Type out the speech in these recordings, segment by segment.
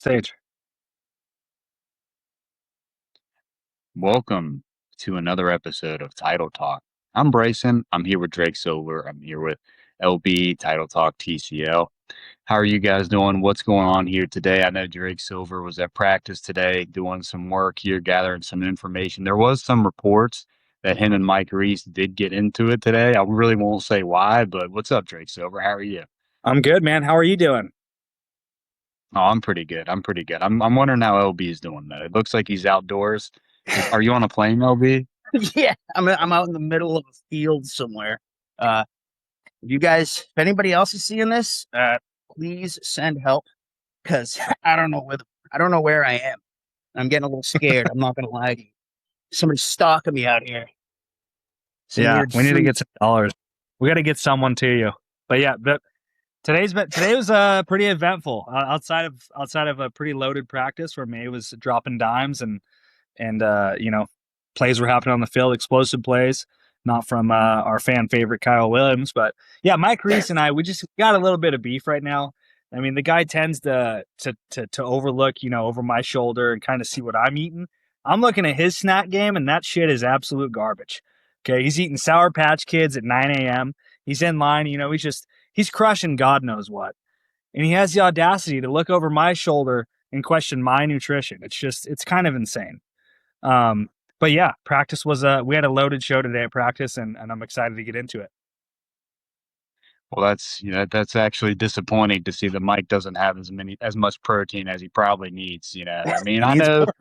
Sage. Welcome to another episode of Title Talk. I'm Bryson. I'm here with Drake Silver. I'm here with LB, Title Talk TCL. How are you guys doing? What's going on here today? I know Drake Silver was at practice today doing some work here, gathering some information. There was some reports that him and Mike Reese did get into it today. I really won't say why, but what's up, Drake Silver? How are you? I'm good, man. How are you doing? Oh, I'm pretty good. I'm pretty good. I'm wondering how LB is doing though. It looks like he's outdoors. Are you on a plane, LB? Yeah, I'm out in the middle of a field somewhere. Uh, if anybody else is seeing this, please send help because I don't know where I am. I'm getting a little scared. I'm not gonna lie to you. Somebody's stalking me out here. Some Yeah, weird we need to freak. get some dollars. We got to get someone to you. But yeah, today was pretty eventful. Outside of a pretty loaded practice where May was dropping dimes and plays were happening on the field, explosive plays, not from our fan favorite Kyle Williams, but yeah, Mike Reese and I we just got a little bit of beef right now. I mean, the guy tends to overlook, over my shoulder and kind of see what I'm eating. I'm looking at his snack game, and that shit is absolute garbage. Okay, he's eating Sour Patch Kids at 9 a.m. He's in line, he's crushing God knows what, and he has the audacity to look over my shoulder and question my nutrition. It's kind of insane. Um, but yeah, practice was we had a loaded show today at practice, and I'm excited to get into it. Well, that's actually disappointing to see that Mike doesn't have as much protein as he probably needs. I mean, He I needs know more.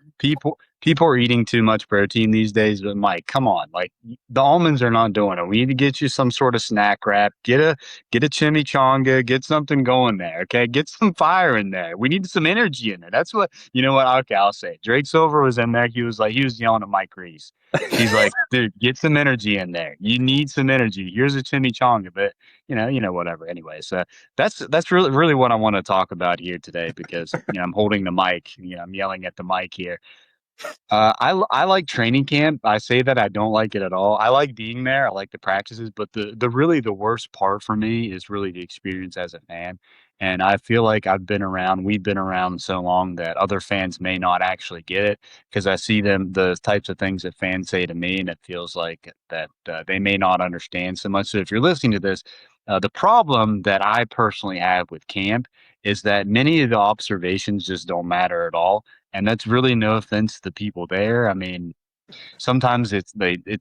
people are eating too much protein these days, but Mike, come on, like the almonds are not doing it. We need to get you some sort of snack wrap. Get a chimichanga, get something going there. Okay, get some fire in there. We need some energy in there. That's what you know. What okay, I'll say. Drake Silver was in there. He was yelling at Mike Reese. He's like, dude, get some energy in there. You need some energy. Here's a chimichanga, but whatever. Anyway, so that's really what I want to talk about here today because I'm holding the mic. I'm yelling at the mic here. I like training camp. I say that I don't like it at all. I like being there. I like the practices, but the worst part for me is really the experience as a fan. And I feel like we've been around so long that other fans may not actually get it because I see the types of things that fans say to me, and it feels like that they may not understand so much. So if you're listening to this, the problem that I personally have with camp is that many of the observations just don't matter at all, and that's really no offense to the people there. I mean, sometimes it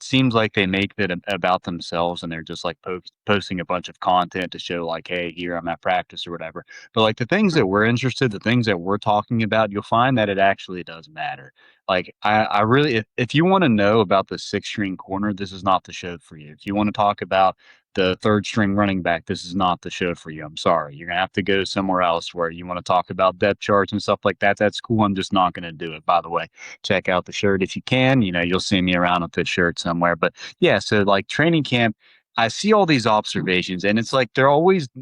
seems like they make it about themselves and they're just like posting a bunch of content to show like, hey, here I'm at practice or whatever. But like the things that we're interested, the things that we're talking about, you'll find that it actually does matter. Like I really, if you want to know about the six string corner, this is not the show for you. If you want to talk about the third string running back, this is not the show for you. I'm sorry. You're gonna have to go somewhere else where you want to talk about depth charts and stuff like that. That's cool. I'm just not gonna do it, by the way. Check out the shirt if you can. You'll see me around with this shirt somewhere. But yeah, so like training camp, I see all these observations, and it's like the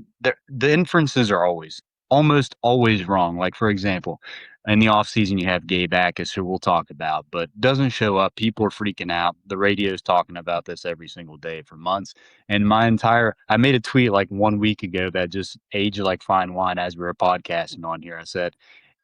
inferences are almost always wrong. Like for example, in the off season you have Gabe Backus, who we'll talk about, but doesn't show up. People are freaking out. The radio's talking about this every single day for months. And I made a tweet like 1 week ago that just aged like fine wine as we were podcasting on here. I said,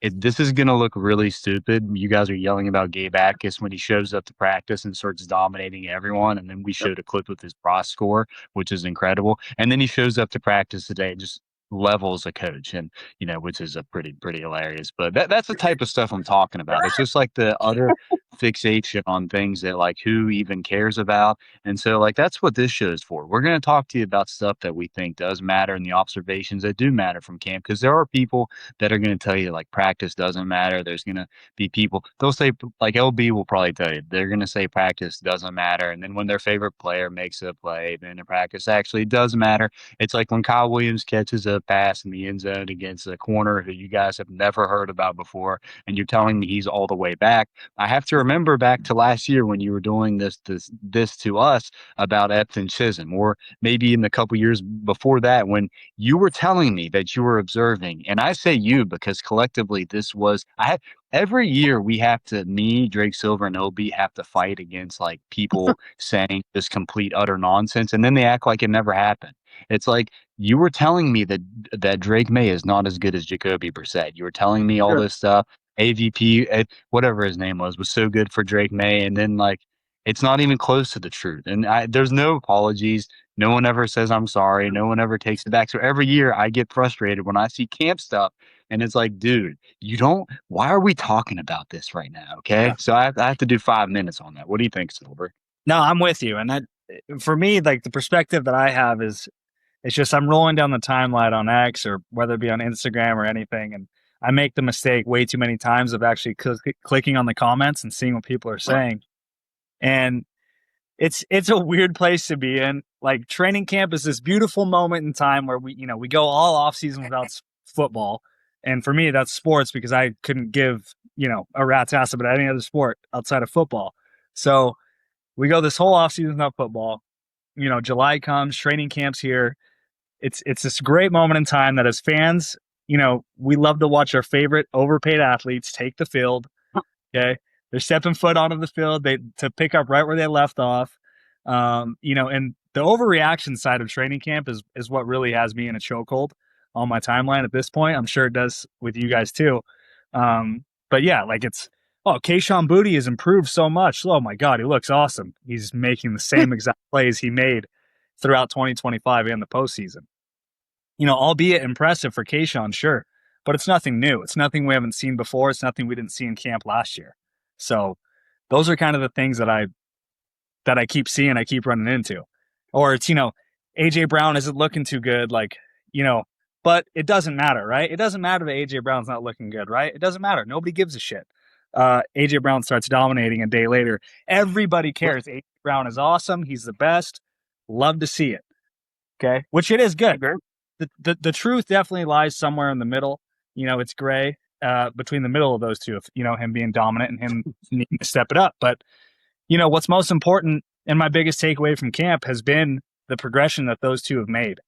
this is going to look really stupid. You guys are yelling about Gabe Atkins when he shows up to practice and starts dominating everyone. And then we showed a clip with his bra score, which is incredible. And then he shows up to practice today and just levels a coach and which is a pretty hilarious. But that's the type of stuff I'm talking about. It's just like the utter fixation on things that like who even cares about. And so like that's what this show is for. We're going to talk to you about stuff that we think does matter and the observations that do matter from camp, because there are people that are going to tell you like practice doesn't matter. There's going to be people, they'll say, like LB will probably tell you, they're going to say practice doesn't matter. And then when their favorite player makes a play, then the practice actually does matter. It's like when Kyle Williams catches a pass in the end zone against a corner who you guys have never heard about before, and you're telling me he's all the way back. I have to remember back to last year when you were doing this to us about Epth and Chisholm, or maybe in the couple years before that when you were telling me that you were observing, and I say you because collectively this was every year we have to, me, Drake Silver, and OB have to fight against like people saying this complete utter nonsense, and then they act like it never happened. It's like you were telling me that Drake May is not as good as Jacoby Brissett. You were telling me all Sure. this stuff. AVP, whatever his name was so good for Drake May, and then like it's not even close to the truth. And there's no apologies. No one ever says I'm sorry. No one ever takes it back. So every year I get frustrated when I see camp stuff, and it's like, dude, you don't. Why are we talking about this right now? Okay, Yeah. so I have to do 5 minutes on that. What do you think, Silver? No, I'm with you. And that, for me, like the perspective that I have is it's just I'm rolling down the timeline on X or whether it be on Instagram or anything, and I make the mistake way too many times of actually clicking on the comments and seeing what people are saying. And it's a weird place to be in. Like training camp is this beautiful moment in time where we go all off season without football. And for me, that's sports because I couldn't give, a rat's ass about any other sport outside of football. So we go this whole off season without football. July comes, training camp's here. It's this great moment in time that as fans, we love to watch our favorite overpaid athletes take the field. Okay. They're stepping foot onto the field to pick up right where they left off. And the overreaction side of training camp is what really has me in a chokehold on my timeline at this point. I'm sure it does with you guys too. But yeah, like Kayshon Boutte has improved so much. Oh my God, he looks awesome. He's making the same exact plays he made throughout 2025 and the postseason. Albeit impressive for Kayshon, sure, but it's nothing new. It's nothing we haven't seen before. It's nothing we didn't see in camp last year. So those are kind of the things that I keep seeing, I keep running into. Or it's, AJ Brown isn't looking too good, but it doesn't matter, right? It doesn't matter that AJ Brown's not looking good, right? It doesn't matter. Nobody gives a shit. AJ Brown starts dominating a day later. Everybody cares. AJ Brown is awesome. He's the best. Love to see it. Okay. Which it is good. The truth definitely lies somewhere in the middle. It's gray between the middle of those two, him being dominant and him needing to step it up. But, what's most important and my biggest takeaway from camp has been the progression that those two have made.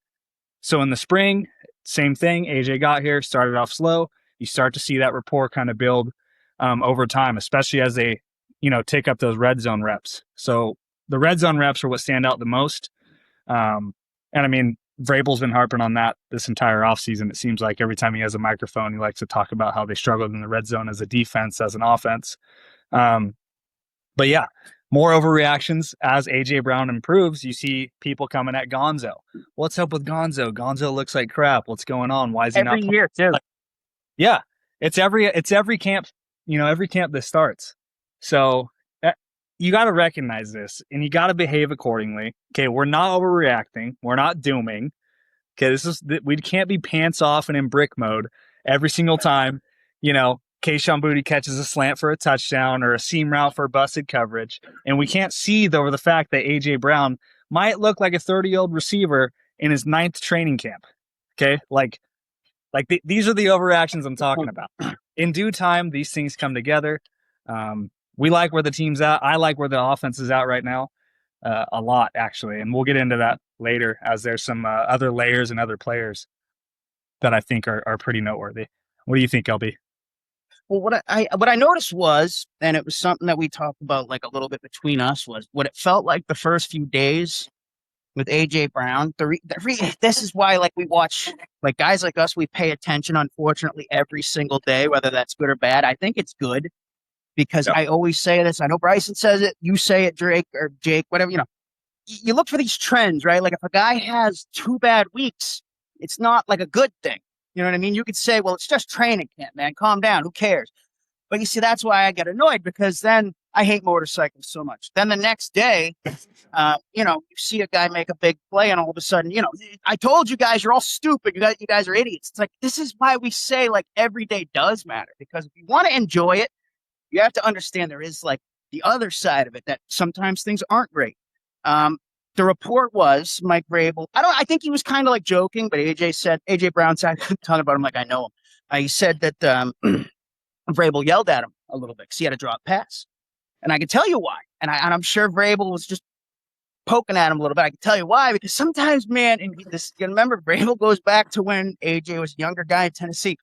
So in the spring, same thing. AJ got here, started off slow. You start to see that rapport kind of build over time, especially as they, take up those red zone reps. So the red zone reps are what stand out the most. And I mean, Vrabel's been harping on that this entire offseason. It seems like every time he has a microphone, he likes to talk about how they struggled in the red zone as a defense, as an offense. But yeah, more overreactions as AJ Brown improves. You see people coming at Gonzo. What's up with Gonzo? Gonzo looks like crap. What's going on? Why is he not Every year too? Yeah, it's every camp. Every camp that starts. So you got to recognize this, and you got to behave accordingly. Okay, we're not overreacting. We're not dooming. Okay, we can't be pants off and in brick mode every single time. Kayshon Boutte catches a slant for a touchdown or a seam route for busted coverage, and we can't seethe over the fact that AJ Brown might look like a 30-year-old receiver in his 9th training camp. Okay, these are the overreactions I'm talking about. In due time, these things come together. We like where the team's at. I like where the offense is at right now, a lot actually, and we'll get into that later as there's some other layers and other players that I think are pretty noteworthy. What do you think, LB? Well, what I noticed was, and it was something that we talked about like a little bit between us, was what it felt like the first few days with AJ Brown. This is why, like, we watch, like, guys like us, we pay attention, unfortunately, every single day, whether that's good or bad. I think it's good because I always say this. I know Bryson says it. You say it, Drake or Jake, whatever, you look for these trends, right? Like if a guy has 2 bad weeks, it's not like a good thing. You know what I mean? You could say, well, it's just training camp, man. Calm down. Who cares? But you see, that's why I get annoyed because then I hate motorcycles so much. Then the next day, you see a guy make a big play and all of a sudden, I told you guys, you're all stupid. You guys are idiots. It's like, this is why we say like every day does matter, because if you want to enjoy it, you have to understand there is like the other side of it, that sometimes things aren't great. The report was Mike Vrabel. I think he was kind of like joking, but AJ Brown said, talking about him like I know him. He said that Vrabel yelled at him a little bit because he had a drop pass. And I can tell you why. And I'm sure Vrabel was just poking at him a little bit. I can tell you why, because sometimes, man, and this, you remember, Vrabel goes back to when AJ was a younger guy in Tennessee.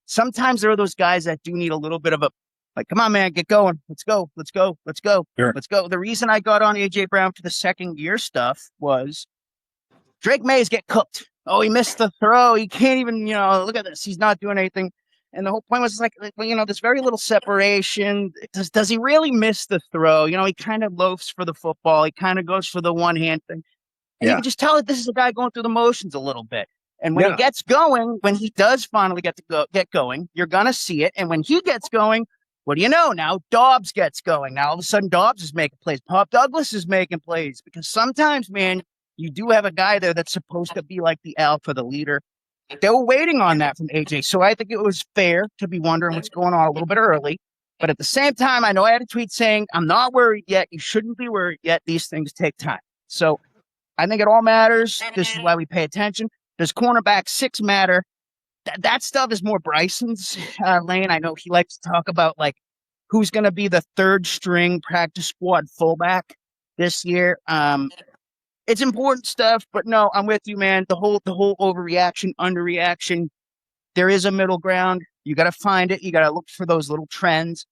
Sometimes there are those guys that do need a little bit of a, like, come on, man, get going. Let's go. Let's go. Let's go. Sure. Let's go. The reason I got on AJ Brown for the second year stuff was Drake Mays get cooked. Oh, he missed the throw. He can't even, look at this. He's not doing anything. And the whole point was like there's very little separation. Does he really miss the throw? He kind of loafs for the football. He kind of goes for the one hand thing. And you can just tell that this is a guy going through the motions a little bit. And when he gets going, when he does finally get going, you're going to see it. And when he gets going, what do you know? Now Dobbs gets going. Now all of a sudden Dobbs is making plays. Pop Douglas is making plays. Because sometimes, man, you do have a guy there that's supposed to be like the alpha, the leader. They were waiting on that from AJ. So I think it was fair to be wondering what's going on a little bit early. But at the same time, I know I had a tweet saying, I'm not worried yet. You shouldn't be worried yet. These things take time. So I think it all matters. This is why we pay attention. Does cornerback 6 matter? That stuff is more Bryson's lane. I know he likes to talk about like who's going to be the third string practice squad fullback this year. It's important stuff, but no, I'm with you, man. The whole overreaction, underreaction. There is a middle ground. You got to find it. You got to look for those little trends.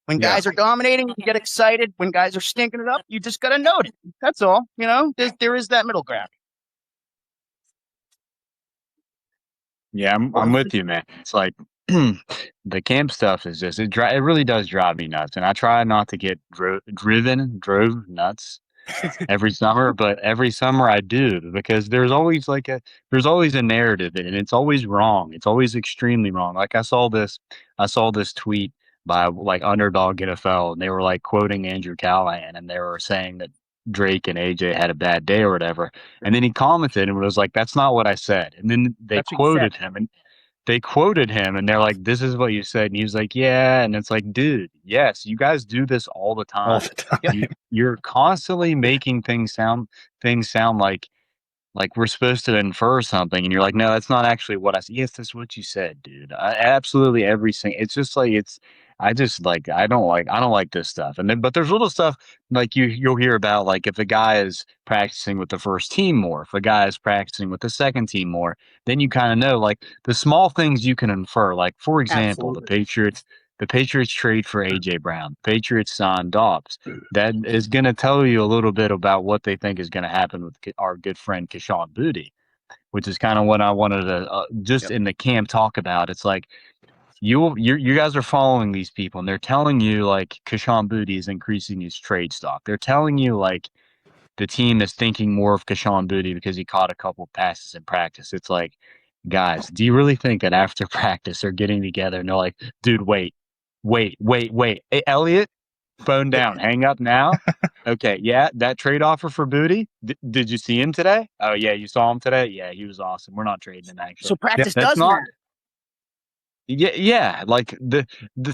When guys are dominating, you get excited. When guys are stinking it up, you just got to note it. That's all. There is that middle ground. Yeah, I'm with you, man. It's like the camp stuff is just it really does drive me nuts, and I try not to get drove nuts every summer, but every summer I do because there's always a narrative and it's always wrong. It's always extremely wrong. Like I saw this tweet by like Underdog NFL and they were like quoting Andrew Callahan and they were saying that Drake and AJ had a bad day or whatever. And then he commented and was like, that's not what I said. And then they quoted him and they're like, this is what you said. And he was like, yeah. And it's like, dude, yes, you guys do this all the time. All the time. You're constantly making things sound like we're supposed to infer something. And you're like, no, that's not actually what I said. Yes, that's what you said, dude. Absolutely everything. It's just like, I don't like this stuff. And then, but there's little stuff like you'll hear about, like if a guy is practicing with the first team more, if a guy is practicing with the second team more, then you kind of know like the small things you can infer. Like for example, the Patriots trade for AJ Brown. Patriots sign Dobbs. That is going to tell you a little bit about what they think is going to happen with our good friend Kishon Boutte, which is kind of what I wanted to just in the camp talk about. It's like you guys are following these people and they're telling you like Kishon Boutte is increasing his trade stock. They're telling you like the team is thinking more of Kishon Boutte because he caught a couple passes in practice. It's like, guys, do you really think that after practice they're getting together and they're like, dude, wait. Hey, Elliot, phone down, hang up now. Okay, yeah, that trade offer for Booty. Did you see him today? Oh yeah, you saw him today. Yeah, he was awesome. We're not trading him actually. So practice That's does not. matter. Yeah. Like the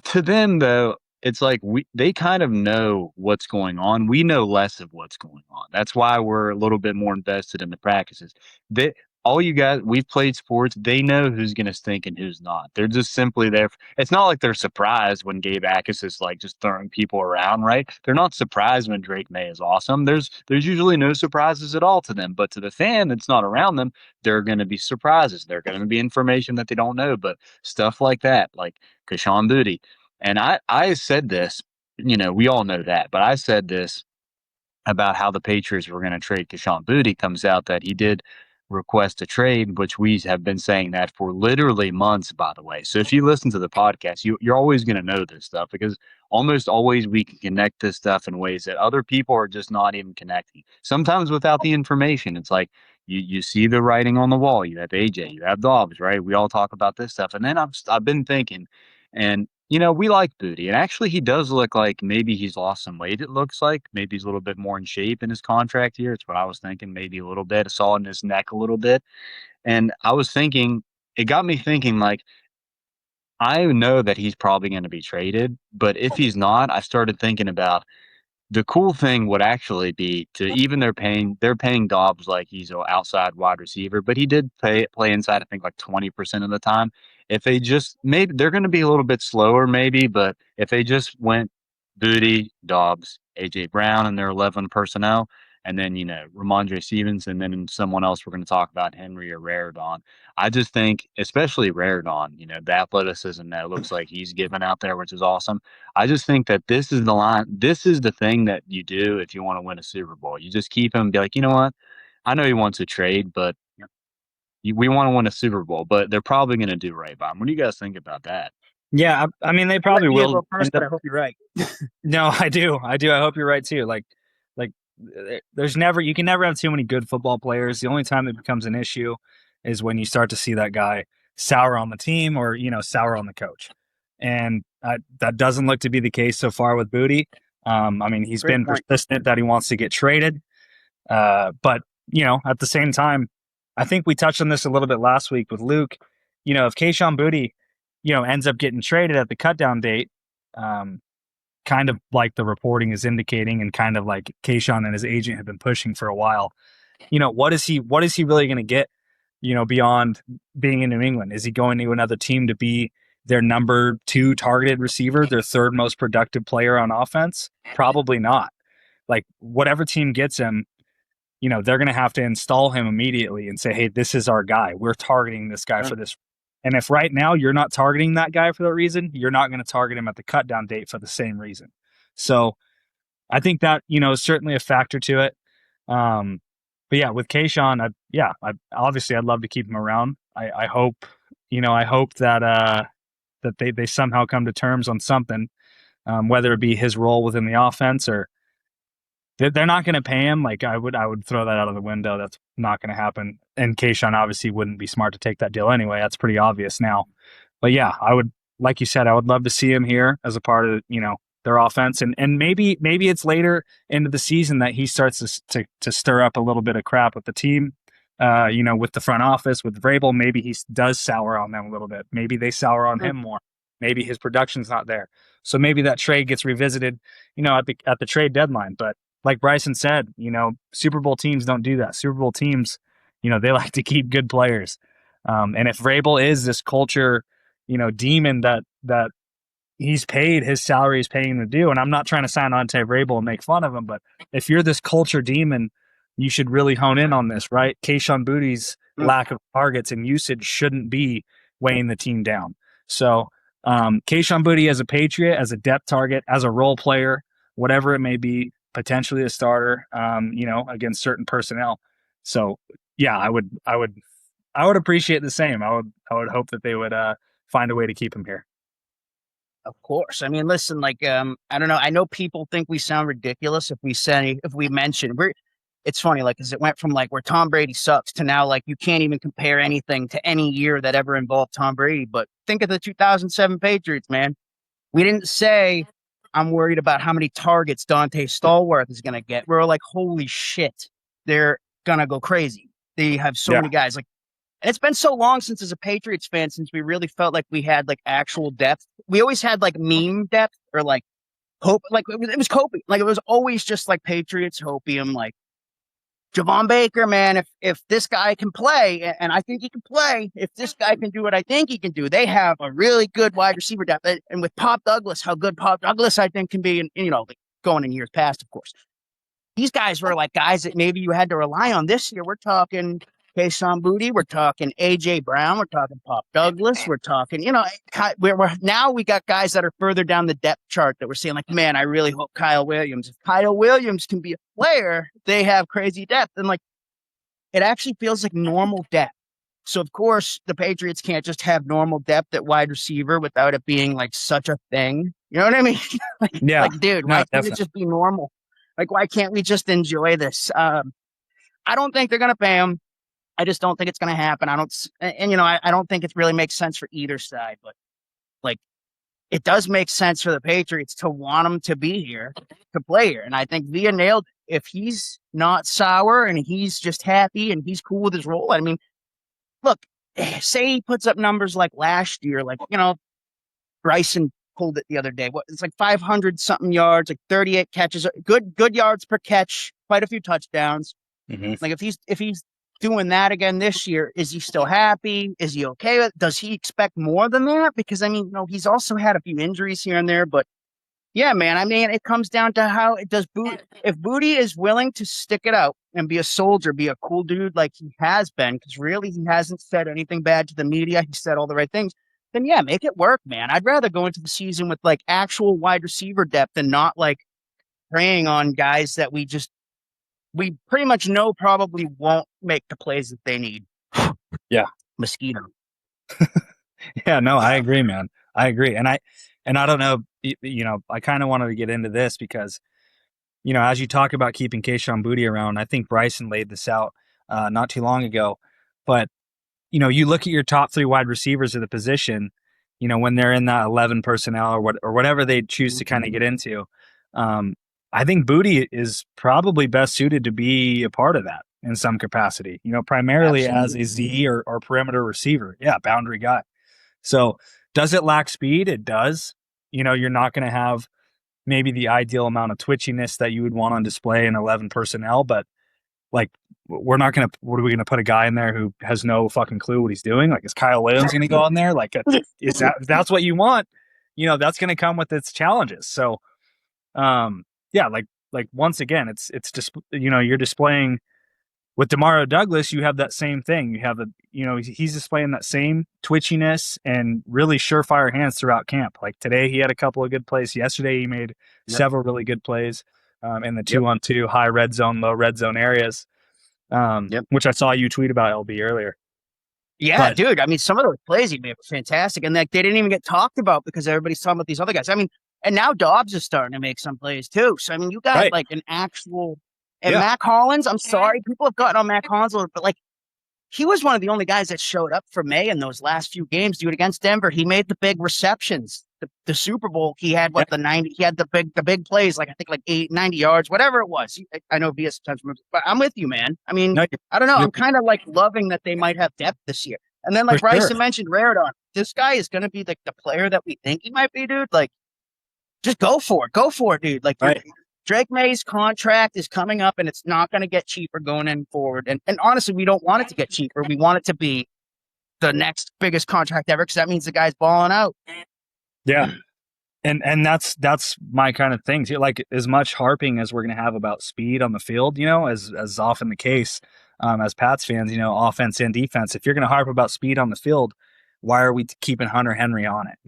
to them though, it's like they kind of know what's going on. We know less of what's going on. That's why we're a little bit more invested in the practices. They all you guys, we've played sports. They know who's going to stink and who's not. They're just simply there. It's not like they're surprised when Gabe Akis is like just throwing people around, right? They're not surprised when Drake May is awesome. There's usually no surprises at all to them. But to the fan that's not around them, there are going to be surprises. There are going to be information that they don't know. But stuff like that, like Kishon Boutte. And I said this, we all know that, but I said this about how the Patriots were going to trade Kishon Boutte. Comes out that he did request a trade, which we have been saying that for literally months, by the way. So if you listen to the podcast, you're always going to know this stuff because almost always we can connect this stuff in ways that other people are just not even connecting. Sometimes without the information, it's like you see the writing on the wall. You have AJ, you have Dobbs, right? We all talk about this stuff. And then I've been thinking, and we like Booty, and actually he does look like maybe he's lost some weight, it looks like. Maybe he's a little bit more in shape in his contract here. It's what I was thinking, maybe a little bit. I saw it in his neck a little bit. And I was thinking, it got me thinking, like, I know that he's probably going to be traded, but if he's not, I started thinking about the cool thing would actually be to even they're paying Dobbs like he's an outside wide receiver, but he did play inside I think like 20% of the time. If they just maybe they're going to be a little bit slower maybe, but if they just went Booty, Dobbs, AJ Brown, and their 11 personnel. And then, Ramondre Stevens, and then someone else we're going to talk about, Henry or Raridon. I just think, especially Raridon, the athleticism that looks like he's given out there, which is awesome. I just think that this is the line. This is the thing that you do if you want to win a Super Bowl. You just keep him and be like, you know what? I know he wants to trade, but we want to win a Super Bowl, but they're probably going to do right by him. What do you guys think about that? Yeah, I mean, they I'll let probably Mia will go first, end but up. I hope you're right. No, I do. I hope you're right too. Like, you can never have too many good football players. The only time it becomes an issue is when you start to see that guy sour on the team or sour on the coach, and that doesn't look to be the case so far with Booty. I mean, he's Great been point. persistent that he wants to get traded, but at the same time, I think we touched on this a little bit last week with Luke. If Kayshon Booty, ends up getting traded at the cutdown date, kind of like the reporting is indicating, and kind of like Kayshon and his agent have been pushing for a while. What is he really going to get? Beyond being in New England, is he going to another team to be their number 2 targeted receiver, their third most productive player on offense? Probably not. Like, whatever team gets him, they're going to have to install him immediately and say, hey, this is our guy. We're targeting this guy for this. And if right now you're not targeting that guy for that reason, you're not going to target him at the cutdown date for the same reason. So I think that, is certainly a factor to it. But yeah, with Kayshon, obviously I'd love to keep him around. I hope, I hope that they somehow come to terms on something, whether it be his role within the offense or they're not going to pay him. Like, I would throw that out of the window. That's not going to happen. And Kayshon obviously wouldn't be smart to take that deal anyway. That's pretty obvious now. But yeah, I would, like you said, I would love to see him here as a part of, their offense. And maybe it's later into the season that he starts to stir up a little bit of crap with the team, with the front office, with Vrabel. Maybe he does sour on them a little bit. Maybe they sour on him more. Maybe his production's not there. So maybe that trade gets revisited, at the trade deadline. But like Bryson said, Super Bowl teams don't do that. Super Bowl teams, they like to keep good players. And if Vrabel is this culture, demon that he's paid, his salary is paying him to do, and I'm not trying to sign on to Vrabel and make fun of him, but if you're this culture demon, you should really hone in on this, right? Kayshon Booty's lack of targets and usage shouldn't be weighing the team down. So Kayshon Booty as a Patriot, as a depth target, as a role player, whatever it may be, potentially a starter, against certain personnel. So yeah, I would appreciate the same. I would hope that they would find a way to keep him here. Of course. I mean, listen, like, I don't know. I know people think we sound ridiculous if we mention it's funny, like, cause it went from like where Tom Brady sucks to now, like, you can't even compare anything to any year that ever involved Tom Brady. But think of the 2007 Patriots, man. We didn't say, I'm worried about how many targets Dante Stallworth is going to get. We're like, holy shit, they're going to go crazy. They have so many guys. Like, and it's been so long since, as a Patriots fan, since we really felt like we had like actual depth. We always had like meme depth or like hope. Like it was coping. Like it was always just like Patriots hopium. Like Javon Baker, man. If this guy can play, and I think he can play, if this guy can do what I think he can do, they have a really good wide receiver depth. And with Pop Douglas, how good Pop Douglas I think can be, and like going in years past, of course. These guys were like guys that maybe you had to rely on. This year, we're talking Kayshon Booty, we're talking AJ Brown, we're talking Pop Douglas, we're talking, we're now we got guys that are further down the depth chart that we're seeing like, man, I really hope Kyle Williams. If Kyle Williams can be a player, they have crazy depth. And like, it actually feels like normal depth. So of course the Patriots can't just have normal depth at wide receiver without it being like such a thing. You know what I mean? Like, dude, why can't it just be normal? Like, why can't we just enjoy this? I don't think they're going to pay him. I just don't think it's going to happen. I don't think it really makes sense for either side, but like, it does make sense for the Patriots to want him to be here, to play here. And I think Via nailed it. If he's not sour and he's just happy and he's cool with his role. I mean, look, say he puts up numbers like last year, like, Bryson pulled it the other day. It's like 500 something yards, like 38 catches, good yards per catch, quite a few touchdowns. Mm-hmm. Like if he's doing that again this year, is he still happy? Is he okay with it? Does he expect more than that? Because I mean, he's also had a few injuries here and there, but Yeah, man. I mean, it comes down to how it does. If Booty is willing to stick it out and be a soldier, be a cool dude like he has been, because really he hasn't said anything bad to the media. He said all the right things. Then yeah, make it work, man. I'd rather go into the season with like actual wide receiver depth and not like preying on guys that we pretty much know probably won't make the plays that they need. Yeah. Mosquito. Yeah, no, I agree, man. I agree. And I don't know, I kind of wanted to get into this because, as you talk about keeping Kayshon Boutte around, I think Bryson laid this out not too long ago. But, you look at your top 3 wide receivers of the position, when they're in that 11 personnel or whatever they choose to kind of get into. I think Boutte is probably best suited to be a part of that in some capacity, primarily Absolutely. as a Z or perimeter receiver. Yeah, boundary guy. So does it lack speed? It does. You're not going to have maybe the ideal amount of twitchiness that you would want on display in 11 personnel, but like what are we going to put a guy in there who has no fucking clue what he's doing? Like, is Kyle Williams going to go in there? Like, if that's what you want, that's going to come with its challenges. So, yeah, like once again, it's just, you're displaying with Demario Douglas, you have that same thing. You have he's displaying that same twitchiness and really surefire hands throughout camp. Like today, he had a couple of good plays. Yesterday, he made several really good plays in the 2-on-2 high red zone, low red zone areas, which I saw you tweet about LB earlier. Yeah, But, dude. I mean, some of those plays he made were fantastic, and like they didn't even get talked about because everybody's talking about these other guys. I mean, and now Dobbs is starting to make some plays too. So I mean, you got like an actual. And Mac Hollins, I'm sorry, people have gotten on Mac Hollins a little, but like he was one of the only guys that showed up for May in those last few games, dude. Against Denver, he made the big receptions. The Super Bowl, he had the 90. He had the big plays, like I think like 90 yards, whatever it was. I know Via sometimes moves, but I'm with you, man. I mean, I don't know. I'm kind of like loving that they might have depth this year. And then, like Bryson mentioned, Raridon, this guy is going to be like the player that we think he might be, dude. Like, just go for it. Go for it, dude. Like, Drake May's contract is coming up, and it's not going to get cheaper going in forward. And honestly, we don't want it to get cheaper. We want it to be the next biggest contract ever because that means the guy's balling out. Yeah. And that's my kind of thing. Like, as much harping as we're going to have about speed on the field, as often the case, as Pats fans, offense and defense, if you're going to harp about speed on the field, why are we keeping Hunter Henry on it?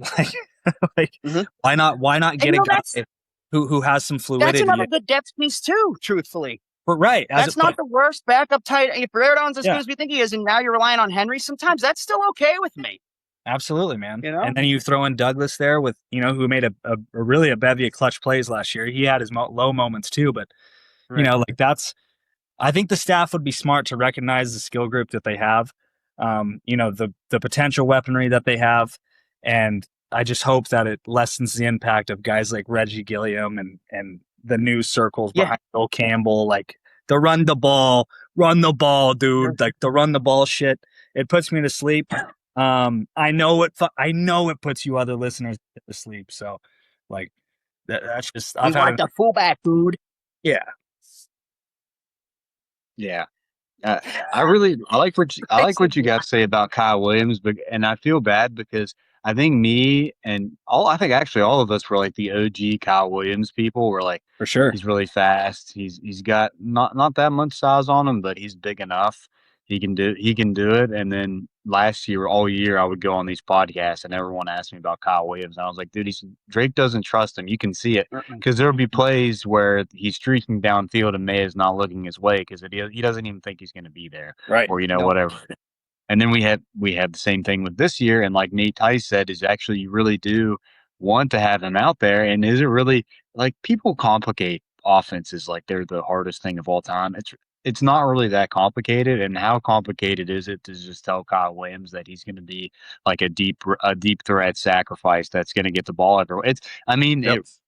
Why not get a guy who has some fluidity? That's another good depth piece too, truthfully. But that's not the worst backup tight. If Raridon's as good as we think he is, and now you're relying on Henry, sometimes that's still okay with me. Absolutely, man. And then you throw in Douglas there with, who made a really a bevy of clutch plays last year. He had his low moments too, but I think the staff would be smart to recognize the skill group that they have, the potential weaponry that they have, and I just hope that it lessens the impact of guys like Reggie Gilliam and the news circles behind Bill Campbell, like the run the ball, dude, like the run the ball shit. It puts me to sleep. I know it puts you other listeners to sleep. So, like, that's just we want the fullback, dude. Yeah. I like what you guys say about Kyle Williams, and I feel bad because I think I think actually all of us were like the OG Kyle Williams people. We're like, for sure, he's really fast. He's got not that much size on him, but he's big enough. He can do it. And then all year, I would go on these podcasts and everyone asked me about Kyle Williams. And I was like, dude, Drake doesn't trust him. You can see it because there'll be plays where he's streaking downfield and May is not looking his way because he doesn't even think he's going to be there, or whatever. And then we had the same thing with this year. And like Nate Tice said, is actually you really do want to have him out there. And is it really like people complicate offenses like they're the hardest thing of all time? It's not really that complicated. And how complicated is it to just tell Kyle Williams that he's going to be like a deep threat sacrifice that's going to get the ball everywhere?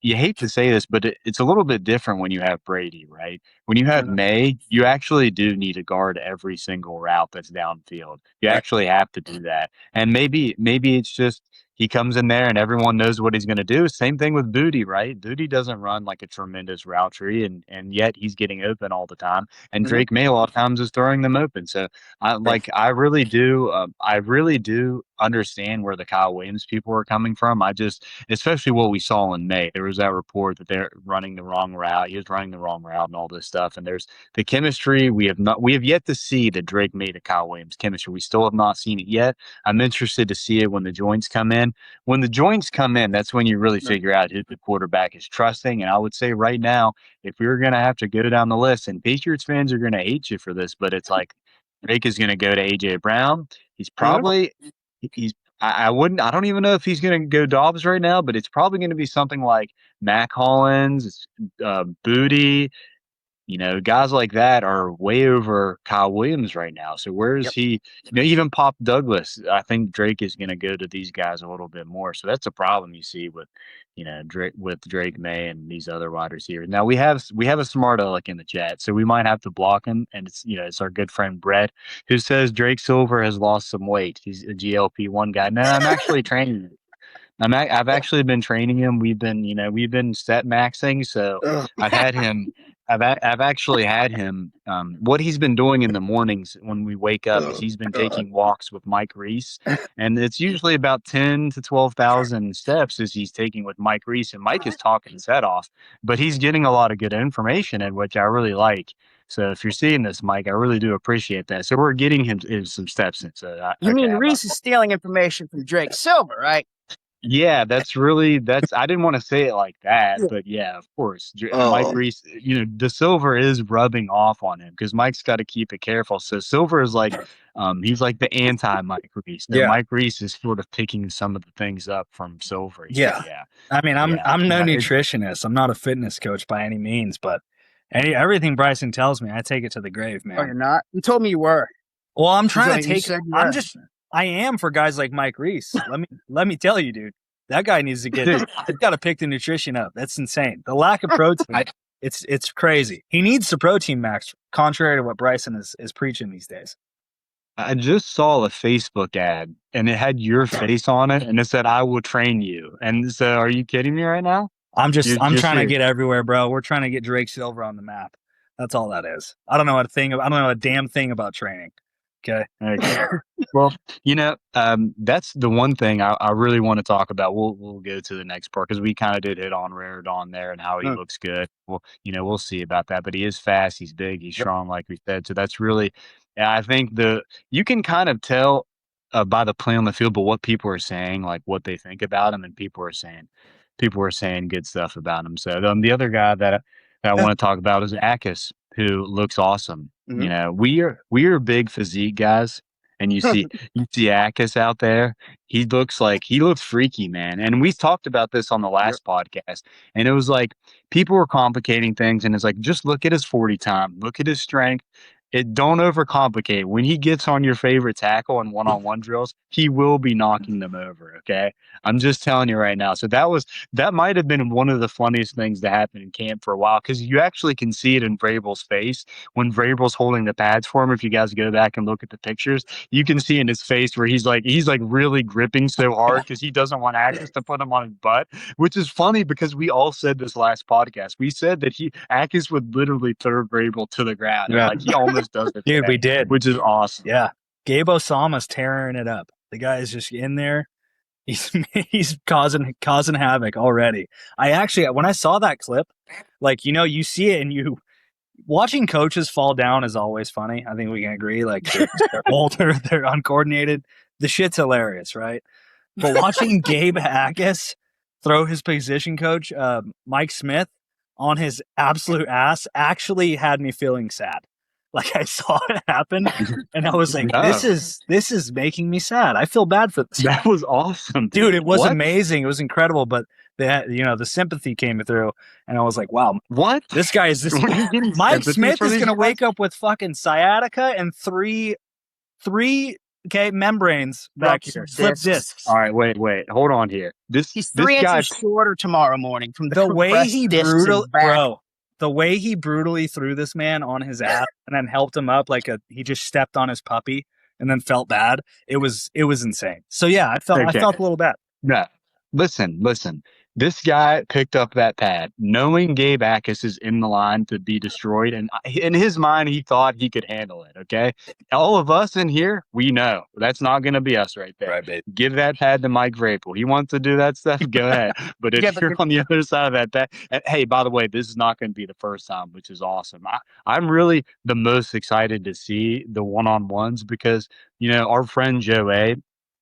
You hate to say this, but it's a little bit different when you have Brady, right? When you have May, you actually do need to guard every single route that's downfield. You actually have to do that. And maybe it's just he comes in there and everyone knows what he's going to do. Same thing with Booty, right? Booty doesn't run like a tremendous route tree, and yet he's getting open all the time. And Mhm. Drake May a lot of times is throwing them open. So I really do understand where the Kyle Williams people are coming from. I just, especially what we saw in May, there was that report that they're running the wrong route. He was running the wrong route and all this stuff. And there's the chemistry we have yet to see the Drake May to Kyle Williams chemistry. We still have not seen it yet. I'm interested to see it when the joints come in. When the joints come in, that's when you really figure out who the quarterback is trusting. And I would say right now, if we were going to have to go down the list, and Patriots fans are going to hate you for this, but it's like Drake is going to go to AJ Brown. He's probably he's I don't even know if he's going to go Dobbs right now, but it's probably going to be something like Mac Hollins, Booty, guys like that are way over Kyle Williams right now. So where is Yep. he? Even Pop Douglas, I think Drake is going to go to these guys a little bit more. So that's a problem you see with, Drake May and these other wide receivers. Now we have a smart aleck in the chat, so we might have to block him. And it's our good friend Brett who says Drake Silver has lost some weight. He's a GLP-1 guy. No, I'm actually training him. I've actually been training him. We've been set maxing. So Ugh. I've had him. I've actually had him. What he's been doing in the mornings when we wake up is Oh, he's been God. taking walks with Mike Reese, and it's usually about 10 to 12,000 steps as he's taking with Mike Reese, and Mike is talking his head off, but he's getting a lot of good information, and which I really like. So if you're seeing this, Mike, I really do appreciate that. So we're getting him some steps in. So You okay, mean Reese is stealing information from Drake Silver, right? yeah, I didn't want to say it like that, but yeah, of course. Mike Oh. Reese, De Silver is rubbing off on him because Mike's got to keep it careful. So Silver is like, he's like the anti Mike Reese. So Yeah. Mike Reese is sort of picking some of the things up from Silver. Yeah. Yeah. I mean, I'm Yeah. no Yeah. nutritionist. I'm not a fitness coach by any means, but everything Bryson tells me, I take it to the grave, Oh, you're man. not? You told me you were. Well, I'm You trying to you take. said you I'm were. just. I am for guys like Mike Reese. Let me tell you, dude. That guy needs to get. He's got to pick the nutrition up. That's insane. The lack of protein. It's crazy. He needs the protein max, contrary to what Bryson is preaching these days. I just saw a Facebook ad and it had your face on it and it said, "I will train you." And so, are you kidding me right now? I'm You're trying to serious. get everywhere, bro. We're trying to get Drake Silver on the map. That's all that is. I don't know a damn thing about training. Okay. Okay. Well, that's the one thing I really want to talk about. We'll go to the next part because we kind of did hit on Raridan there and how he Mm. looks good. Well, we'll see about that. But he is fast, he's big, he's Yep. strong, like we said. So that's really, yeah, I think you can kind of tell by the play on the field, but what people are saying, like what they think about him, and people are saying good stuff about him. So the other guy that I Yeah. want to talk about is Akis, who looks awesome. Mhm. We are big physique guys, and you see Akis out there. He looks freaky, man. And we talked about this on the Yep. last podcast, and it was like people were complicating things, and it's like just look at his 40 time, look at his strength. It don't overcomplicate. When he gets on your favorite tackle in one-on-one drills, he will be knocking them over. Okay, I'm just telling you right now. So that might have been one of the funniest things that happened in camp for a while because you actually can see it in Vrabel's face when Vrabel's holding the pads for him. If you guys go back and look at the pictures, you can see in his face where he's like really gripping so hard because he doesn't want Akis to put him on his butt, which is funny because we all said this last podcast. We said that Akis would literally throw Vrabel to the ground, and Yeah. like he almost does it Dude, we today, did. which is awesome. Yeah. Gabe Osama's tearing it up. The guy is just in there. He's causing havoc already. When I saw that clip, you see it and watching coaches fall down is always funny. I think we can agree. Like they're older, they're uncoordinated. The shit's hilarious, right? But watching Gabe Hackis throw his position coach, Mike Smith, on his absolute ass actually had me feeling sad. Like I saw it happen, and I was like, No. "This is making me sad. I feel bad for this." That was awesome, Dude, it was What? amazing. It was incredible, but the sympathy came through, and I was like, "Wow, What? this guy is this." Were you getting Mike sympathy Smith for is these gonna guys? wake up with fucking sciatica and three membranes back Ruptured here, slip discs. All right, wait, hold on here. He's This 3 guy, inches shorter tomorrow morning from the The way compressed he discs in his back. the way he brutally threw this man on his ass and then helped him up he just stepped on his puppy and then felt bad. It was insane. So yeah, I felt Okay. a little bad. No, listen. This guy picked up that pad, knowing Gabe Akis is in the line to be destroyed, and in his mind, he thought he could handle it. Okay, all of us in here, we know that's not going to be us right there. Right, babe. Give that pad to Mike Vrapel. He wants to do that stuff. Go ahead. But Yeah, if but you're on the other side of that pad, and hey, by the way, this is not going to be the first time, which is awesome. I'm really the most excited to see the one-on-ones because our friend Joe A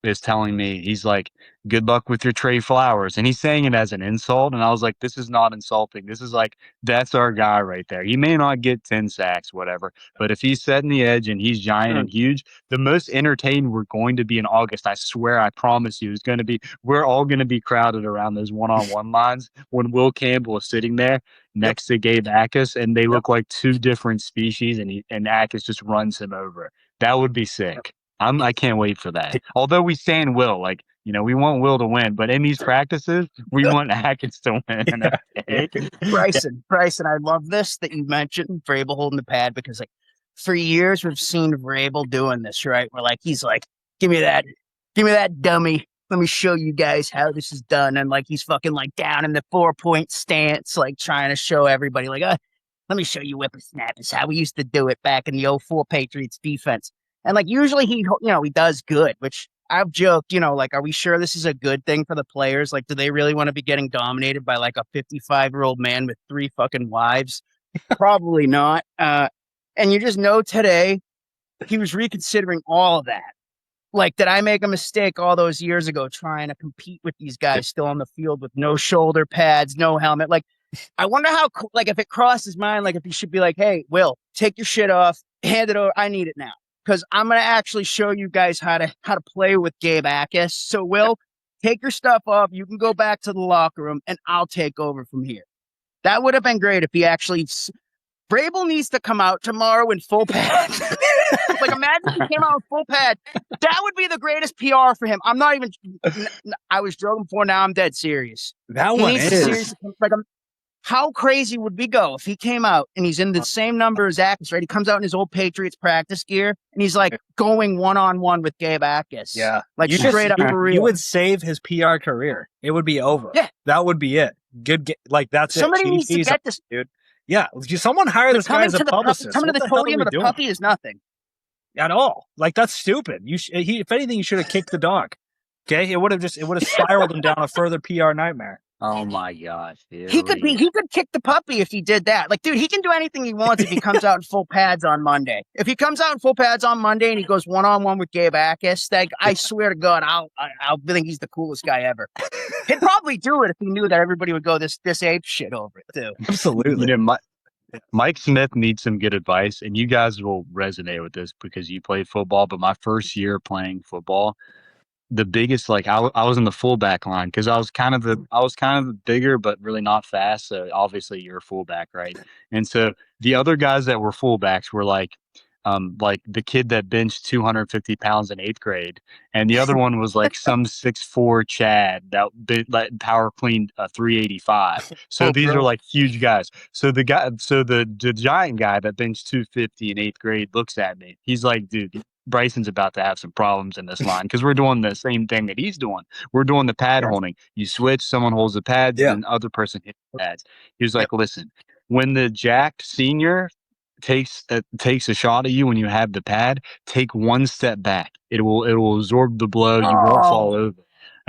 is telling me he's like good luck with your Trey Flowers. And he's saying it as an insult. And I was like, this is not insulting. This is like, that's our guy right there. He may not get 10 sacks, whatever. But if he's setting the edge and he's giant and huge, the most entertained we're going to be in August, I swear, I promise you, is going to be, we're all going to be crowded around those one-on-one lines when Will Campbell is sitting there next to Gabe Akis and they look like two different species and Akis just runs him over. That would be sick. I can't wait for that. Although we stand Will, like, we want Will to win, but in these practices, we want Hackett to win. Okay? Bryson, I love this that you mentioned Vrabel holding the pad because like for years we've seen Vrabel doing this, right? Where like he's like, give me that dummy. Let me show you guys how this is done. And like he's fucking like down in the 4-point stance, like trying to show everybody, like, let me show you whippersnappers how we used to do it back in the '04 Patriots defense. And like usually he does good, which I've joked, like, are we sure this is a good thing for the players? Like, do they really want to be getting dominated by like a 55-year-old man with 3 fucking wives? Probably not. And you just know today he was reconsidering all of that. Like, did I make a mistake all those years ago trying to compete with these guys still on the field with no shoulder pads, no helmet? Like, I wonder how, like, if it crossed his mind, like, if he should be like, hey, Will, take your shit off, hand it over. I need it now. Because I'm going to actually show you guys how to play with Gabe Akis. So, Will, take your stuff off. You can go back to the locker room, and I'll take over from here. That would have been great if he actually... Vrabel needs to come out tomorrow in full pad. Like, imagine if he came out in full pad. That would be the greatest PR for him. I'm not even... I was joking before, now I'm dead serious. That one is... Like, how crazy would we go if he came out and he's in the same number as Akis, right? He comes out in his old Patriots practice gear and he's like going one-on-one with Gabe Akis. Yeah. Like straight up for real. You would save his PR career. It would be over. Yeah. That would be it. Good. Like, that's Somebody it. needs to get this. Dude. Yeah. Someone hire this guy as a publicist. Coming to the podium of the puppy is nothing. At all. Like, that's stupid. If anything, you should have kicked the dog. Okay? It would have spiraled him down a further PR nightmare. Oh my gosh, dude. He could kick the puppy if he did that. Like, dude, he can do anything he wants if he comes out in full pads on Monday. If he comes out in full pads on Monday and he goes one-on-one with Gabe Akis, like, I swear to God, I'll think he's the coolest guy ever. He'd probably do it if he knew that everybody would go this ape shit over it too. Absolutely. Mike Smith needs some good advice, and you guys will resonate with this because you played football. But my first year playing football, the biggest, like, I was in the fullback line because I was kind of bigger but really not fast. So obviously you're a fullback, right? And so the other guys that were fullbacks were like the kid that benched 250 pounds in 8th grade, and the other one was like some 6'4" Chad that power cleaned 385. So these are like huge guys. So the giant guy that benched 250 in 8th grade looks at me. He's like, dude, Bryson's about to have some problems in this line because we're doing the same thing that he's doing. We're doing the pad holding. You switch, someone holds the pads, and the other person hits the pads. He was like, listen, when the jacked senior takes a shot at you when you have the pad, take one step back. It will absorb the blow. You won't fall over.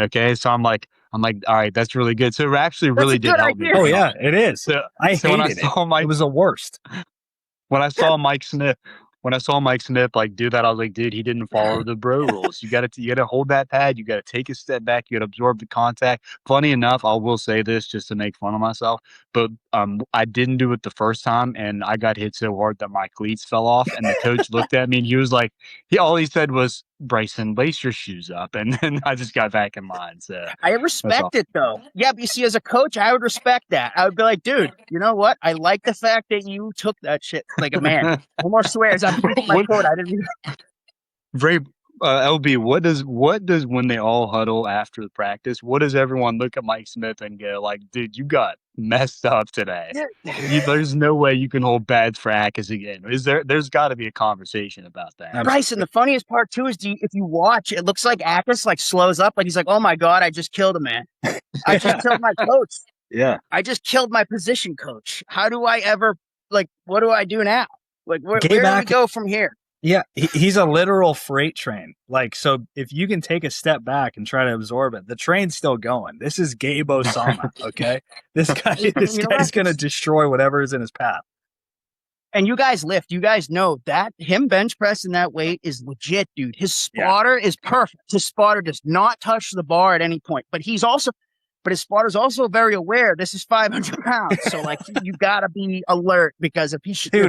Okay, so I'm like, all right, that's really good. So it actually really did help me. Oh yeah, it is. So I hated it. It was the worst. When I saw Mike Smith like do that, I was like, dude, he didn't follow the bro rules. You gotta hold that pad. You gotta take a step back. You gotta absorb the contact. Funny enough, I will say this just to make fun of myself, but I didn't do it the first time, and I got hit so hard that my cleats fell off. And the coach looked at me, and he was like, all he said was, Bryson, lace your shoes up. And then I just got back in line. So I respect it though. Yeah, but you see, as a coach, I would respect that. I would be like, dude, you know what? I like the fact that you took that shit like a man. No more swears. I'm my quote. I didn't. LB, what does when they all huddle after the practice? What does everyone look at Mike Smith and go like, "Dude, you got messed up today. There's no way you can hold bad practice again." Is there? There's got to be a conversation about that. Bryson, the funniest part too is if you watch, it looks like Akis like slows up, like he's like, "Oh my god, I just killed a man. I just killed my coach. Yeah. I just killed my position coach. How do I ever what do I do now? Like where do we go from here?" Yeah, he's a literal freight train. Like, so if you can take a step back and try to absorb it, the train's still going. This is Gabe Osama, okay? This guy's going to destroy whatever is in his path. And you guys lift. You guys know that him bench pressing that weight is legit, dude. His spotter is perfect. His spotter does not touch the bar at any point. But his spotter's also very aware this is 500 pounds. So, like, you got to be alert because if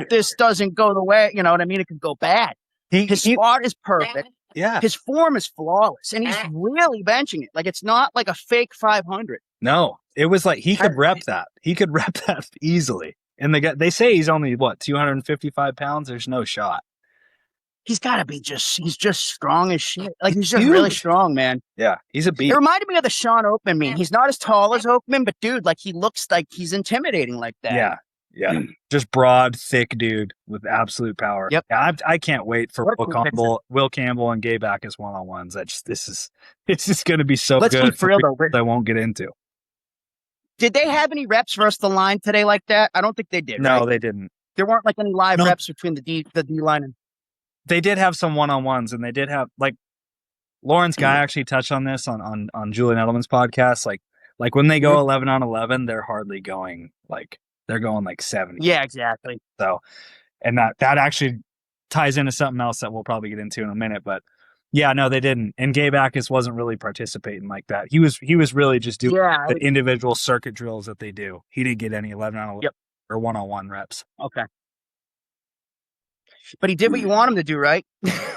this doesn't go the way, you know what I mean? It could go bad. His spot is perfect. Yeah. His form is flawless. And he's really benching it. Like, it's not like a fake 500. No, it was like he could rep that. He could rep that easily. And they say he's only, 255 pounds? There's no shot. He's got to be he's just strong as shit. Like, he's just really strong, man. Yeah, he's a beast. It reminded me of the Sean Oakman meme. He's not as tall as Oakman, but dude, like, he looks like he's intimidating like that. Yeah. Just broad, thick dude with absolute power. Yep. Yeah, I can't wait for Will Campbell and Gabe Backus one-on-ones. It's just going to be so Let's good. Be for real, though. I won't get into. Did they have any reps versus the line today like that? I don't think they did. No, right? they didn't. There weren't like any live reps between the D line and. They did have some one-on-ones, and they did have like Lawrence Guy actually touched on this on Julian Edelman's podcast. Like when they go 11 on 11, they're hardly going they're going like 70. Yeah, exactly. So, and that actually ties into something else that we'll probably get into in a minute. But yeah, no, they didn't. And Gabe Backus wasn't really participating like that. He was really just doing the individual circuit drills that they do. He didn't get any 11 on 11 or one-on-one reps. Okay. But he did what you want him to do, right?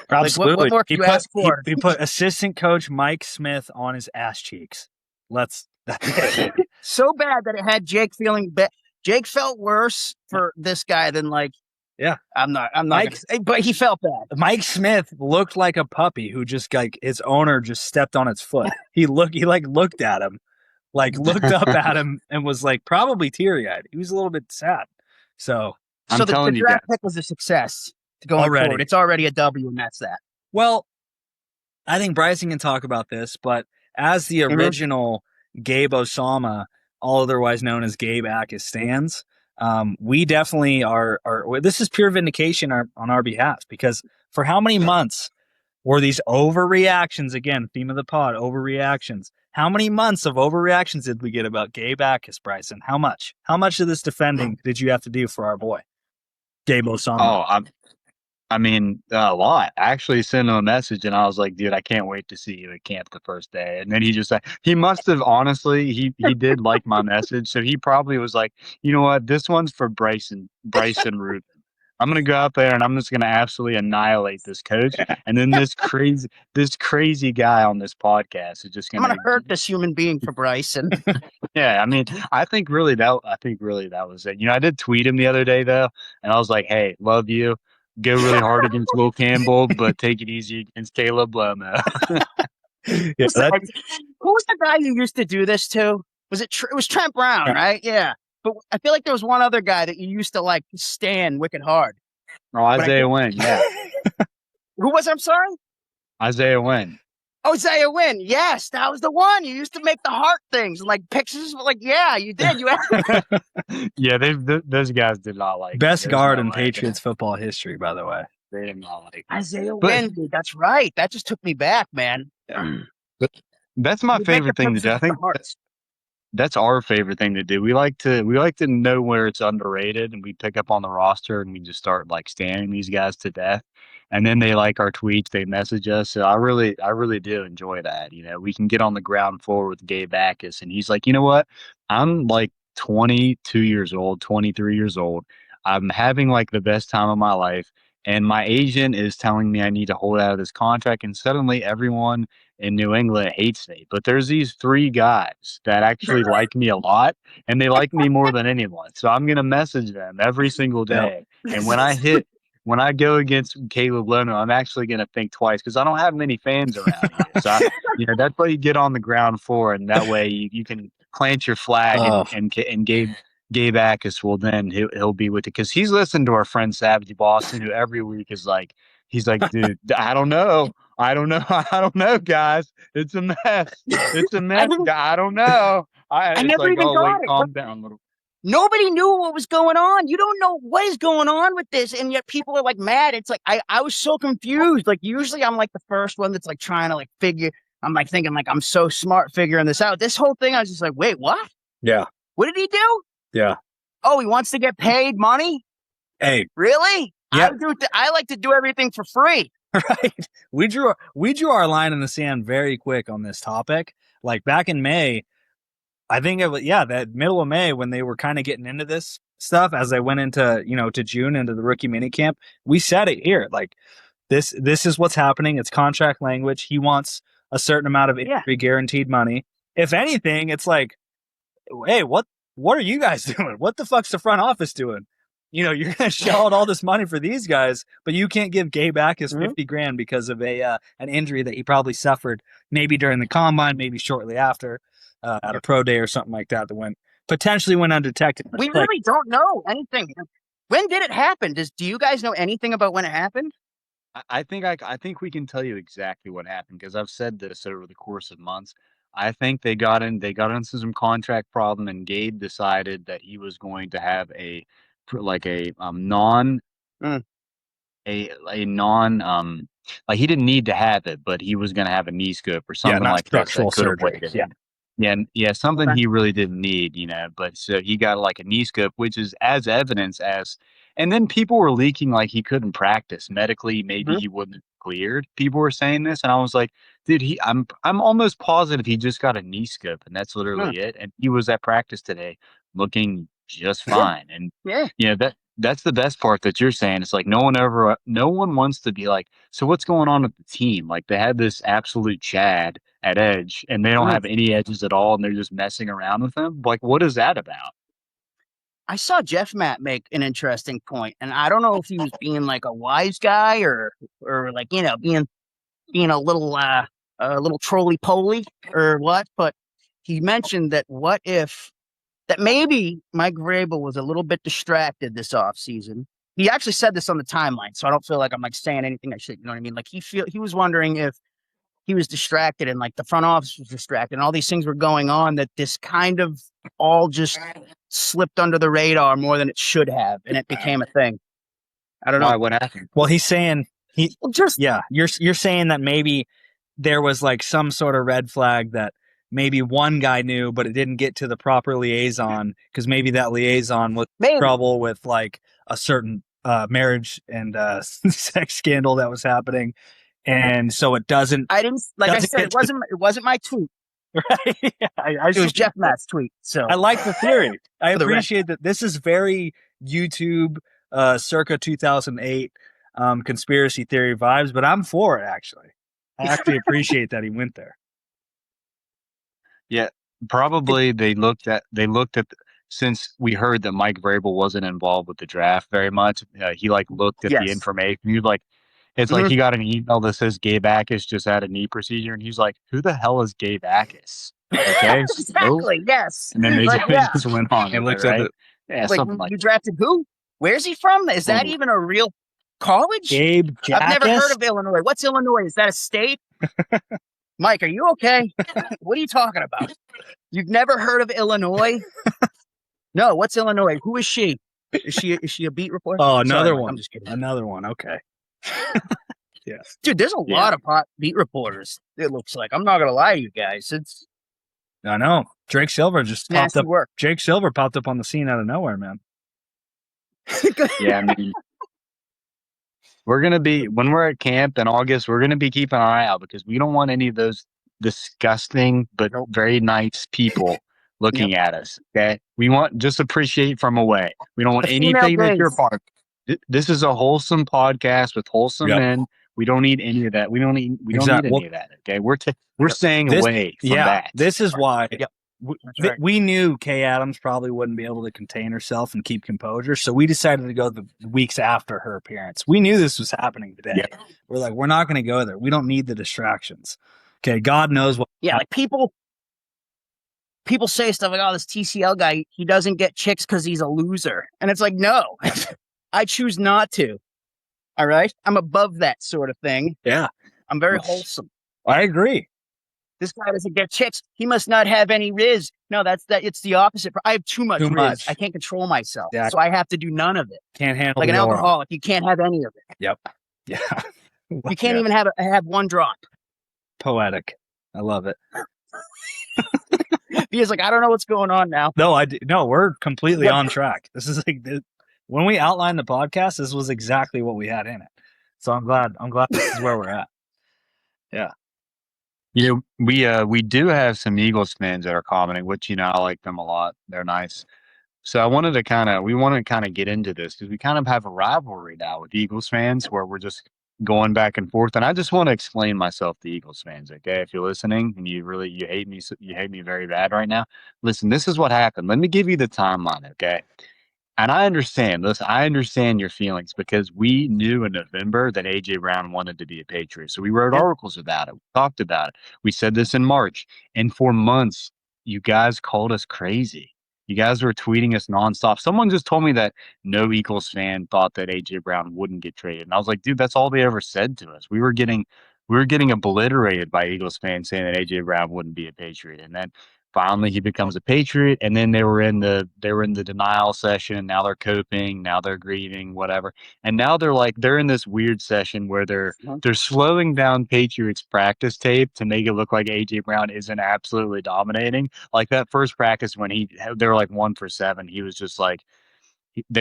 Absolutely. What more can you ask for? He put assistant coach Mike Smith on his ass cheeks. So bad that it had Jake feeling bad. Jake felt worse for this guy than I'm not but he felt bad. Mike Smith looked like a puppy who just his owner just stepped on its foot. He looked at him, looked up at him and was probably teary-eyed. He was a little bit sad. So I'm telling the you draft guys. pick was a success going forward. It's already a W, and that's that. Well, I think Bryson can talk about this, but as the original Gabe Osama, all otherwise known as Gabe Backus stands, we definitely are. This is pure vindication on our behalf, because for how many months were these overreactions? Again, theme of the pod: overreactions. How many months of overreactions did we get about Gabe Backus, Bryson? How much? How much of this defending did you have to do for our boy Gabe Osama? Oh, I mean, a lot. I actually sent him a message and I was like, dude, I can't wait to see you at camp the first day. And then he just said, he must have, honestly, he did like my message. So he probably was like, you know what? This one's for Bryson Rubin. I'm going to go out there and I'm just going to absolutely annihilate this coach. And then this crazy guy on this podcast is just going to hurt this human being for Bryson. Yeah, I mean, I think really that was it. I did tweet him the other day though, and I was like, "Hey, love you. Go really hard against Will Campbell, but take it easy against Caleb Lomo." Who was the guy you used to do this to? Was it? It was Trent Brown, right? Yeah. But I feel like there was one other guy that you used to stand wicked hard. Oh, Isaiah Wynn, yeah. Who was? I'm sorry. Isaiah Wynn. Oh, Isaiah Wynn. Yes, that was the one. You used to make the heart things, pictures. Yeah, you did. Yeah, those guys did not like best guard in Patriots football history, by the way. They did not like Isaiah Wynn, dude. That's right. That just took me back, man. That's my favorite thing to do. I think that's our favorite thing to do. We like to know where it's underrated, and we pick up on the roster and we just start standing these guys to death. And then they like our tweets, they message us. So I really do enjoy that. We can get on the ground floor with Gabe Backus, and he's like, you know what? I'm 22 years old, 23 years old. I'm having the best time of my life. And my agent is telling me I need to hold out of this contract. And suddenly everyone in New England hates me. But there's these three guys that actually like me a lot, and they like me more than anyone. So I'm going to message them every single day. And when I hit when I go against Caleb Lono, I'm actually going to think twice because I don't have many fans around here. So, that's what you get on the ground for, and that way you can plant your flag, Oh. and Gabe Akis will then he'll be with it because he's listened to our friend Savage Boston, who every week is like, he's like, dude, I don't know. I don't know. I don't know, guys. It's a mess. It's a mess. I don't know. I It's never like, even oh, wait, got it. calm down a little. Nobody knew what was going on. You don't know what is going on with this, and yet people are like mad. It's like I was so confused. Like usually I'm like the first one that's like trying to like figure. I'm like thinking like I'm so smart figuring this out. This whole thing I was just like, wait, what? Yeah. What did he do? Yeah. Oh, he wants to get paid money? Hey. Really? Yeah. I like to do everything for free. Right. We drew our line in the sand very quick on this topic. Like back in May, I think it was that middle of May when they were kind of getting into this stuff as they went into to June into the rookie minicamp. We said it here, like this is what's happening. It's contract language. He wants a certain amount of injury guaranteed money. If anything, it's like, hey, what are you guys doing? What the fuck's the front office doing? You're going to shell out all this money for these guys, but you can't give Gabe back his $50,000 because of an injury that he probably suffered maybe during the combine, maybe shortly after at a pro day or something like that potentially went undetected. We really don't know anything. When did it happen? Do you guys know anything about when it happened? I think we can tell you exactly what happened because I've said this over the course of months. I think they got into some contract problem, and Gabe decided that he was going to have a non a non like he didn't need to have it, but he was going to have a knee scope or something not like that structural could have surgery. waited. Yeah, something he really didn't need, but so he got like a knee scope, which is as evidence as, and then people were leaking like he couldn't practice medically. Maybe he wouldn't have cleared. People were saying this, and I was like, dude, I'm almost positive he just got a knee scope, and that's literally it. And he was at practice today, looking just fine. And that's the best part that you're saying. It's like no one wants to be like, so what's going on with the team? Like they had this absolute Chad at edge, and they don't have any edges at all, and they're just messing around with them. Like, what is that about? I saw Jeff Matt make an interesting point, and I don't know if he was being like a wise guy or like being a little trolley poly or what. But he mentioned that that maybe Mike Vrabel was a little bit distracted this offseason. He actually said this on the timeline, so I don't feel like I'm like saying anything I should. You know what I mean? Like he was wondering if he was distracted and like the front office was distracted and all these things were going on, that this kind of all just slipped under the radar more than it should have, and it became a thing. I don't know. Why? What happened? Well, he's saying you're saying that maybe there was like some sort of red flag that maybe one guy knew, but it didn't get to the proper liaison because maybe that liaison was in trouble with like a certain marriage and sex scandal that was happening, and so it doesn't. I didn't like I said, it wasn't my tweet. Right? It was Jeff Matt's tweet. So I like the theory. I appreciate that. This is very YouTube, circa 2008 conspiracy theory vibes, but I'm for it actually. I actually appreciate that he went there. Yeah, probably they looked at since we heard that Mike Vrabel wasn't involved with the draft very much. He like looked at the information. He like, it's like he got an email that says Gabe Akis just had a knee procedure, and he's like, "Who the hell is Gabe Akis?" Okay, exactly. Yes. And then they just went on and looked at it. Yeah, like, something like you drafted who? Where's he from? Is that even a real college? Gabe Jackus? I've never heard of Illinois. What's Illinois? Is that a state? Mike, are you okay? What are you talking about? You've never heard of Illinois? No, what's Illinois? Who is she? Is she a beat reporter? Oh, another one. I'm just kidding. Another one. Okay. Yes. Dude, there's a lot of beat reporters, it looks like. I'm not gonna lie to you guys. I know. Drake Silver just popped up. Work. Jake Silver popped up on the scene out of nowhere, man. Yeah, I mean, we're going to be, when we're at camp in August, we're going to be keeping our eye out because we don't want any of those disgusting but very nice people looking at us. Okay. We want just appreciate from away. We don't want anything that you're part of. This is a wholesome podcast with wholesome men. We don't need any of that. We don't need any of that. Okay. We're staying away from that. This is why right. we knew Kay Adams probably wouldn't be able to contain herself and keep composure, so we decided to go the weeks after her appearance. We knew this was happening today. Yep. We're like, we're not going to go there. We don't need the distractions. Okay, God knows what. Yeah, like people say stuff like, "Oh, this TCL guy, he doesn't get chicks because he's a loser," and it's like, no, I choose not to. All right, I'm above that sort of thing. Yeah, I'm very wholesome. I agree. This guy doesn't get chicks. He must not have any riz. No, that's that. It's the opposite. I have too much riz. I can't control myself, so I have to do none of it. Can't handle like an alcoholic. You can't have any of it. Yep. Yeah. You can't even have one drop. Poetic. I love it. He's like, I don't know what's going on now. No, we're completely on track. This is like when we outlined the podcast, this was exactly what we had in it. So I'm glad this is where we're at. Yeah. We do have some Eagles fans that are commenting, which I like them a lot. They're nice. So we want to kind of get into this because we kind of have a rivalry now with Eagles fans where we're just going back and forth. And I just want to explain myself to Eagles fans, okay? If you're listening and you hate me, you hate me very bad right now. Listen, this is what happened. Let me give you the timeline, okay? And I understand. Listen, I understand your feelings because we knew in November that AJ Brown wanted to be a Patriot. So we wrote articles about it. We talked about it. We said this in March. And for months, you guys called us crazy. You guys were tweeting us nonstop. Someone just told me that no Eagles fan thought that AJ Brown wouldn't get traded. And I was like, dude, that's all they ever said to us. We were getting obliterated by Eagles fans saying that AJ Brown wouldn't be a Patriot. And then finally he becomes a Patriot, and then they were in the denial session. Now they're coping, now they're grieving, whatever. And now they're in this weird session where they're slowing down Patriots practice tape to make it look like AJ Brown isn't absolutely dominating. Like that first practice when they were like 1 for 7, he was just like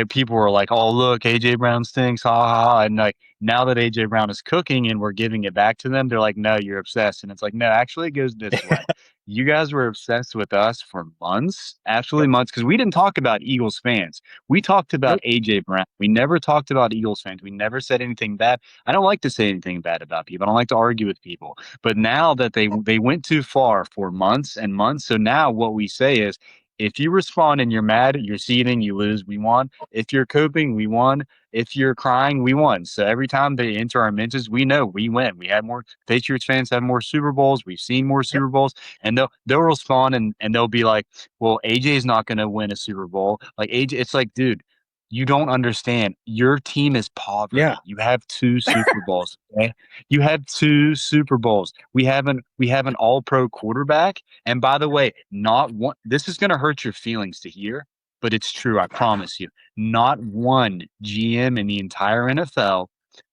people were like, "Oh, look, AJ Brown stinks, ha ha ha." And like now that AJ Brown is cooking and we're giving it back to them, they're like, "No, you're obsessed." And it's like, no, actually, it goes this way. You guys were obsessed with us for months, absolutely months, because we didn't talk about Eagles fans. We talked about AJ Brown. We never talked about Eagles fans. We never said anything bad. I don't like to say anything bad about people. I don't like to argue with people. But now that they went too far for months and months, so now what we say is, if you respond and you're mad, you're seething, you lose, we won. If you're coping, we won. If you're crying, we won. So every time they enter our mentions, we know we win. We have more Patriots fans have more Super Bowls. We've seen more Super Bowls. And they'll respond and they'll be like, well, AJ's not gonna win a Super Bowl. Like AJ, it's like, dude, you don't understand. Your team is poverty. Yeah. You have 2 Super Bowls. Okay? You have 2 Super Bowls. We have an all pro quarterback. And by the way, not one, this is gonna hurt your feelings to hear, but it's true, I promise you. Not one GM in the entire NFL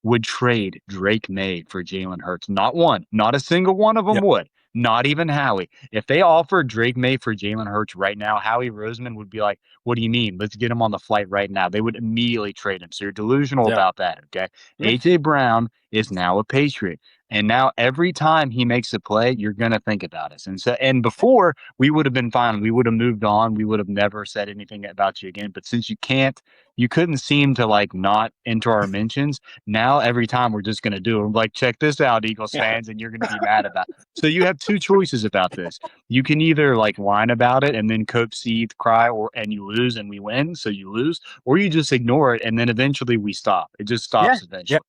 would trade Drake May for Jalen Hurts. Not one. Not a single one of them would. Not even Howie. If they offered Drake May for Jalen Hurts right now, Howie Roseman would be like, "What do you mean? Let's get him on the flight right now." They would immediately trade him. So you're delusional about that, okay? AJ Brown is now a Patriot. And now every time he makes a play, you're gonna think about us. And before we would have been fine. We would have moved on. We would have never said anything about you again. But since you couldn't seem to like not enter our mentions. Now every time we're just gonna do it. We're like, check this out, Eagles fans, and you're gonna be mad about it. So you have 2 choices about this. You can either like whine about it and then cope, seethe, cry, and you lose and we win, so you lose, or you just ignore it and then eventually we stop. It just stops eventually.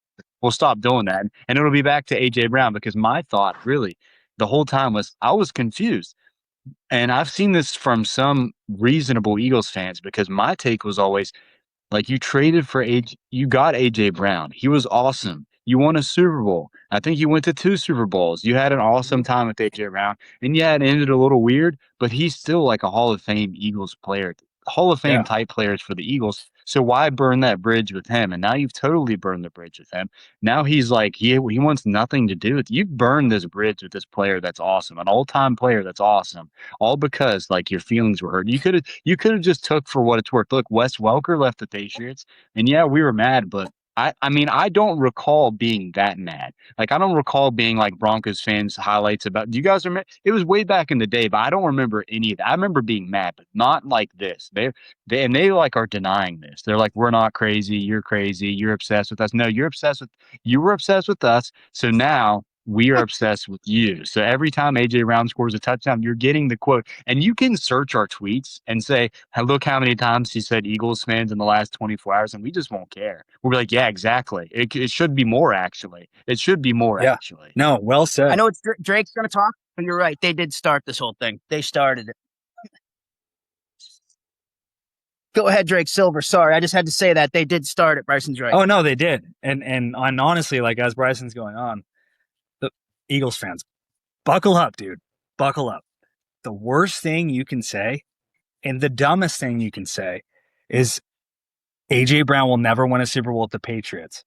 We'll stop doing that. And it'll be back to AJ Brown because my thought really the whole time was I was confused. And I've seen this from some reasonable Eagles fans because my take was always like you got AJ Brown. He was awesome. You won a Super Bowl. I think you went to 2 Super Bowls. You had an awesome time with AJ Brown. And yeah, it ended a little weird, but he's still like a Hall of Fame Eagles player. Hall of Fame type players for the Eagles. So why burn that bridge with him? And now you've totally burned the bridge with him. Now he's like he wants nothing to do with you. Burned this bridge with this player that's awesome, an all-time player that's awesome, all because like your feelings were hurt. You could have just took for what it's worth. Look, Wes Welker left the Patriots, and yeah, we were mad, but I mean, I don't recall being that mad. Like, I don't recall being like Broncos fans highlights about. Do you guys remember? It was way back in the day, but I don't remember any of that. I remember being mad, but not like this. They like are denying this. They're like, we're not crazy. You're crazy. You're obsessed with us. No, you were obsessed with us. So now we are obsessed with you. So every time AJ Brown scores a touchdown, you're getting the quote. And you can search our tweets and say, hey, look how many times he said Eagles fans in the last 24 hours, and we just won't care. We'll be like, yeah, exactly. It should be more, actually. It should be more, Yeah. actually. No, well said. I know it's Drake's going to talk, but you're right. They did start this whole thing. They started it. Go ahead, Drake Silver. Sorry, I just had to say that. They did start it, Bryson's right. Oh, no, they did. And honestly, like, as Bryson's going on, the Eagles fans, buckle up, dude. Buckle up. The worst thing you can say and the dumbest thing you can say is AJ Brown will never win a Super Bowl with the Patriots.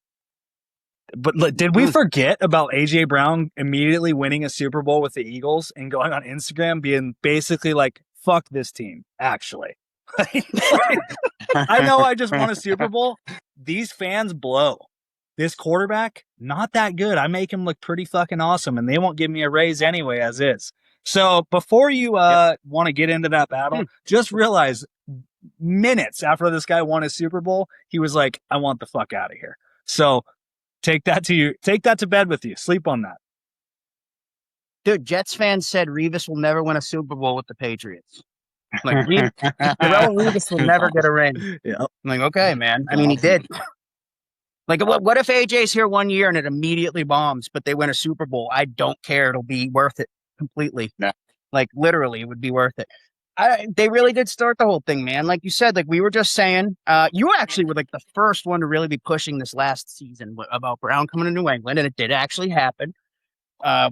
But did we forget about AJ Brown immediately winning a Super Bowl with the Eagles and going on Instagram being basically like, fuck this team, actually? I know I just won a Super Bowl. These fans blow. This quarterback, not that good. I make him look pretty fucking awesome, and they won't give me a raise anyway as is. So before you want to get into that battle, just realize minutes after this guy won his Super Bowl, he was like, I want the fuck out of here. So take that to bed with you. Sleep on that. Dude, Jets fans said Revis will never win a Super Bowl with the Patriots. Like, Darrell Revis will never get a ring. Yeah. I'm like, okay, man. I mean, he did. Like, what if AJ's here 1 year and it immediately bombs, but they win a Super Bowl? I don't care. It'll be worth it completely. Yeah. Like, literally, it would be worth it. They really did start the whole thing, man. Like you said, like we were just saying, you actually were like the first one to really be pushing this last season about Brown coming to New England, and it did actually happen.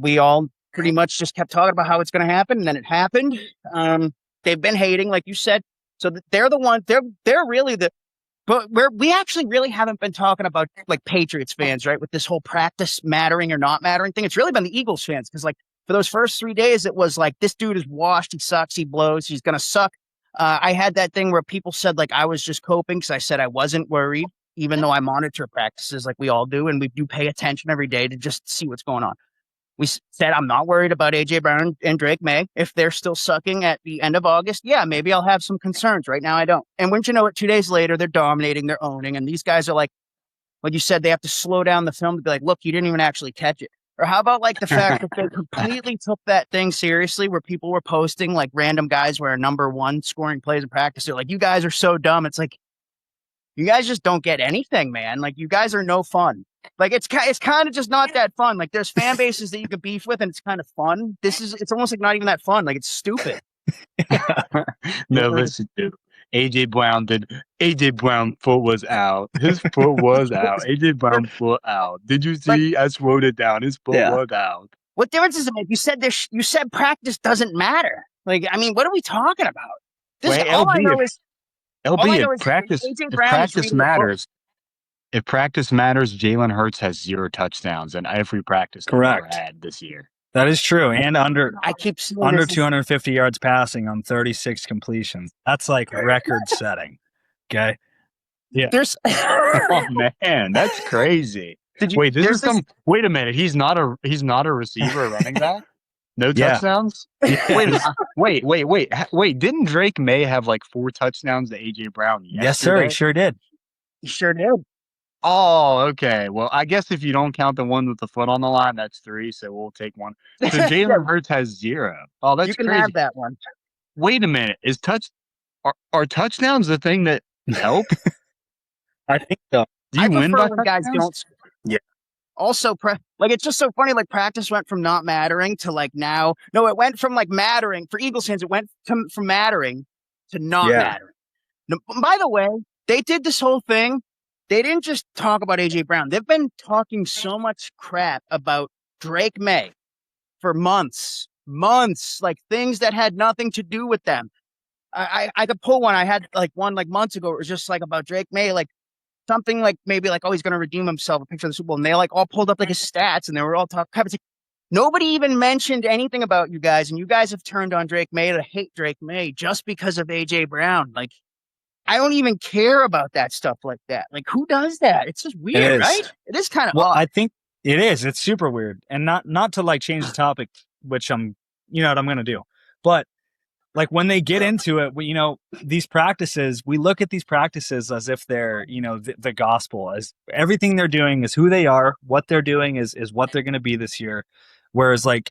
We all pretty much just kept talking about how it's going to happen, and then it happened. They've been hating, like you said. So they're the one. They're really the. But we actually really haven't been talking about like Patriots fans, right? With this whole practice mattering or not mattering thing. It's really been the Eagles fans because like for those first 3 days, it was like, this dude is washed. He sucks. He blows. He's going to suck. I had that thing where people said like I was just coping because I said I wasn't worried, even though I monitor practices like we all do. And we do pay attention every day to just see what's going on. We said, I'm not worried about AJ Brown and Drake May. If they're still sucking at the end of August, yeah, maybe I'll have some concerns. Right now, I don't. And wouldn't you know it, 2 days later, they're dominating, they're owning. And these guys are like you said, they have to slow down the film to be like, look, you didn't even actually catch it. Or how about like the fact that they completely took that thing seriously where people were posting like random guys were number one scoring plays in practice. They're like, you guys are so dumb. It's like, you guys just don't get anything, man. Like, you guys are no fun. Like, it's kind of just not that fun. Like, there's fan bases that you can beef with, and it's kind of fun. It's almost like not even that fun. Like, it's stupid. No, listen, dude. AJ Brown foot was out. His foot was out. AJ Brown foot out. Did you see? I slowed it down. His foot was out. What difference does it make? You said practice doesn't matter. Like, I mean, what are we talking about? All I know is practice. If practice matters, Jalen Hurts has 0 touchdowns in every practice he's ever had this year. That is true. And under 250 yards passing on 36 completions. That's like record setting. Okay. Yeah. Oh man, that's crazy. Wait a minute. He's not a receiver, a running back? No touchdowns? Yeah. Wait. Didn't Drake May have like 4 touchdowns to AJ Brown yesterday? Yes, sir. He sure did. He sure did. Oh, okay. Well, I guess if you don't count the one with the foot on the line, that's 3. So we'll take 1. So Jalen Hurts has 0. Oh, that's crazy. You can have that one. Wait a minute. Are touchdowns the thing that help? I think so. Do you win by guys don't? Yeah. Also, it's just so funny. Like, practice went from not mattering to like now. No, it went from like mattering for Eagles fans. It went from mattering to not mattering. Now, by the way, they did this whole thing. They didn't just talk about AJ Brown. They've been talking so much crap about Drake May for months, like things that had nothing to do with them. I could pull one. I had like one like months ago. It was just like about Drake May, like something like maybe like, oh, he's going to redeem himself, a picture of the Super Bowl. And they like all pulled up like his stats and they were all talking crap. It's like, nobody even mentioned anything about you guys. And you guys have turned on Drake May to hate Drake May just because of AJ Brown. Like, I don't even care about that stuff like that. Like, who does that? It's just weird, right? It is kind of odd. I think it is. It's super weird. And not to like change the topic, which you know what I'm going to do. But like when they get into it, you know, these practices, we look at these practices as if they're, you know, the gospel, as everything they're doing is who they are. What they're doing is what they're going to be this year. Whereas like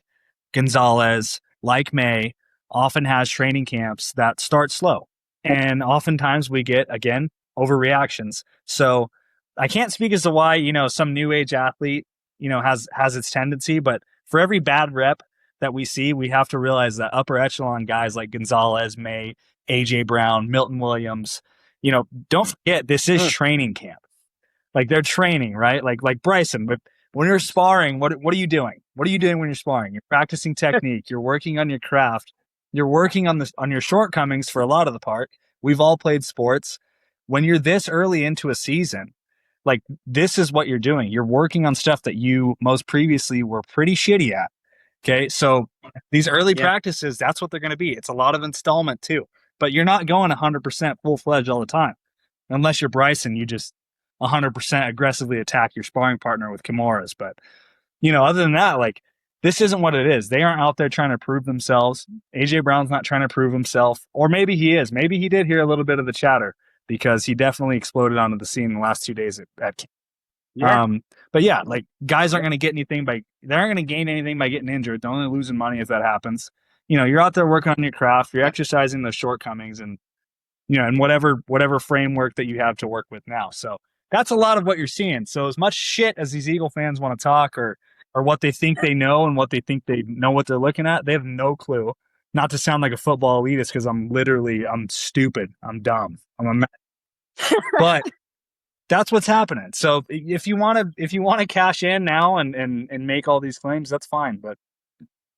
Gonzalez, like May, often has training camps that start slow. And oftentimes we get, again, overreactions. So I can't speak as to why, you know, some new age athlete, you know, has its tendency, but for every bad rep that we see, we have to realize that upper echelon guys like Gonzalez, May, AJ Brown, Milton Williams, you know, don't forget this is training camp. Like they're training, right? Like Bryson, but when you're sparring, what are you doing? What are you doing when you're sparring? You're practicing technique, you're working on your craft, you're working on your shortcomings for a lot of the part. We've all played sports. When you're this early into a season, like this is what you're doing. You're working on stuff that you most previously were pretty shitty at. Okay, so these early practices, that's what they're going to be. It's a lot of installment too, but you're not going 100% full fledged all the time, unless you're Bryson. You just 100% aggressively attack your sparring partner with Kimuras. But you know, other than that, like this isn't what it is. They aren't out there trying to prove themselves. AJ Brown's not trying to prove himself, or maybe he is. Maybe he did hear a little bit of the chatter because he definitely exploded onto the scene in the last 2 days at Yeah. but yeah, like guys aren't going to get anything they aren't going to gain anything by getting injured. They're only losing money if that happens. You know, you're out there working on your craft, you're exercising those shortcomings and, you know, and whatever framework that you have to work with now. So that's a lot of what you're seeing. So as much shit as these Eagle fans want to talk or what they think they know and what they think they know what they're looking at, they have no clue. Not to sound like a football elitist because I'm stupid. I'm dumb. But that's what's happening. So if you want to cash in now and make all these claims, that's fine. But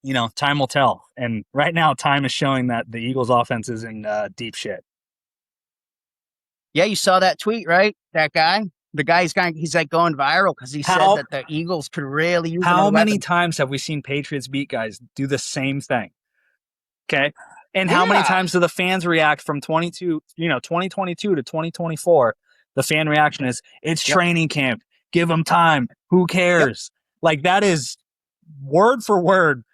you know, time will tell. And right now, time is showing that the Eagles' offense is in deep shit. Yeah, you saw that tweet, right? That guy, the guy's he's like going viral because he said that the Eagles could really use How many weapon. times have we seen Patriots beat guys do the same thing? Okay. And how many times do the fans react from 2022 to 2024? The fan reaction is it's training camp. Give them time. Who cares? Like that is word for word,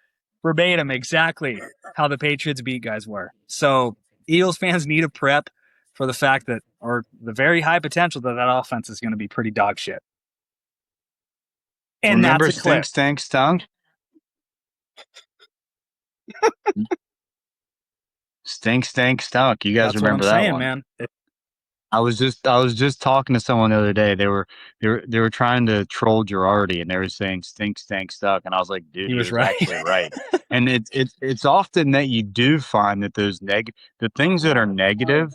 verbatim, exactly how the Patriots beat guys were. So Eagles fans need a prep for the fact that, or the very high potential that offense is going to be pretty dog shit. And Remember that's a clip. Stink Stunk? Stink Stunk. You guys That's remember what I'm that saying, one? man. I was just talking to someone the other day. They were trying to troll Girardi, and they were saying stink stuck, and I was like, dude, He he was was right. actually right. And it's often that you do find that the things that are negative,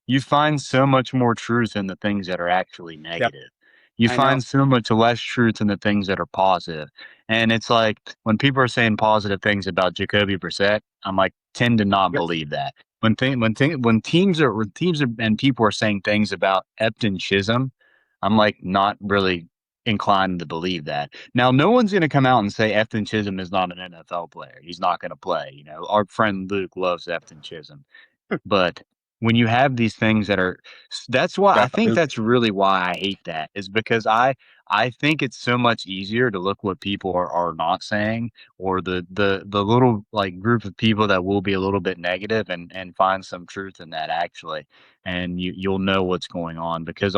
you find so much more truth in the things that are actually negative. You I know. find so much less truth in the things that are positive. And it's like when people are saying positive things about Jacoby Brissett, I'm like, tend to not believe that when teams are and people are saying things about Epton Chisholm, I'm like not really inclined to believe that. Now, no one's going to come out and say Epton Chisholm is not an NFL player. He's not going to play. You know, our friend Luke loves Epton Chisholm, but when you have these things that are, that's why I think that's really why I hate that is because I think it's so much easier to look what people are not saying or the little like group of people that will be a little bit negative and find some truth in that actually. And you'll know what's going on because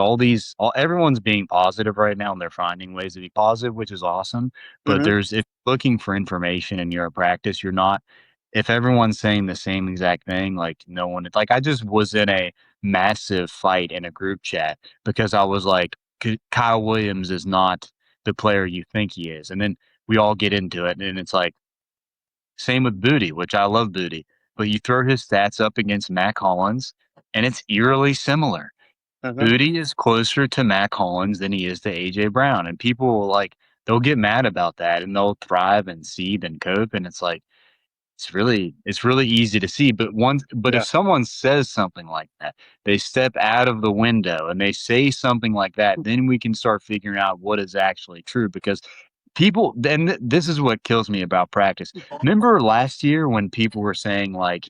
everyone's being positive right now and they're finding ways to be positive, which is awesome. But if you're looking for information in your practice, you're not, if everyone's saying the same exact thing, like no one, like I just was in a massive fight in a group chat because I was like, Kyle Williams is not the player you think he is. And then we all get into it. And it's like, same with Booty, which I love Booty, but you throw his stats up against Mac Hollins and it's eerily similar. Booty is closer to Mac Hollins than he is to AJ Brown. And people will like, they'll get mad about that and they'll thrive and seethe and cope. And it's like, it's really easy to see. But if someone says something like that, they step out of the window and they say something like that, then we can start figuring out what is actually true because people then this is what kills me about practice. Remember last year when people were saying like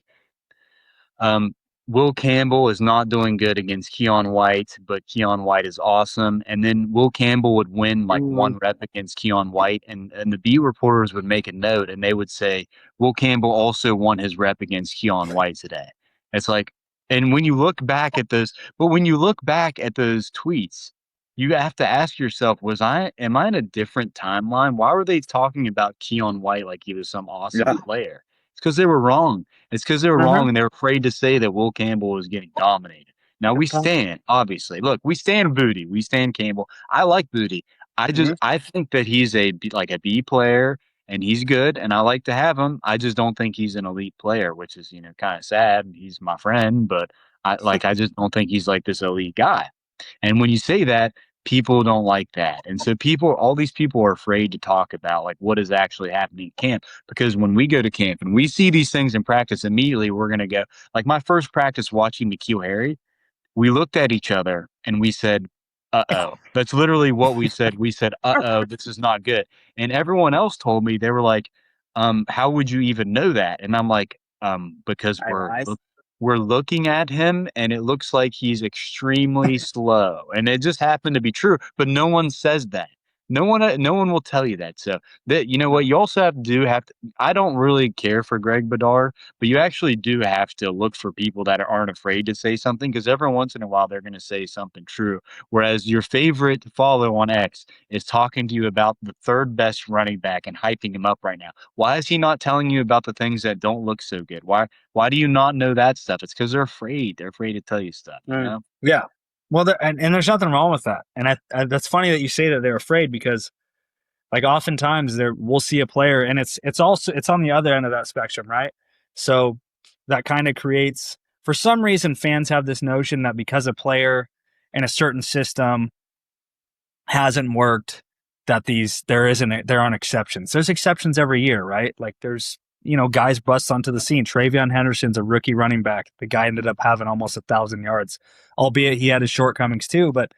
Will Campbell is not doing good against Keon White, but Keon White is awesome. And then Will Campbell would win like one rep against Keon White, and the beat reporters would make a note and they would say, Will Campbell also won his rep against Keon White today. It's like, and when you look back at those, but when you look back at those tweets, you have to ask yourself, am I in a different timeline? Why were they talking about Keon White like he was some awesome player? It's because they were wrong. It's because they were wrong and they're afraid to say that Will Campbell was getting dominated. Now we stand, obviously. Look, we stand Booty. We stand Campbell. I like Booty. I think that he's like a B player and he's good and I like to have him. I just don't think he's an elite player, which is, kind of sad. He's my friend, but I just don't think he's like this elite guy. And when you say that, people don't like that. And so all these people are afraid to talk about like what is actually happening at camp because when we go to camp and we see these things in practice, immediately we're going to go like my first practice watching N'Keal Harry, we looked at each other and we said, uh-oh. That's literally what we said. We said, uh-oh, this is not good. And everyone else told me, they were like, how would you even know that? And I'm like, because we're looking at him and it looks like he's extremely slow. And it just happened to be true, but no one says that. No one will tell you that. So that you know what you also have to I don't really care for Greg Bedard, but you actually do have to look for people that aren't afraid to say something because every once in a while they're going to say something true. Whereas your favorite follow on X is talking to you about the third best running back and hyping him up right now. Why is he not telling you about the things that don't look so good? Why do you not know that stuff? It's because they're afraid. They're afraid to tell you stuff. You know? Yeah. Well, and there's nothing wrong with that. And that's funny that you say that they're afraid because, like, oftentimes we'll see a player, and it's on the other end of that spectrum, right? So that kind of creates, for some reason, fans have this notion that because a player in a certain system hasn't worked, that there aren't exceptions. There's exceptions every year, right? Like there's guys bust onto the scene. Travion Henderson's a rookie running back. The guy ended up having almost 1,000 yards, albeit he had his shortcomings too. But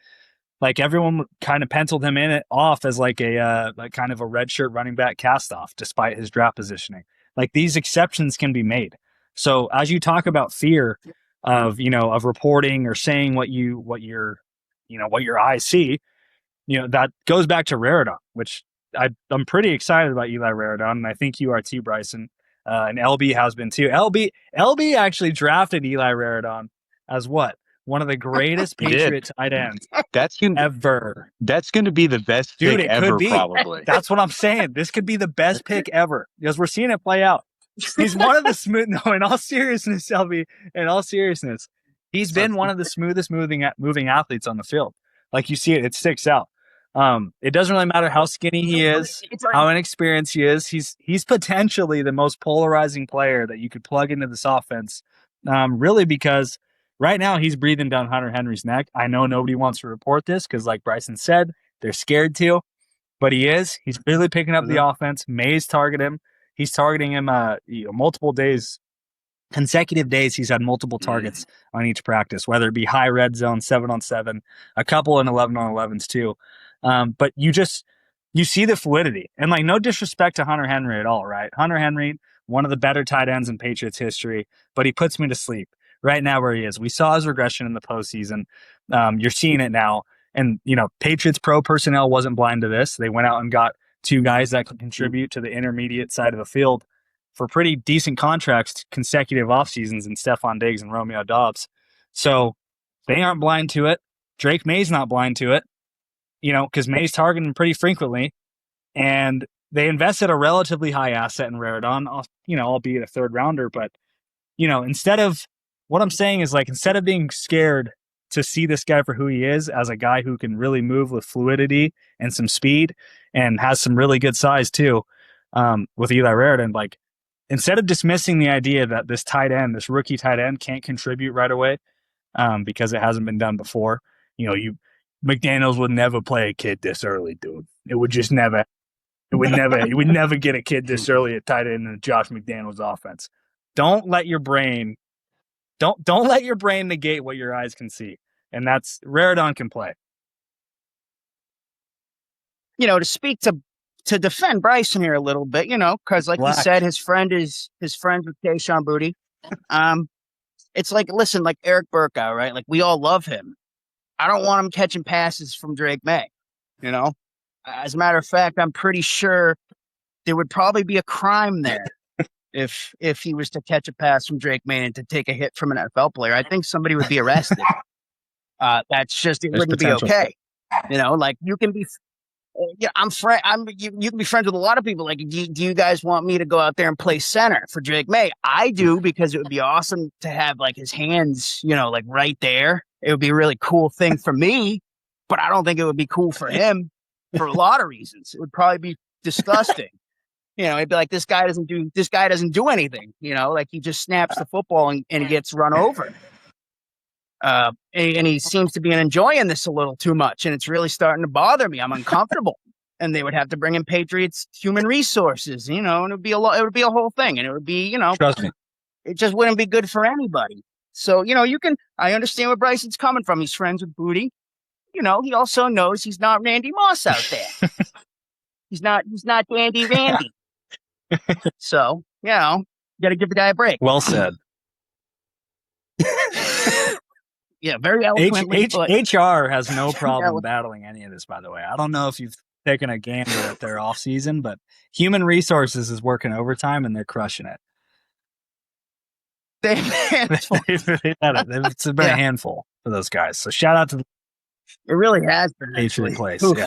like everyone kind of penciled him off as like a like kind of a redshirt running back cast off, despite his draft positioning. Like these exceptions can be made. So as you talk about fear of reporting or saying what your eyes see, that goes back to Raridon, which I'm pretty excited about Eli Raridon, and I think you are too, Bryson. And LB has been too. LB actually drafted Eli Raridon as what? One of the greatest Patriots tight ends ever. That's going to be the best Dude, pick ever, probably. That's what I'm saying. This could be the best pick ever because we're seeing it play out. He's one of the smooth. No, in all seriousness, LB. In all seriousness, he's been one of the smoothest moving athletes on the field. Like you see it sticks out. It doesn't really matter how skinny he is, how inexperienced he is. He's potentially the most polarizing player that you could plug into this offense. Really, because right now he's breathing down Hunter Henry's neck. I know nobody wants to report this because, like Bryson said, they're scared to, but he is. He's really picking up the offense. Mays target him. He's targeting him multiple days. Consecutive days, he's had multiple targets on each practice, whether it be high red zone, 7-on-7, a couple in 11-on-11s too. But you see the fluidity, and like no disrespect to Hunter Henry at all, right? Hunter Henry, one of the better tight ends in Patriots history, but he puts me to sleep right now where he is. We saw his regression in the postseason. You're seeing it now, and Patriots pro personnel wasn't blind to this. They went out and got two guys that could contribute to the intermediate side of the field for pretty decent contracts, consecutive off seasons in Stephon Diggs and Romeo Doubs. So they aren't blind to it. Drake May's not blind to it, because May's targeting him pretty frequently. And they invested a relatively high asset in Raridon, albeit a third rounder. But, instead of being scared to see this guy for who he is as a guy who can really move with fluidity and some speed and has some really good size too, with Eli Raridon, like, instead of dismissing the idea that this rookie tight end can't contribute right away, because it hasn't been done before, McDaniels would never play a kid this early, dude. It would just never. It would never get a kid this early at tight end in Josh McDaniels offense. Don't let your brain negate what your eyes can see, and that's Raridon can play. To speak to defend Bryson here a little bit, because like you said, his friend with Tayshaun Booty. it's like, listen, like Eric Burkow, right? Like we all love him. I don't want him catching passes from Drake May. You know, as a matter of fact, I'm pretty sure there would probably be a crime there if he was to catch a pass from Drake May and to take a hit from an NFL player. I think somebody would be arrested. That's just, it There's wouldn't be potential. okay. You know, like you can be, yeah, you can be friends with a lot of people. Like, do you guys want me to go out there and play center for Drake May? I do, because it would be awesome to have like his hands, you know, like right there. It would be a really cool thing for me, but I don't think it would be cool for him for a lot of reasons. It would probably be disgusting. You know, it'd be like, this guy doesn't do anything, you know, like he just snaps the football and he gets run over. And he seems to be enjoying this a little too much, and it's really starting to bother me. I'm uncomfortable. And they would have to bring in Patriots human resources, you know, and it would be a whole thing, and it would be, you know, Trust me. it just wouldn't be good for anybody. So, you know, I understand where Bryson's coming from. He's friends with Booty. You know, he also knows he's not Randy Moss out there. he's not Dandy Randy. So, you know, got to give the guy a break. Well said. Yeah, very eloquently. HR has no problem battling any of this, by the way. I don't know if you've taken a gander at their off season, but human resources is working overtime and they're crushing it. It's been a handful for those guys. So shout out to it really has been Patriot place. Yeah.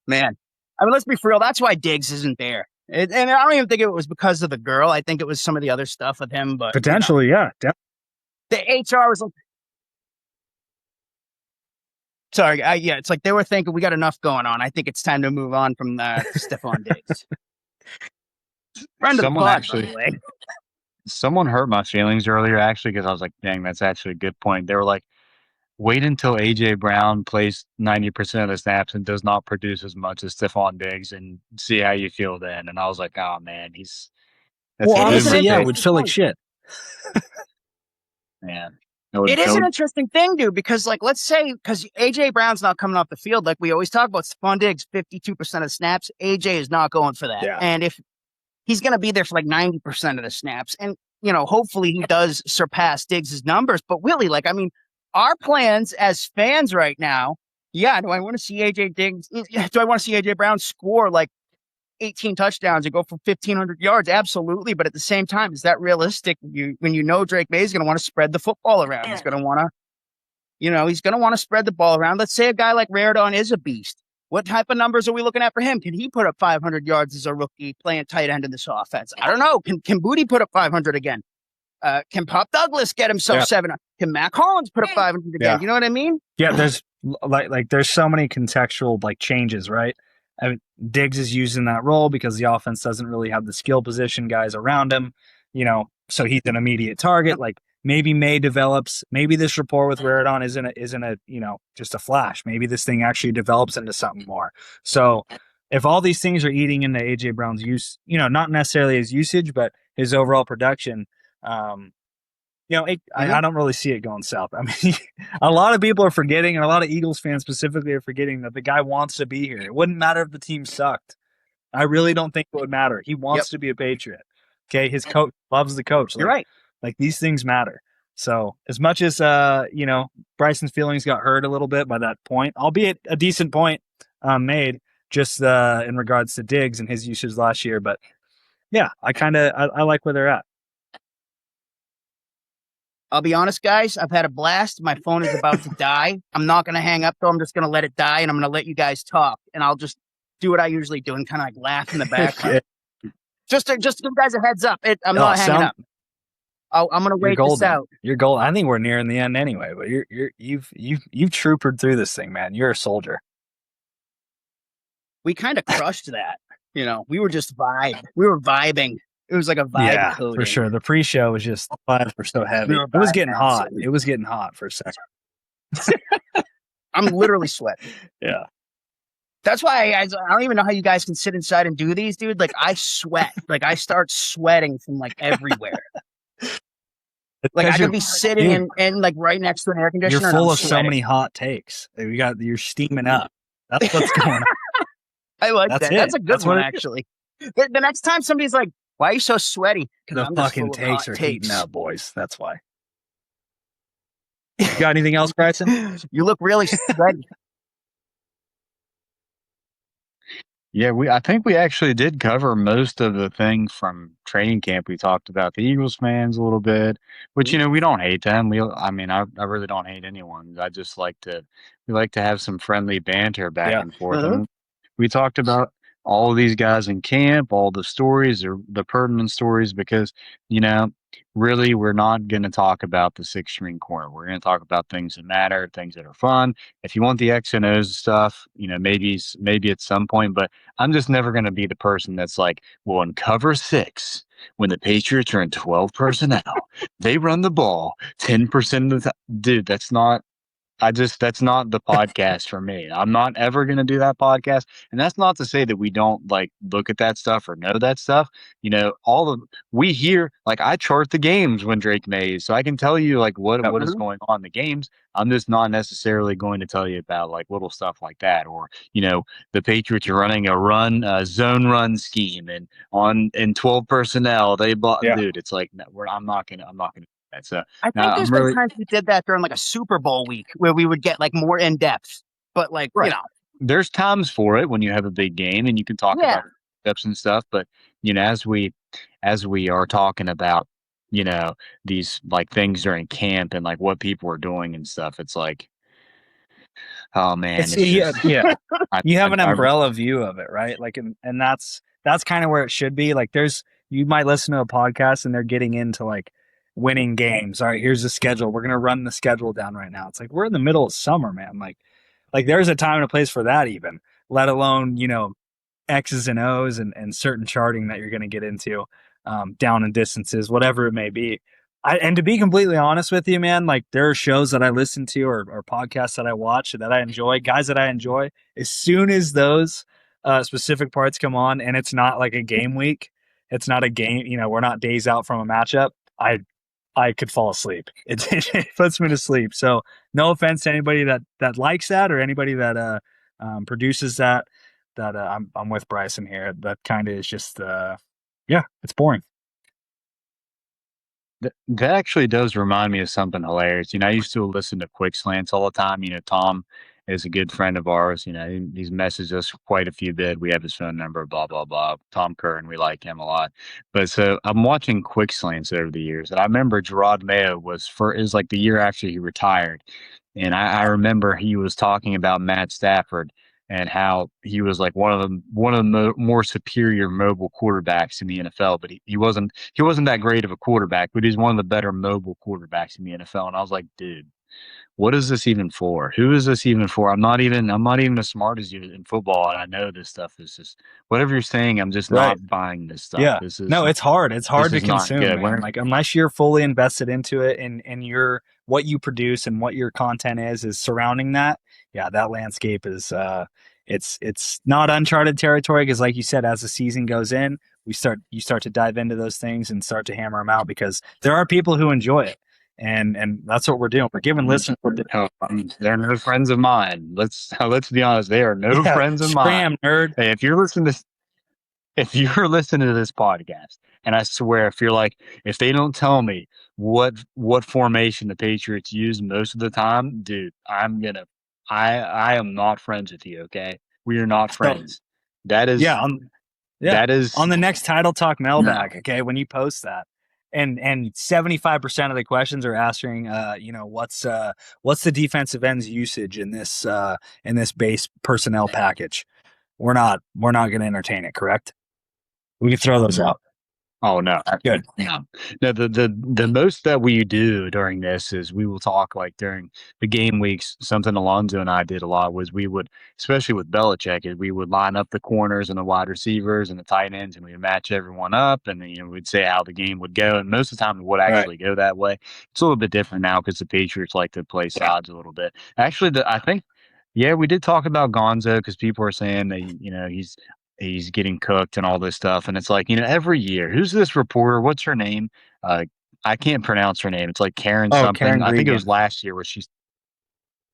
Man. I mean, let's be for real. That's why Diggs isn't there. And I don't even think it was because of the girl. I think it was some of the other stuff with him. But potentially, you know, yeah. The HR was like, sorry, yeah, it's like they were thinking we got enough going on. I think it's time to move on from Stephon Diggs. Someone hurt my feelings earlier, actually, because I was like, dang, that's actually a good point. They were like, wait until A.J. Brown plays 90% of the snaps and does not produce as much as Stephon Diggs and see how you feel then. And I was like, oh, man, honestly, yeah, it would feel like shit. Man. It is an interesting thing, dude, because, like, let's say, because A.J. Brown's not coming off the field, like we always talk about, Stephon Diggs, 52% of snaps, A.J. is not going for that. Yeah. And if he's going to be there for like 90% of the snaps, and, you know, hopefully he does surpass Diggs' numbers, but really, like, I mean, our plans as fans right now, yeah, do I want to see A.J. Brown score like 18 touchdowns and go for 1,500 yards? Absolutely. But at the same time, is that realistic? When you know Drake May is going to want to spread the football around, he's going to want to spread the ball around. Let's say a guy like Raridon is a beast. What type of numbers are we looking at for him? Can he put up 500 yards as a rookie playing tight end in this offense? I don't know. Can Booty put up 500 again? Can Pop Douglas get himself 700? Can Mac Hollins put up 500 again? Yeah. You know what I mean? Yeah, there's there's so many contextual changes, right? I mean, Diggs is using that role because the offense doesn't really have the skill position guys around him, you know, so he's an immediate target. Like maybe May develops, maybe this rapport with Raridon isn't a, you know, just a flash. Maybe this thing actually develops into something more. So if all these things are eating into AJ Brown's use, you know, not necessarily his usage, but his overall production, you know, I don't really see it going south. I mean, a lot of people are forgetting, and a lot of Eagles fans specifically are forgetting that the guy wants to be here. It wouldn't matter if the team sucked. I really don't think it would matter. He wants to be a Patriot. Okay, his coach loves the coach. You're right. Like these things matter. So as much as you know, Bryson's feelings got hurt a little bit by that point, albeit a decent point made just in regards to Diggs and his usage last year. But yeah, I like where they're at. I'll be honest, guys. I've had a blast. My phone is about to die. I'm not going to hang up, though. I'm just going to let it die, and I'm going to let you guys talk. And I'll just do what I usually do and kind of like laugh in the background. just to give you guys a heads up. I'm not hanging up. I'm going to wait this out. You're golden. I think we're nearing the end anyway. But you've troopered through this thing, man. You're a soldier. We kind of crushed that. You know, we were just We were vibing. It was like a vibe code. For sure. The pre-show was just vibes were so heavy. It was getting hot. It was getting hot for a second. I'm literally sweating. Yeah. That's why I don't even know how you guys can sit inside and do these, dude. Like I sweat. Like I start sweating from like everywhere. Like I could be sitting and like right next to an air conditioner. You're full of so many hot takes. You're steaming up. That's what's going on. I like that. That's a good one, actually. The next time somebody's like, why are you so sweaty? The fucking takes are heating up, boys. That's why. You got anything else, Bryson? You look really ready. Yeah, I think we actually did cover most of the things from training camp. We talked about the Eagles fans a little bit, which we don't hate them. I mean, I really don't hate anyone. I just we like to have some friendly banter back Yeah. and forth. Uh-huh. And we talked about all of these guys in camp, all the stories or the pertinent stories, because you know, really, we're not going to talk about the six string corner. We're going to talk about things that matter, things that are fun. If you want the X and O's stuff, maybe at some point, but I'm just never going to be the person that's like, well, in cover six, when the Patriots are in 12 personnel, they run the ball 10% of the time. Dude, that's not the podcast for me. I'm not ever going to do that podcast. And that's not to say that we don't like look at that stuff or know that stuff. We hear, like, I chart the games when Drake Mays, so I can tell you like what is Uh-huh. going on in the games. I'm just not necessarily going to tell you about like little stuff like that, or the Patriots are running a zone run scheme, and in 12 personnel they bought. Yeah. Dude, it's like no, I'm not gonna do that. So I now think there's I'm been really times we did that during like a Super Bowl week where we would get like more in depth. But like, right. There's times for it when you have a big game and you can talk yeah. about steps and stuff, but as we are talking about, these like things during camp and like what people are doing and stuff, it's like, oh man, It's it's yeah, just yeah. I You have I, an I umbrella view of it, right? Like, and that's kind of where it should be. Like, you might listen to a podcast and they're getting into like winning games. All right, here's the schedule. We're gonna run the schedule down right now. It's like we're in the middle of summer, man. Like there's a time and a place for that, even. Let alone X's and O's and certain charting that you're going to get into, down in distances, whatever it may be. And to be completely honest with you, man, like there are shows that I listen to or podcasts that I watch that I enjoy, guys that I enjoy. As soon as those specific parts come on, and it's not like a game week, it's not a game. We're not days out from a matchup. I could fall asleep. It puts me to sleep. So no offense to anybody that likes that or anybody that produces that. I'm with Bryson here. That kind of is just yeah, it's boring. That actually does remind me of something hilarious. I used to listen to Quick Slants all the time. Tom is a good friend of ours. He's messaged us quite a few bit. We have his phone number, blah, blah, blah. Tom Curran, we like him a lot. But so I'm watching Quick Slants over the years. And I remember Gerard Mayo is like the year after he retired. And I remember he was talking about Matt Stafford and how he was like one of the more superior mobile quarterbacks in the NFL, but he wasn't that great of a quarterback, but he's one of the better mobile quarterbacks in the NFL. And I was like, dude, what is this even for? Who is this even for? I'm not even as smart as you in football, and I know this stuff is just whatever you're saying. I'm just Right. not buying this stuff. Yeah. This No, is it's hard. It's this hard to is not consume, good. man. Like unless you're fully invested into it and your what you produce and what your content is surrounding that, yeah, that landscape is it's not uncharted territory because like you said, as the season goes in, you start to dive into those things and start to hammer them out because there are people who enjoy it. And that's what we're doing. We're giving listeners Oh, they're no friends of mine. Let's be honest. They are no yeah, friends of mine. scram nerd. Hey, if you're listening to this podcast, and I swear, if they don't tell me what formation the Patriots use most of the time, dude, I am not friends with you. Okay, we are not So friends. That is yeah, yeah. that is On the next Title Talk no. mailbag, okay, when you post that. And 75% of the questions are asking what's the defensive ends usage in this base personnel package. We're not going to entertain it, correct? We can throw those out. Oh no, Good. no, no. The most that we do during this is we will talk like during the game weeks. Something Alonzo and I did a lot was we would, especially with Belichick, is we would line up the corners and the wide receivers and the tight ends, and we would match everyone up, and then we'd say how the game would go. And most of the time, it would Right. actually go that way. It's a little bit different now because the Patriots like to play sides a little bit. Actually, I think. Yeah, we did talk about Gonzo because people are saying that he's getting cooked and all this stuff. And it's like, every year, who's this reporter? What's her name? Uh, I can't pronounce her name. It's like Karen Oh, something. Karen I think it Gregan. was last year where she's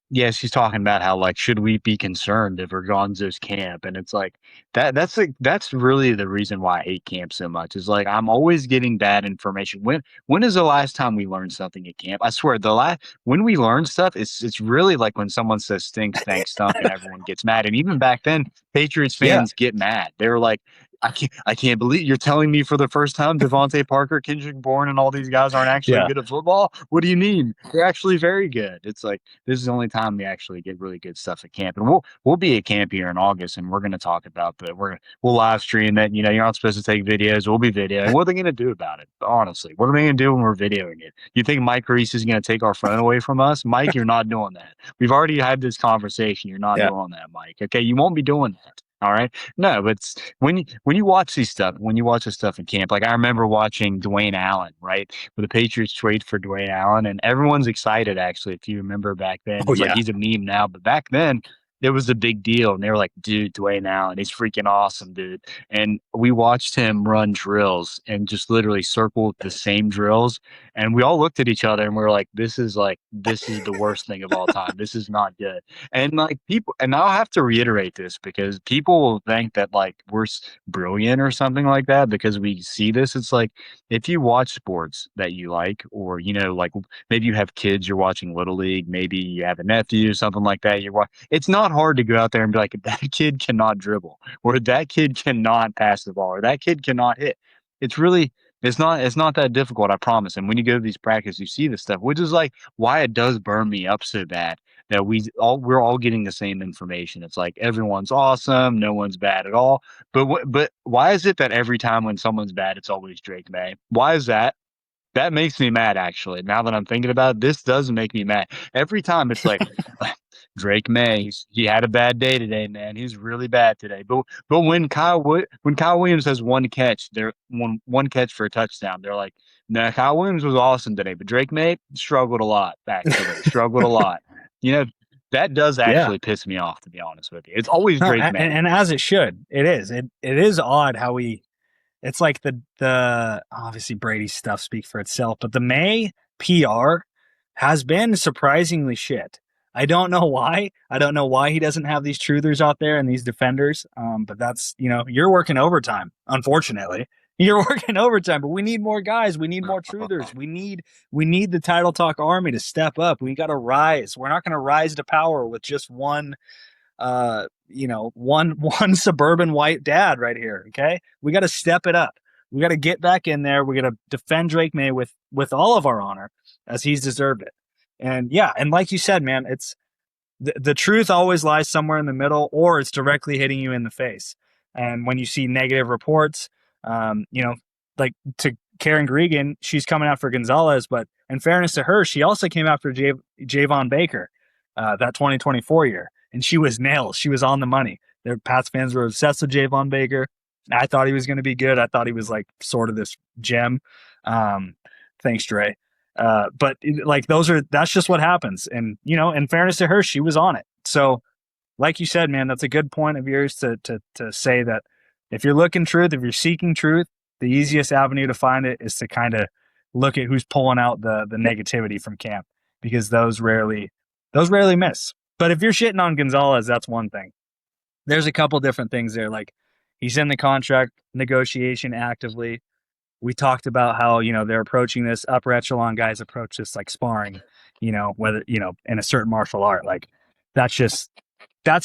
Yeah, she's talking about how like should we be concerned if Vergonzo's camp, and it's like that's really the reason why I hate camp so much. Is like I'm always getting bad information. When is the last time we learned something at camp? I swear the last when we learn stuff, it's really like when someone says stink, stank, stunk, and everyone gets mad. And even back then, Patriots Yeah, fans get mad. They're like, I can't believe you're telling me for the first time Devontae Parker, Kendrick Bourne, and all these guys aren't actually Yeah. good at football. What do you mean? They're actually very good. It's like this is the only time we actually get really good stuff at camp. And we'll be at camp here in August, and we're going to talk about we'll live stream it. You know, you're not supposed to take videos. We'll be videoing. What are they going to do about it? Honestly, what are they going to do when we're videoing it? You think Mike Reese is going to take our phone away from us? Mike, you're not doing that. We've already had this conversation. You're not yeah, doing that, Mike. Okay, you won't be doing that. All right. No, but when you watch these stuff, when you watch this stuff in camp, like I remember watching Dwayne Allen, right? Where the Patriots trade for Dwayne Allen, and everyone's excited. Actually, if you remember back then, oh it's like yeah, he's a meme now, but back then it was a big deal, and they were like, "Dude, Dwayne Allen, he's freaking awesome, dude." And we watched him run drills and just literally circle the same drills, and we all looked at each other and we were like, this is the worst thing of all time. This is not good." And like people, and I'll have to reiterate this because people will think that like brilliant or something like that because we see this. It's like if you watch sports that you like, or you know, like maybe you have kids, you're watching Little League, maybe you have a nephew, something like that. It's not hard to go out there and be like, that kid cannot dribble, or that kid cannot pass the ball, or that kid cannot hit. It's really it's not that difficult, I promise. And when you go to these practices, you see this stuff, which is like why it does burn me up so bad that we're all getting the same information. It's like everyone's awesome, no one's bad at all. But why is it that every time when someone's bad, it's always Drake May? Why is that? That makes me mad, actually. Now that I'm thinking about it, this does make me mad. Every time it's like Drake May, he had a bad day today, man. He's really bad today. But when Kyle Williams has one catch, they're one catch for a touchdown, they're like, "Nah, Kyle Williams was awesome today, but Drake May struggled a lot, actually, struggled a lot." You know, that does Yeah. actually piss me off, to be honest with you. It's always No, Drake May. and as it should. It is. It is odd how we it's like the obviously Brady stuff speaks for itself, but the May PR has been surprisingly shit. I don't know why. I don't know why he doesn't have these truthers out there and these defenders. But that's you're working overtime. Unfortunately, you're working overtime. But we need more guys. We need more truthers. We need the Title Talk Army to step up. We got to rise. We're not going to rise to power with just one suburban white dad right here. Okay, we got to step it up. We got to get back in there. We got to defend Drake May with all of our honor, as he's deserved it. And yeah, and like you said, man, it's the truth always lies somewhere in the middle, or it's directly hitting you in the face. And when you see negative reports, like to Karen Gregan, she's coming after Gonzalez, but in fairness to her, she also came after Javon Baker, that 2024 year, and she was nails. She was on the money. Their Pats fans were obsessed with Javon Baker. I thought he was going to be good. I thought he was like sort of this gem. Um, thanks, Dre. But like that's just what happens. And in fairness to her, she was on it. So, like you said, man, that's a good point of yours to say that if you're looking truth, if you're seeking truth, the easiest avenue to find it is to kind of look at who's pulling out the negativity from camp, because those rarely miss. But if you're shitting on Gonzalez, that's one thing. There's a couple different things there. Like he's in the contract negotiation actively. We talked about how they're approaching this upper echelon guys approach this like sparring, whether in a certain martial art. Like that's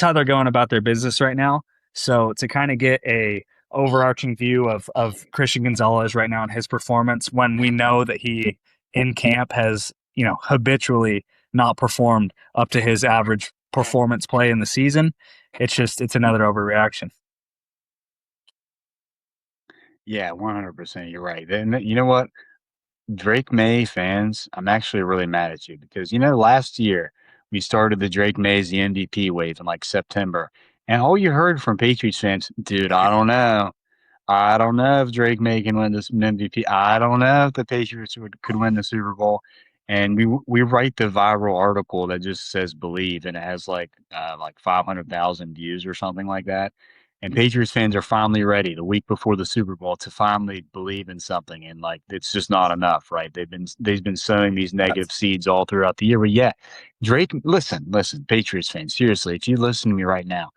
how they're going about their business right now. So to kind of get a overarching view of Christian Gonzalez right now and his performance, when we know that he in camp has habitually not performed up to his average performance play in the season, it's another overreaction. Yeah, 100%. You're right. And you know what? Drake May fans, I'm actually really mad at you because last year we started the Drake May's the MVP wave in like September, and all you heard from Patriots fans, dude, I don't know. I don't know if Drake May can win this MVP. I don't know if the Patriots could win the Super Bowl. And we write the viral article that just says believe, and it has like 500,000 views or something like that. And Patriots fans are finally ready the week before the Super Bowl to finally believe in something. And like, it's just not enough, right? They've been sowing these negative seeds all throughout the year. But yeah, Drake, listen, Patriots fans, seriously, if you listen to me right now,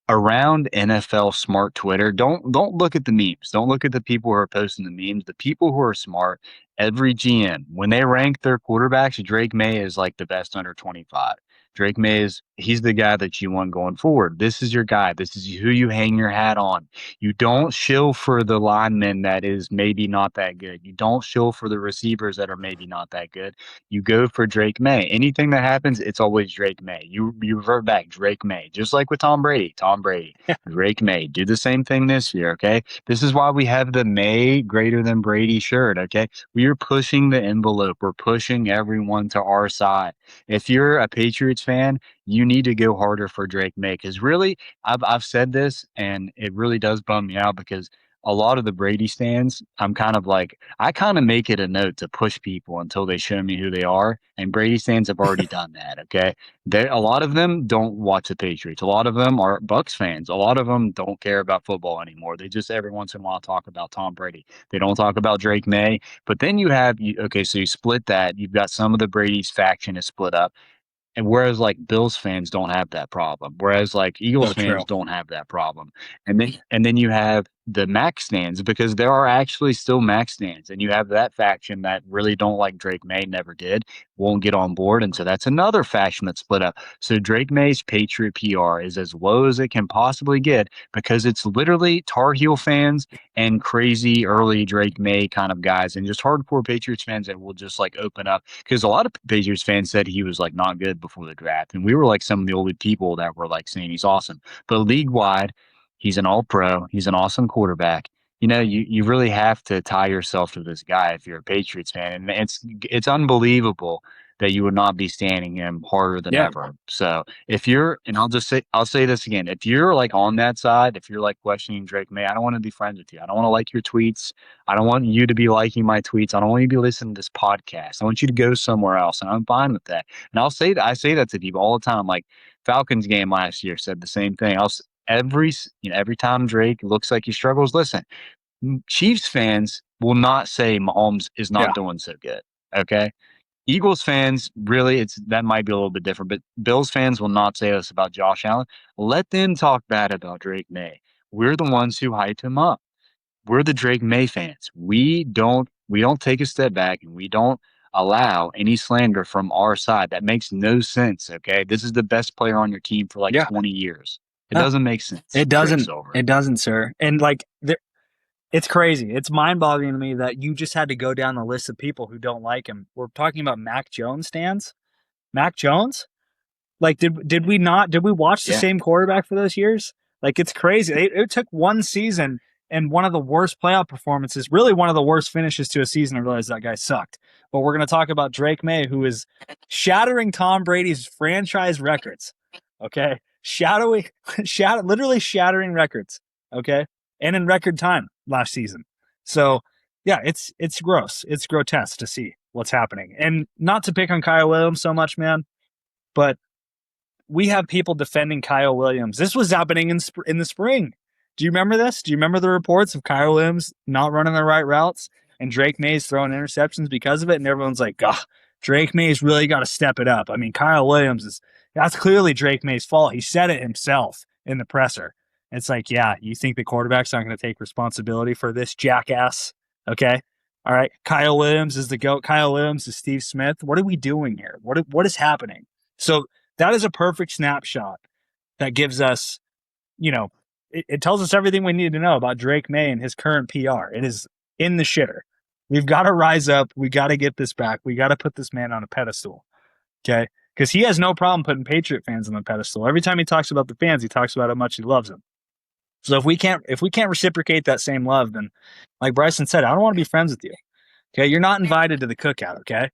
around NFL smart Twitter, don't look at the memes. Don't look at the people who are posting the memes. The people who are smart, every GM, when they rank their quarterbacks, Drake May is like the best under 25. Drake May he's the guy that you want going forward. This is your guy. This is who you hang your hat on. You don't shill for the lineman that is maybe not that good. You don't shill for the receivers that are maybe not that good. You go for Drake May. Anything that happens, it's always Drake May. You revert back Drake May, just like with Tom Brady. Tom Brady, Drake May. Do the same thing this year, okay? This is why we have the May greater than Brady shirt, okay? We are pushing the envelope. We're pushing everyone to our side. If you're a Patriots fan, you need to go harder for Drake May because really, I've said this and it really does bum me out because a lot of the Brady stands, I'm kind of like, I kind of make it a note to push people until they show me who they are. And Brady stands have already done that. Okay. A lot of them don't watch the Patriots. A lot of them are Bucks fans. A lot of them don't care about football anymore. They just every once in a while talk about Tom Brady. They don't talk about Drake May. But then okay, so you split that. You've got some of the Brady's faction is split up. And whereas like Bills fans don't have that problem, whereas like Eagles So true. fans don't have that problem, and then you have the Mac stands because there are actually still Mac stands, and you have that faction that really don't like Drake May, never did, won't get on board, and so that's another faction that's split up. So Drake May's Patriot PR is as low as it can possibly get because it's literally Tar Heel fans and crazy early Drake May kind of guys, and just hardcore Patriots fans that will just like open up because a lot of Patriots fans said he was like not good before the draft, and we were like some of the old people that were like saying he's awesome. But league wide, he's an All Pro. He's an awesome quarterback. You really have to tie yourself to this guy if you're a Patriots fan, and it's unbelievable that you would not be standing him harder than Yeah. ever. So if you're, and I'll say this again, if you're like on that side, if you're like questioning Drake May, I don't want to be friends with you. I don't want to like your tweets. I don't want you to be liking my tweets. I don't want you to be listening to this podcast. I want you to go somewhere else, and I'm fine with that. And I'll say that I say that to people all the time. Like Falcons game last year said the same thing. Every time Drake looks like he struggles, listen, Chiefs fans will not say Mahomes is Yeah. not doing so good. Okay. Eagles fans, really, that might be a little bit different, but Bills fans will not say this about Josh Allen. Let them talk bad about Drake May. We're the ones who hyped him up. We're the Drake May fans. We don't take a step back and we don't allow any slander from our side. That makes no sense. Okay. This is the best player on your team for like Yeah. 20 years. It Huh. doesn't make sense. It doesn't. Quicksilver. It doesn't, sir. And like, it's crazy. It's mind-boggling to me that you just had to go down the list of people who don't like him. We're talking about Mac Jones stands. Mac Jones. Like, did we watch the Yeah. same quarterback for those years? Like, it's crazy. It took one season and one of the worst playoff performances, really one of the worst finishes to a season to realize that guy sucked. But we're going to talk about Drake May, who is shattering Tom Brady's franchise records. Okay, literally shattering records. Okay, and in record time last season. So yeah, it's gross. It's grotesque to see what's happening, and not to pick on Kyle Williams so much, man, but we have people defending Kyle Williams. This was happening in the spring. Do you remember this? Do you remember the reports of Kyle Williams not running the right routes and Drake May's throwing interceptions because of it? And everyone's like, Drake May's really got to step it up. I mean, Kyle Williams that's clearly Drake May's fault. He said it himself in the presser. It's like, yeah, you think the quarterback's not going to take responsibility for this jackass? Okay. All right. Kyle Williams is the GOAT. Kyle Williams is Steve Smith. What are we doing here? What is happening? So that is a perfect snapshot that gives us, it tells us everything we need to know about Drake May and his current PR. It is in the shitter. We've got to rise up. We got to get this back. We got to put this man on a pedestal. Okay. Because he has no problem putting Patriot fans on the pedestal. Every time he talks about the fans, he talks about how much he loves them. So if we can't reciprocate that same love, then like Bryson said, I don't want to be friends with you. Okay. You're not invited to the cookout. Okay.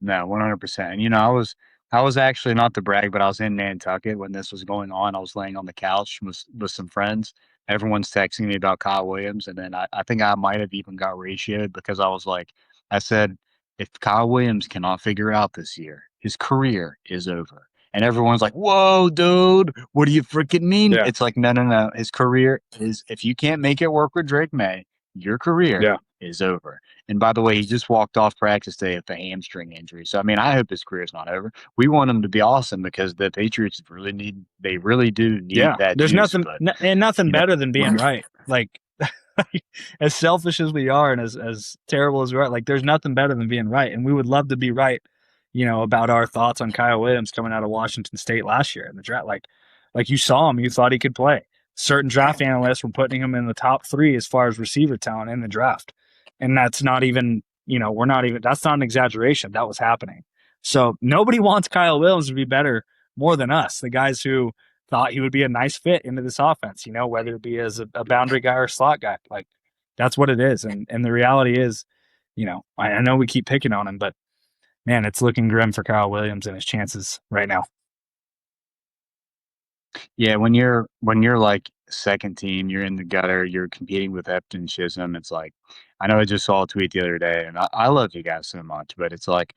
No, 100%. And I was actually not to brag, but I was in Nantucket when this was going on. I was laying on the couch with some friends. Everyone's texting me about Kyle Williams, and then I think I might have even got ratioed because I said, if Kyle Williams cannot figure it out this year, his career is over. And everyone's like, whoa, dude, what do you freaking mean? Yeah. It's like, no, no, no. His career is, if you can't make it work with Drake May, your career Yeah. is over. And by the way, he just walked off practice day with a hamstring injury. So, I mean, I hope his career is not over. We want him to be awesome because the Patriots they really do need Yeah. that There's juice. nothing, But, and nothing you know, better than being right. Like, as selfish as we are and as terrible as we are, like, there's nothing better than being right. And we would love to be right, about our thoughts on Kyle Williams coming out of Washington State last year in the draft. Like you saw him, you thought he could play. Certain draft analysts were putting him in the top 3 as far as receiver talent in the draft. And that's not even, we're not even, that's not an exaggeration. That was happening. So nobody wants Kyle Williams to be better more than us, the guys who thought he would be a nice fit into this offense, whether it be as a boundary guy or slot guy. Like, that's what it is. And the reality is, I know we keep picking on him, but man, it's looking grim for Kyle Williams and his chances right now. yeah, when you're like second team, you're in the gutter, you're competing with Epton Chisholm. It's like I know I just saw a tweet the other day, and I love you guys so much, but it's like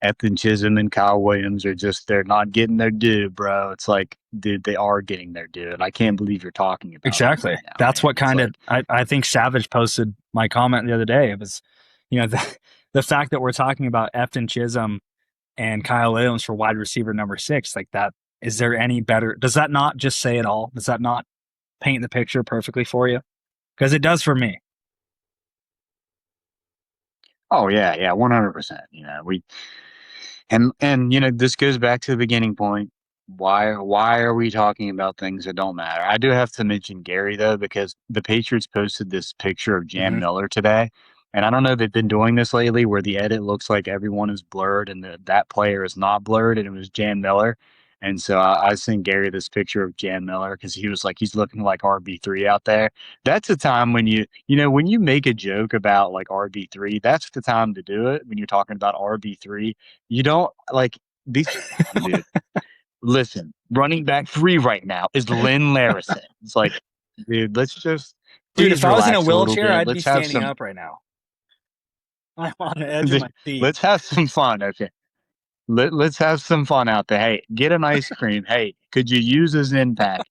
Epton Chisholm and Kyle Williams are just they're not getting their due, bro. It's like, dude, they are getting their due, and I can't believe you're talking about them Exactly. right now, That's man. what It's kind of like, I think Savage posted my comment the other day. It was, the fact that we're talking about Efton Chisholm and Kyle Williams for wide receiver number 6, like that. Is there any better? Does that not just say it all? Does that not paint the picture perfectly for you? Because it does for me. oh yeah, yeah, 100%. This goes back to the beginning point. Why are we talking about things that don't matter? I do have to mention Gary though, because the Patriots posted this picture of Jam Mm-hmm. Miller today. And I don't know if they've been doing this lately where the edit looks like everyone is blurred and that player is not blurred and it was Jam Miller. And so I sent Gary this picture of Jam Miller because he was like he's looking like RB3 out there. That's a time when when you make a joke about like RB3, that's the time to do it when you're talking about RB3. You don't like these, dude. Listen, running back 3 right now is Lynn Larison. It's like, dude, let's just Dude, if please I was in a relax a little wheelchair, bit. I'd be standing up right now. I'm on the edge of my seat. Let's have some fun. Okay. Let's have some fun out there. Hey, get an ice cream. Hey, could you use a Zen pack?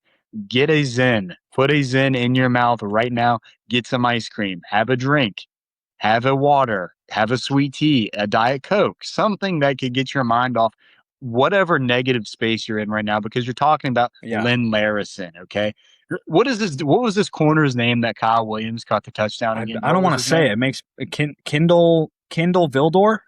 Get a Zen. Put a Zen in your mouth right now. Get some ice cream. Have a drink. Have a water. Have a sweet tea. A Diet Coke. Something that could get your mind off whatever negative space you're in right now because you're talking about Yeah. Lynn Larison. Okay. What is this? What was this corner's name that Kyle Williams caught the touchdown again? I What don't was want to his say it. name? It makes Kindle Vildor.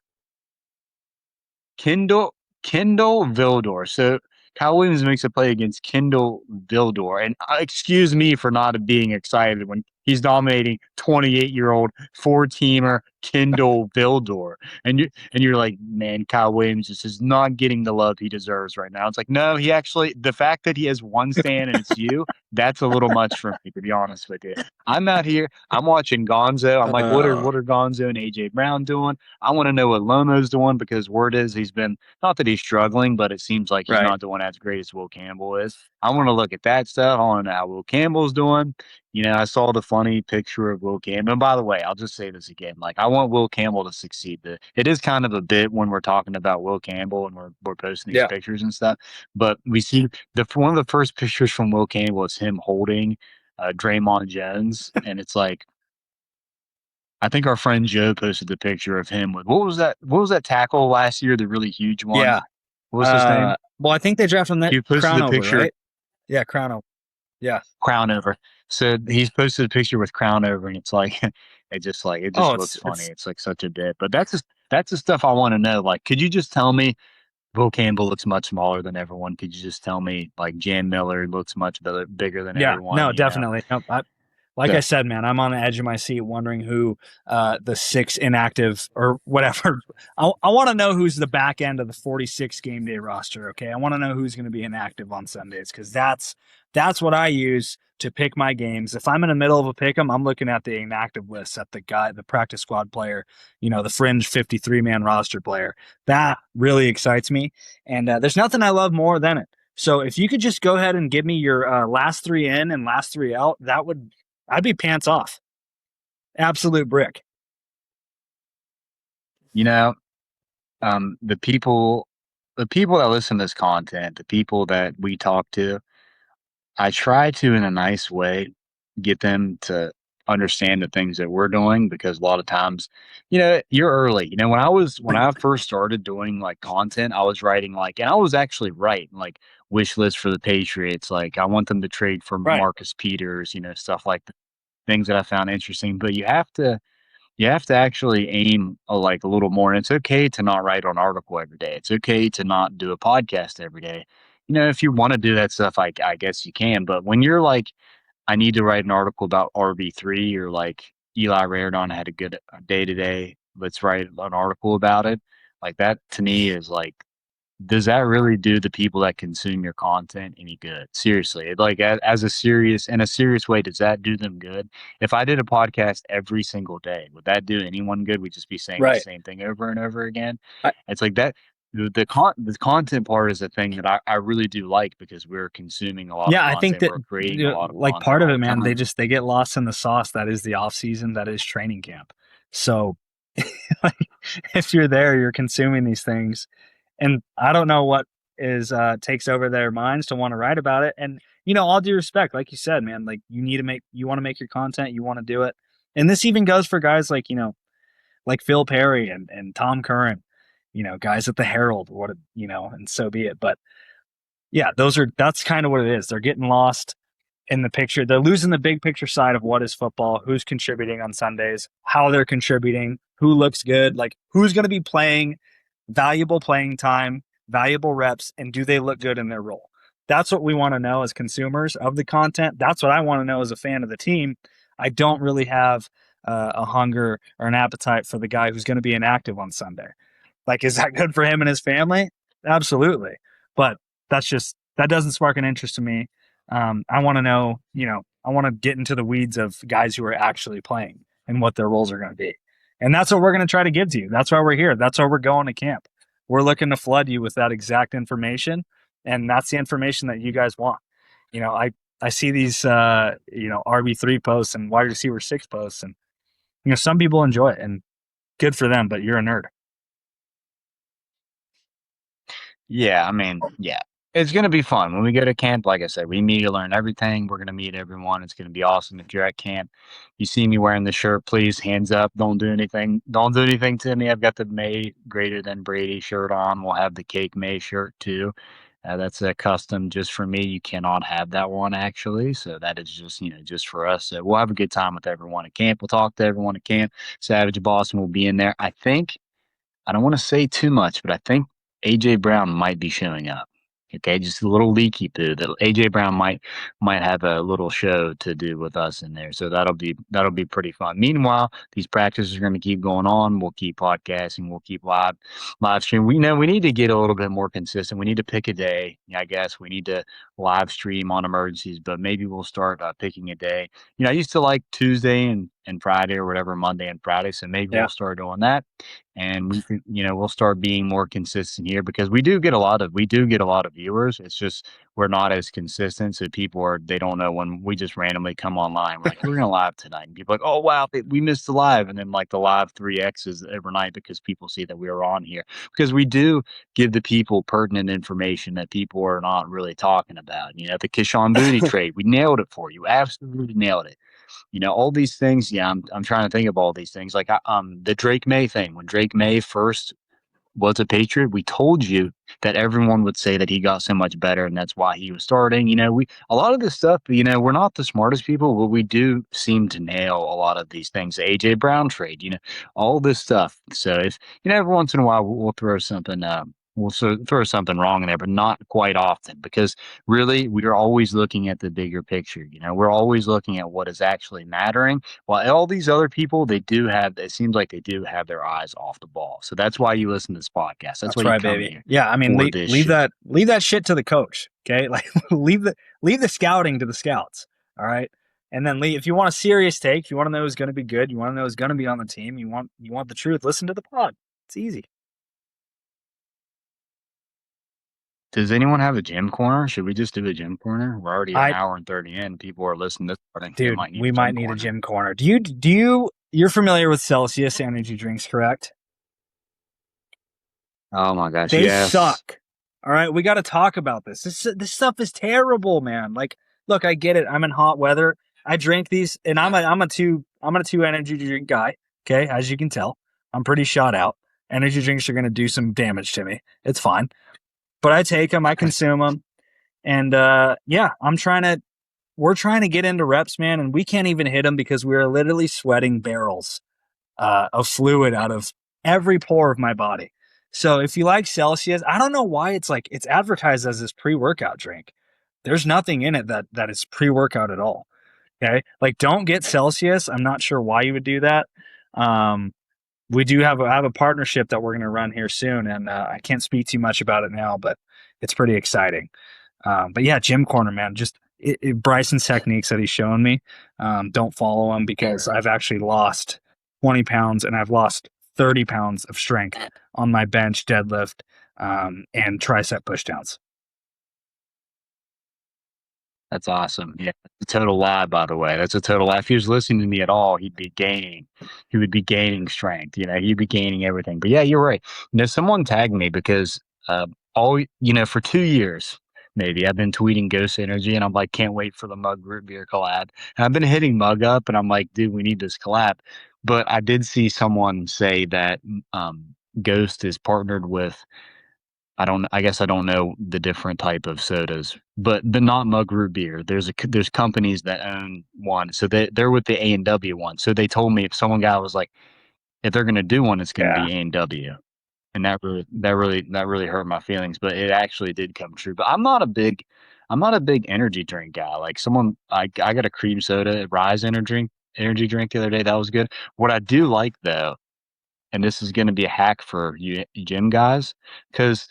Kendall Kendall Vildor. So Kyle Williams makes a play against Kendall Vildor, and excuse me for not being excited when he's dominating 28-year-old four-teamer Kendall Vildor, and you're like, man, Kyle Williams just is not getting the love he deserves right now. It's like, no, he actually the fact that he has one stand and it's you, that's a little much for me to be honest with you. I'm out here, I'm watching Gonzo. I'm like, what are Gonzo and AJ Brown doing? I want to know what Lomo's doing because word is he's been not that he's struggling, but it seems like he's Right. not doing as great as Will Campbell is. I want to look at that stuff. I want to know how Will Campbell's doing. I saw the funny picture of Will Campbell. And by the way, I'll just say this again. Like, I want Will Campbell to succeed. It is kind of a bit when we're talking about Will Campbell and we're posting these Yeah. pictures and stuff. But we see one of the first pictures from Will Campbell is him holding Draymond Jones, and it's like I think our friend Joe posted the picture of him with what was that? What was that tackle last year? The really huge one. Yeah. What was his name? Well, I think they drafted him that He posted crown the over, picture right? Yeah, crown over. Yeah. crown over. So he's posted a picture with crown over, and it's like it Oh, just looks it's funny. it's It's like such a bit, but that's the stuff I want to know. Like, could you just tell me Will Campbell looks much smaller than everyone? Could you just tell me like Jan Miller looks much bigger than Yeah, everyone? no, definitely. No, like So, I said, man, I'm on the edge of my seat wondering who the 6 inactive or whatever. I want to know who's the back end of the 46 game day roster. Okay, I want to know who's going to be inactive on Sundays because that's what I use to pick my games. If I'm in the middle of a pick 'em, I'm looking at the inactive list at the practice squad player, the fringe 53 man roster player. That really excites me, and there's nothing I love more than it. So if you could just go ahead and give me your last 3 in and last 3 out, I'd be pants off. Absolute brick. you know, the people. the people that listen to this content, the people that we talk to, I try to, in a nice way, get them to understand the things that we're doing because a lot of times, you're early. When I first started doing like content, I was writing and I was actually writing like wish lists for the Patriots. Like I want them to trade for Right. Marcus Peters, stuff like that, things that I found interesting. But you have to actually aim a little more. And it's okay to not write an article every day. It's okay to not do a podcast every day. If you want to do that stuff, I guess you can. But when you're like, I need to write an article about RB3 or like Eli Rairdon had a good day today. Let's write an article about it. Like that to me is like, does that really do the people that consume your content any good? Seriously, like as in a serious way, does that do them good? If I did a podcast every single day, would that do anyone good? We'd just be saying the Right. same thing over and over again. I, It's like that. The content part is a thing that I really do like because we're consuming a lot of yeah, I think content. that We're creating a lot of like content part of all it, the man, time. they get lost in the sauce that is the off season, that is training camp. So like, if you're there, you're consuming these things, and I don't know what is takes over their minds to want to write about it. And all due respect, like you said, man, like you want to make your content, you want to do it, and this even goes for guys like like Phil Perry and Tom Curran, guys at the Herald, and so be it. But yeah, that's kind of what it is. They're getting lost in the picture. They're losing the big picture side of what is football, who's contributing on Sundays, how they're contributing, who looks good, like who's going to be playing valuable playing time, valuable reps, and do they look good in their role? That's what we want to know as consumers of the content. That's what I want to know as a fan of the team. I don't really have a hunger or an appetite for the guy who's going to be inactive on Sunday. Like, is that good for him and his family? Absolutely. But that doesn't spark an interest in me. I want to know, I want to get into the weeds of guys who are actually playing and what their roles are going to be. And that's what we're going to try to give to you. That's why we're here. That's why we're going to camp. We're looking to flood you with that exact information. And that's the information that you guys want. I see these, RB3 posts and wide receiver 6 posts, and, some people enjoy it, and good for them, but you're a nerd. Yeah, I mean, yeah. It's gonna be fun. When we go to camp, like I said, we meet to learn everything. We're gonna meet everyone. It's gonna be awesome. If you're at camp, you see me wearing the shirt, please hands up. Don't do anything. Don't do anything to me. I've got the May greater than Brady shirt on. We'll have the Cake May shirt too. That's a custom just for me. You cannot have that one actually. So that is just, just for us. So we'll have a good time with everyone at camp. We'll talk to everyone at camp. Savage Boston will be in there. I don't want to say too much, but I think AJ Brown might be showing up. Okay, just a little leaky poo that AJ Brown might have a little show to do with us in there. So that'll be pretty fun. Meanwhile, these practices are going to keep going on. We'll keep podcasting. We'll keep live stream. We know we need to get a little bit more consistent. We need to pick a day. I guess we need to live stream on emergencies, but maybe we'll start picking a day. I used to like Tuesday and Friday or whatever, Monday and Friday. So maybe Yeah. we'll start doing that and we can, we'll start being more consistent here because we do get a lot of viewers. It's just we're not as consistent, so they don't know when we just randomly come online. We're like, we're gonna live tonight, and people are like, oh wow, we missed the live, and then like the live 3x's overnight because people see that we are on here because we do give the people pertinent information that people are not really talking about. The Kishon Booty trade, we nailed it for you, absolutely nailed it. All these things. Yeah, I'm trying to think of all these things. Like the Drake May thing. When Drake May first was a Patriot, we told you that everyone would say that he got so much better, and that's why he was starting. We a lot of this stuff. We're not the smartest people, but we do seem to nail a lot of these things. The AJ Brown trade. All this stuff. So if every once in a while we'll throw something. Throw something wrong in there, but not quite often because really we are always looking at the bigger picture. We're always looking at what is actually mattering. While all these other people, it seems like they do have their eyes off the ball. So that's why you listen to this podcast. That's why That's you right, come baby. here Yeah, I mean, for this leave shit. that shit to the coach. Okay, like leave the scouting to the scouts. All right, and then if you want a serious take, you want to know who's going to be good, you want to know who's going to be on the team, you want the truth. Listen to the pod. It's easy. Does anyone have a gym corner? Should we just do a gym corner? We're already an I hour and 30 in. People are listening to this. I think they Dude, might need we a might gym need a corner. gym corner. You're familiar with Celsius energy drinks, correct? Oh my gosh, They yes. suck. All right, we got to talk about this. This stuff is terrible, man. Like, look, I get it. I'm in hot weather. I drink these, and I'm a two energy drink guy. Okay, as you can tell, I'm pretty shot out. Energy drinks are gonna do some damage to me. It's fine, but I take them, I consume them, and yeah, we're trying to get into reps, man, and we can't even hit them because we're literally sweating barrels of fluid out of every pore of my body. So if you like Celsius, I don't know why it's advertised as this pre-workout drink. There's nothing in it that is pre-workout at all. Okay, like don't get Celsius. I'm not sure why you would do that. Um, we do have a partnership that we're going to run here soon, and I can't speak too much about it now, but it's pretty exciting. But yeah, Gym Corner, man, just Bryson's techniques that he's showing me. Don't follow him because I've actually lost 20 pounds and I've lost 30 pounds of strength on my bench, deadlift, and tricep pushdowns. That's awesome. Yeah, it's a total lie, by the way. That's a total lie. If he was listening to me at all, he'd be gaining. He would be gaining strength. You know, he'd be gaining everything. But yeah, you're right. You know, someone tagged me because for 2 years, maybe I've been tweeting Ghost Energy, and I'm like, can't wait for the Mug Root Beer collab. And I've been hitting Mug up, and I'm like, dude, we need this collab. But I did see someone say that Ghost is partnered with I guess I don't know the different type of sodas, but not Mug Root Beer. There's companies that own one, so they're with the A&W one. So they told me if someone guy was like, if they're gonna do one, it's gonna Yeah. be A&W, and that really hurt my feelings. But it actually did come true. But I'm not a big energy drink guy. Like I got a cream soda, Rise energy drink the other day. That was good. What I do like though, and this is gonna be a hack for you gym guys, because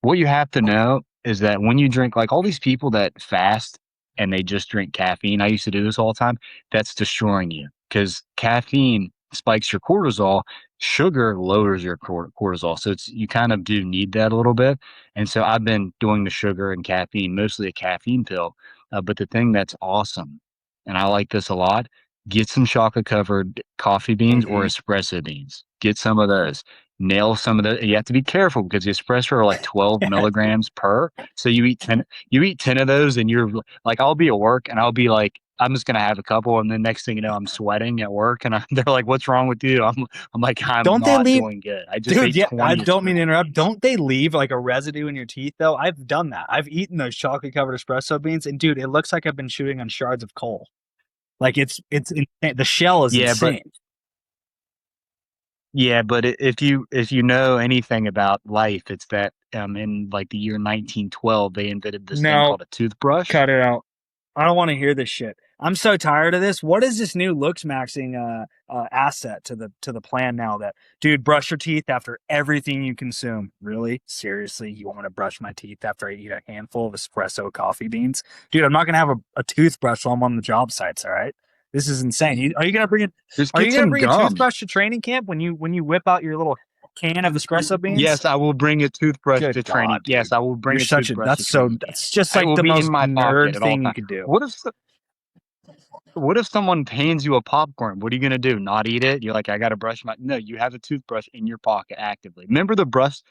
what you have to know is that when you drink, like all these people that fast and they just drink caffeine, I used to do this all the time, that's destroying you because caffeine spikes your cortisol, sugar lowers your cortisol. So you kind of do need that a little bit. And so I've been doing the sugar and caffeine, mostly a caffeine pill. But the thing that's awesome, and I like this a lot, get some chocolate covered coffee beans or espresso beans. Get some of those, nail some of the. You have to be careful because the espresso are like 12 milligrams per. So you eat 10 of those, and you're like, I'll be at work and I'll be like, I'm just gonna have a couple, and then next thing you know, I'm sweating at work, and they're like, "What's wrong with you?" I'm like, I'm Don't they not leave, doing good. I just dude? ate Yeah, I 20. don't mean to interrupt. Don't they leave like a residue in your teeth though? I've done that. I've eaten those chocolate covered espresso beans, and dude, it looks like I've been chewing on shards of coal. Like it's insane. The shell is Yeah, but insane. if you know anything about life, it's that in like the year 1912 they invented this thing No, called a toothbrush. cut it out. I don't want to hear this shit. I'm so tired of this. What is this new looks maxing asset to the plan now? That dude, brush your teeth after everything you consume. Really? Seriously? You want me to brush my teeth after I eat a handful of espresso coffee beans? Dude, I'm not gonna have a toothbrush while I'm on the job sites. All right. This is insane. Are you gonna bring it? Just Are get you gonna some bring a gum. toothbrush to training camp when you whip out your little can of espresso beans? Yes, I will bring a toothbrush Good to God, training. Yes, dude. I will You're bring a such a toothbrush to that's so training camp. that's just It like will the be in most my pocket nerd at all thing you times. could do. What if someone hands you a popcorn? What are you gonna do? Not eat it? You're like, I gotta brush my. No, you have a toothbrush in your pocket actively. Remember the brush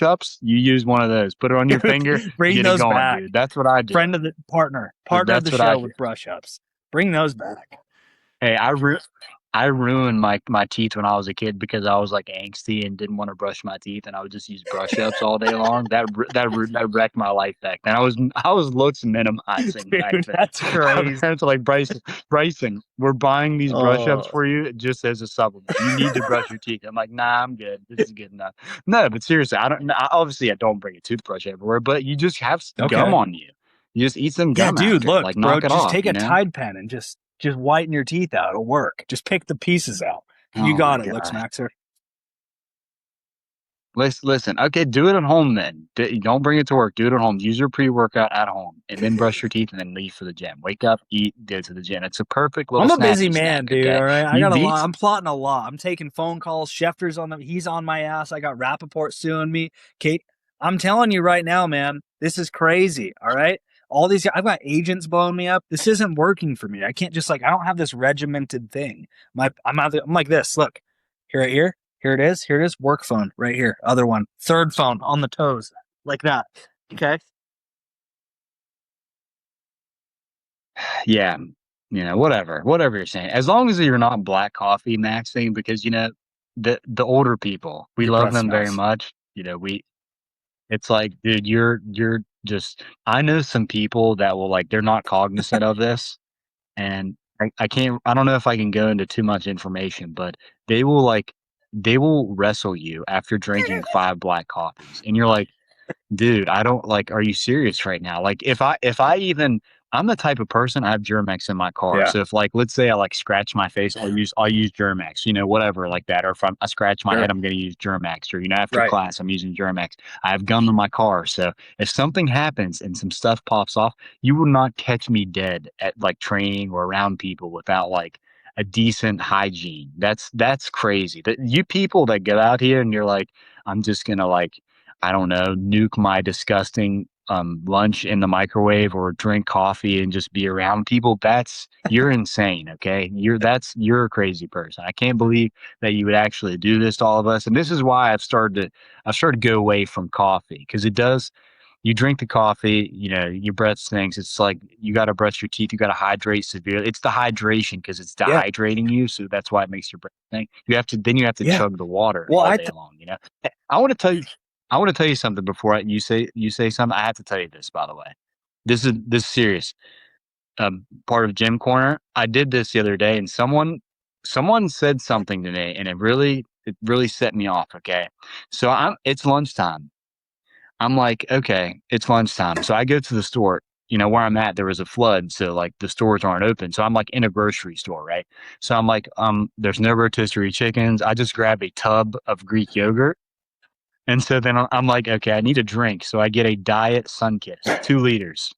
ups? You use one of those. Put it on your finger. Dude, bring Get it those going, back. dude. That's what I do. Friend of the partner of the That's what I show do. with brush ups. Bring those back. Hey, I ruined my teeth when I was a kid because I was like angsty and didn't want to brush my teeth, and I would just use brush ups all day long. That wrecked my life back then. I was looks minimizing back Dude, then. that's My crazy. parents are like, Bryson, we're buying these brush ups Oh, for you just as a supplement. You need to brush your teeth. I'm like, nah, I'm good. This is good enough. No, but seriously, obviously I don't bring a toothbrush everywhere, but you just have gum okay. on you. You just eat some Yeah, gum dude, after, look, like bro, knock it just off, take you a know? Tide pen and just whiten your teeth out. It'll work. Just pick the pieces out. You Oh my got it, Looks god. Maxer. Listen. Okay, do it at home then. Don't bring it to work. Do it at home. Use your pre-workout at home, and then brush your teeth, and then leave for the gym. Wake up, eat, go to the gym. It's a perfect little I'm a busy snacky man, snack. dude. Okay, All right. I you got a beat. lot. I'm plotting a lot. I'm taking phone calls. Schefter's he's on my ass. I got Rappaport suing me. Kate, I'm telling you right now, man, this is crazy. All right. I've got agents blowing me up. This isn't working for me. I can't just I don't have this regimented thing. I'm like this. Look, here it is. Here it is. Work phone right here. Other one. Third phone on the toes. like that. Okay. Yeah, whatever you're saying. As long as you're not black coffee maxing, because the older people, we Your love breath them very smells. much. It's like, dude, you're just. I know some people that will like they're not cognizant of this, and I can't. I don't know if I can go into too much information, but they will like they will wrestle you after drinking 5 black coffees, and you're like, dude, I don't like, are you serious right now? Like if I even I'm the type of person, I have Germex in my car. Yeah, So if like let's say I like scratch my face, I'll use Germex, whatever like that. Or if I scratch my sure. head, I'm gonna use Germex. Or after Right. class I'm using Germex. I have gum in my car. So if something happens and some stuff pops off, you will not catch me dead at like training or around people without like a decent hygiene. That's crazy. That you people that get out here and you're like, I'm just gonna like I don't know, nuke my disgusting lunch in the microwave or drink coffee and just be around people. You're insane. Okay. You're a crazy person. I can't believe that you would actually do this to all of us. And this is why I've started to go away from coffee because you drink the coffee, your breath stinks. It's like you got to brush your teeth. You got to hydrate severely. It's the hydration because it's Yeah. dehydrating you. So that's why it makes your breath stink. You have to Yeah. chug the water Well, all day long. I want to tell you, I want to tell you something before you say something. I have to tell you this, by the way. This is serious. Part of Gym Corner. I did this the other day, and someone said something to me, and it really set me off. Okay, so it's lunchtime. I'm like, okay, it's lunchtime. So I go to the store. Where I'm at, there was a flood, so like the stores aren't open. So I'm like in a grocery store, right? So I'm like, there's no rotisserie chickens. I just grab a tub of Greek yogurt. And so then I'm like, okay, I need a drink. So I get a diet Sunkist, 2 liters.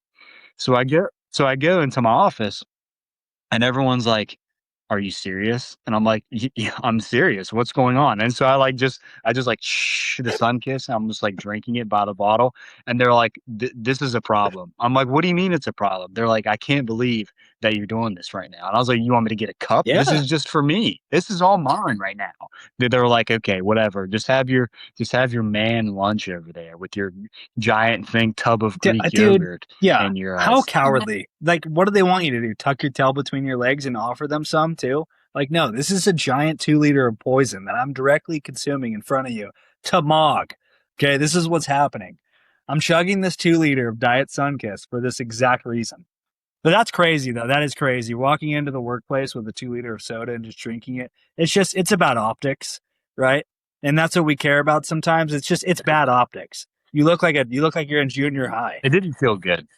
So I go into my office and everyone's like, "Are you serious?" And I'm like, Yeah, I'm serious. What's going on?" And so I just like shh the sun kiss. I'm just like drinking it by the bottle, and they're like, "This is a problem." I'm like, "What do you mean it's a problem?" They're like, "I can't believe that you're doing this right now." And I was like, "You want me to get a cup? This yeah. is just for me. This is all mine right now." They're like, "Okay, whatever. Just have your man lunch over there with your giant thing tub of Greek Dude, yogurt yeah. and your How cowardly. Like, what do they want you to do? Tuck your tail between your legs and offer them some too? Like, no, this is a giant 2 liter of poison that I'm directly consuming in front of you. Tamog. Okay, this is what's happening. I'm chugging this 2 liter of Diet Sunkiss for this exact reason. But that's crazy, though. That is crazy. Walking into the workplace with a 2 liter of soda and just drinking it. It's about optics, right? And that's what we care about sometimes. It's bad optics. You look like you're in junior high. it didn't feel good.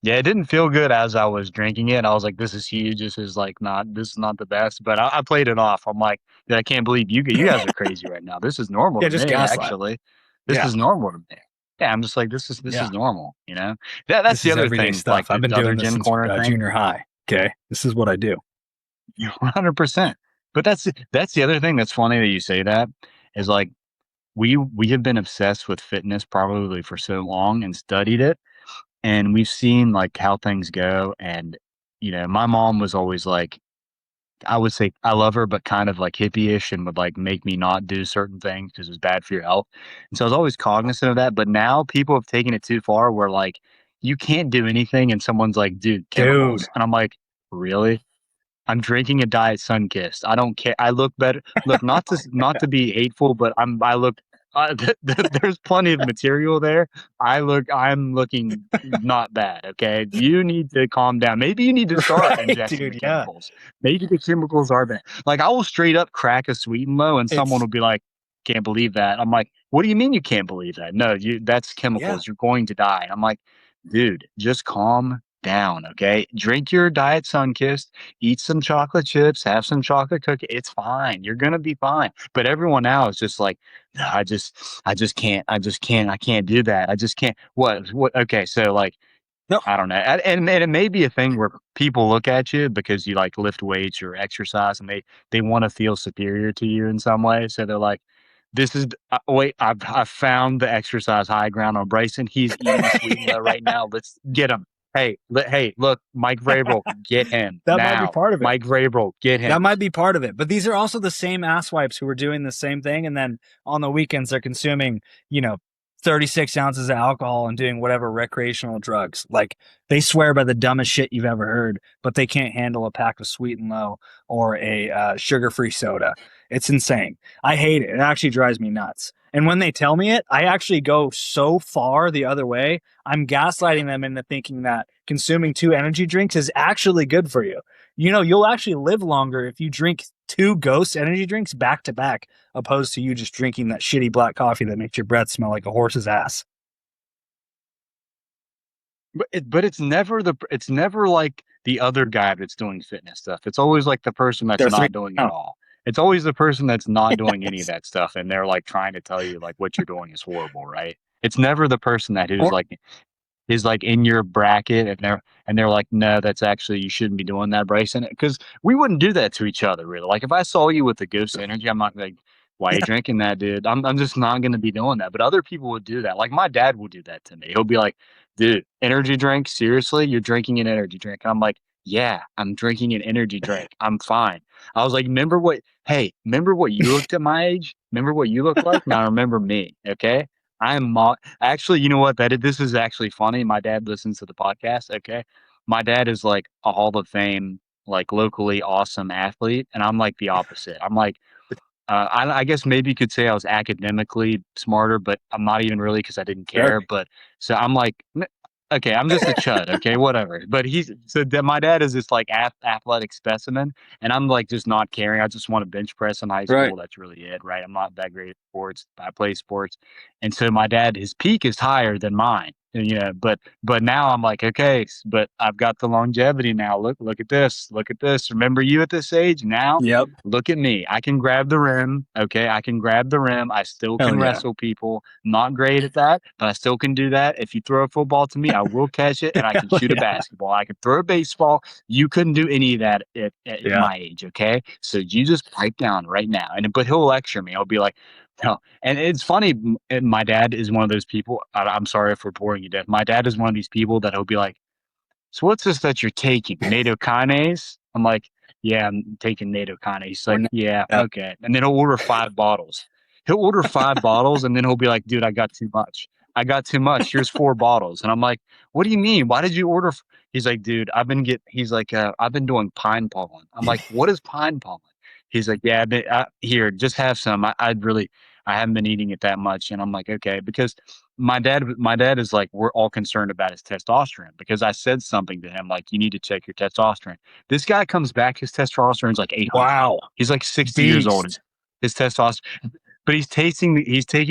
Yeah, it didn't feel good as I was drinking it. I was like, "This is huge. This is not the best." But I played it off. I'm like, "Dude, I can't believe you guys are crazy right now. This is normal Yeah, to just me, gaslight. actually. This Yeah, is normal to me." Yeah, I'm just like, this yeah. is normal. That's This the is other everyday thing. stuff. Like I've the been other doing this gym since corner thing. junior high. Okay, this is what I do. 100%. But that's the other thing that's funny that you say that is like we have been obsessed with fitness probably for so long and studied it and we've seen like how things go and my mom was always like I would say I love her but kind of like hippie-ish and would like make me not do certain things because it was bad for your health and so I was always cognizant of that but now people have taken it too far where like you can't do anything and someone's like dude Dude, chemicals and I'm like really. I'm drinking a Diet Sunkist. I don't care. I look better. Look, not to be hateful, but I look. There's plenty of material there. I'm looking not bad. Okay, you need to calm down. Maybe you need to start right, ingesting the dude? Yeah, chemicals. Maybe the chemicals are bad. Like I will straight up crack a sweet and low, and someone it's will be like, "Can't believe that." I'm like, "What do you mean you can't believe that? No, that's yeah. chemicals. You're going to die." I'm like, "Dude, just calm down. Okay, drink your Diet Sunkist, eat some chocolate chips, have some chocolate cookie. It's fine. You're gonna be fine." But everyone now is just like, "No, I just can't. I can't do that. I just can't." What? Okay, so like, No, I don't know. And it may be a thing where people look at you because you like lift weights or exercise, and they want to feel superior to you in some way. So they're like, "This is wait. I've found the exercise high ground on Bryson. He's eating a sweet and low right now. Let's get him." Hey, look, Mike Vrabel, get him that might be now. part of it. Mike Vrabel, get That him. might be part of it. But these are also the same asswipes who are doing the same thing, and then on the weekends they're consuming, you know, 36 ounces of alcohol and doing whatever recreational drugs. Like they swear by the dumbest shit you've ever heard, but they can't handle a pack of Sweet and Low or a sugar-free soda. It's insane. I hate it. It actually drives me nuts. And when they tell me it, I actually go so far the other way. I'm gaslighting them into thinking that consuming 2 energy drinks is actually good for you. You know, you'll actually live longer if you drink 2 Ghost energy drinks back to back opposed to you just drinking that shitty black coffee that makes your breath smell like a horse's ass. But it's never like the other guy that's doing fitness stuff. It's always like the person that's They're three. not doing it Oh, all. It's always the person that's not doing any of that stuff, and they're like trying to tell you like what you're doing is horrible, right? It's never the person that who's or, like is like in your bracket, and they're like, no, that's actually you shouldn't be doing that, Bryson, because we wouldn't do that to each other, really. Like if I saw you with the Ghost energy, I'm not like, why are you yeah, drinking that, dude? I'm just not gonna be doing that. But other people would do that. Like my dad will do that to me. He'll be like, dude, energy drink, seriously, you're drinking an energy drink. And I'm like, yeah, I'm drinking an energy drink. I'm fine. I was like, remember what you looked at my age? Remember what you look like? Now remember me, okay? Actually, you know what? This is actually funny. My dad listens to the podcast. Okay, my dad is like a Hall of Fame, like locally awesome athlete, and I'm like the opposite. I'm like, I guess maybe you could say I was academically smarter, but I'm not even really because I didn't sure. care. But so I'm like, okay, I'm just a chud. Okay, whatever. But my dad is this like athletic specimen, and I'm like just not caring. I just want to bench press in high Right. school. That's really it, right? I'm not that great at sports. I play sports, and so my dad, his peak is higher than mine. And, but now I'm like, okay, but I've got the longevity now. Look at this. Look at this. Remember you at this age? Now Yep. look at me. I can grab the rim. Okay. I can grab the rim. I still Hell can yeah. wrestle people. Not great at that, but I still can do that. If you throw a football to me, I will catch it and I can Hell shoot a yeah. basketball. I can throw a baseball. You couldn't do any of that at Yeah. my age. Okay. So you just pipe down right now. But he'll lecture me. I'll be like, no. And it's funny. My dad is one of those people. I'm sorry if we're boring you, Dad. My dad is one of these people that he'll be like, so what's this that you're taking? Nattokinase? I'm like, yeah, I'm taking nattokinase. He's like, yeah, Yep. okay. And then he'll order 5 bottles. He'll order 5 bottles and then he'll be like, dude, I got too much. I got too much. Here's 4 bottles. And I'm like, what do you mean? Why did you order? He's like, dude, he's like, I've been doing pine pollen. I'm like, what is pine pollen? He's like, yeah, here, just have some. I haven't been eating it that much. And I'm like, okay, because my dad is like, we're all concerned about his testosterone because I said something to him like, you need to check your testosterone. This guy comes back, his testosterone is like 800. Wow. He's like 60 years old. Beast. His testosterone, but he's taking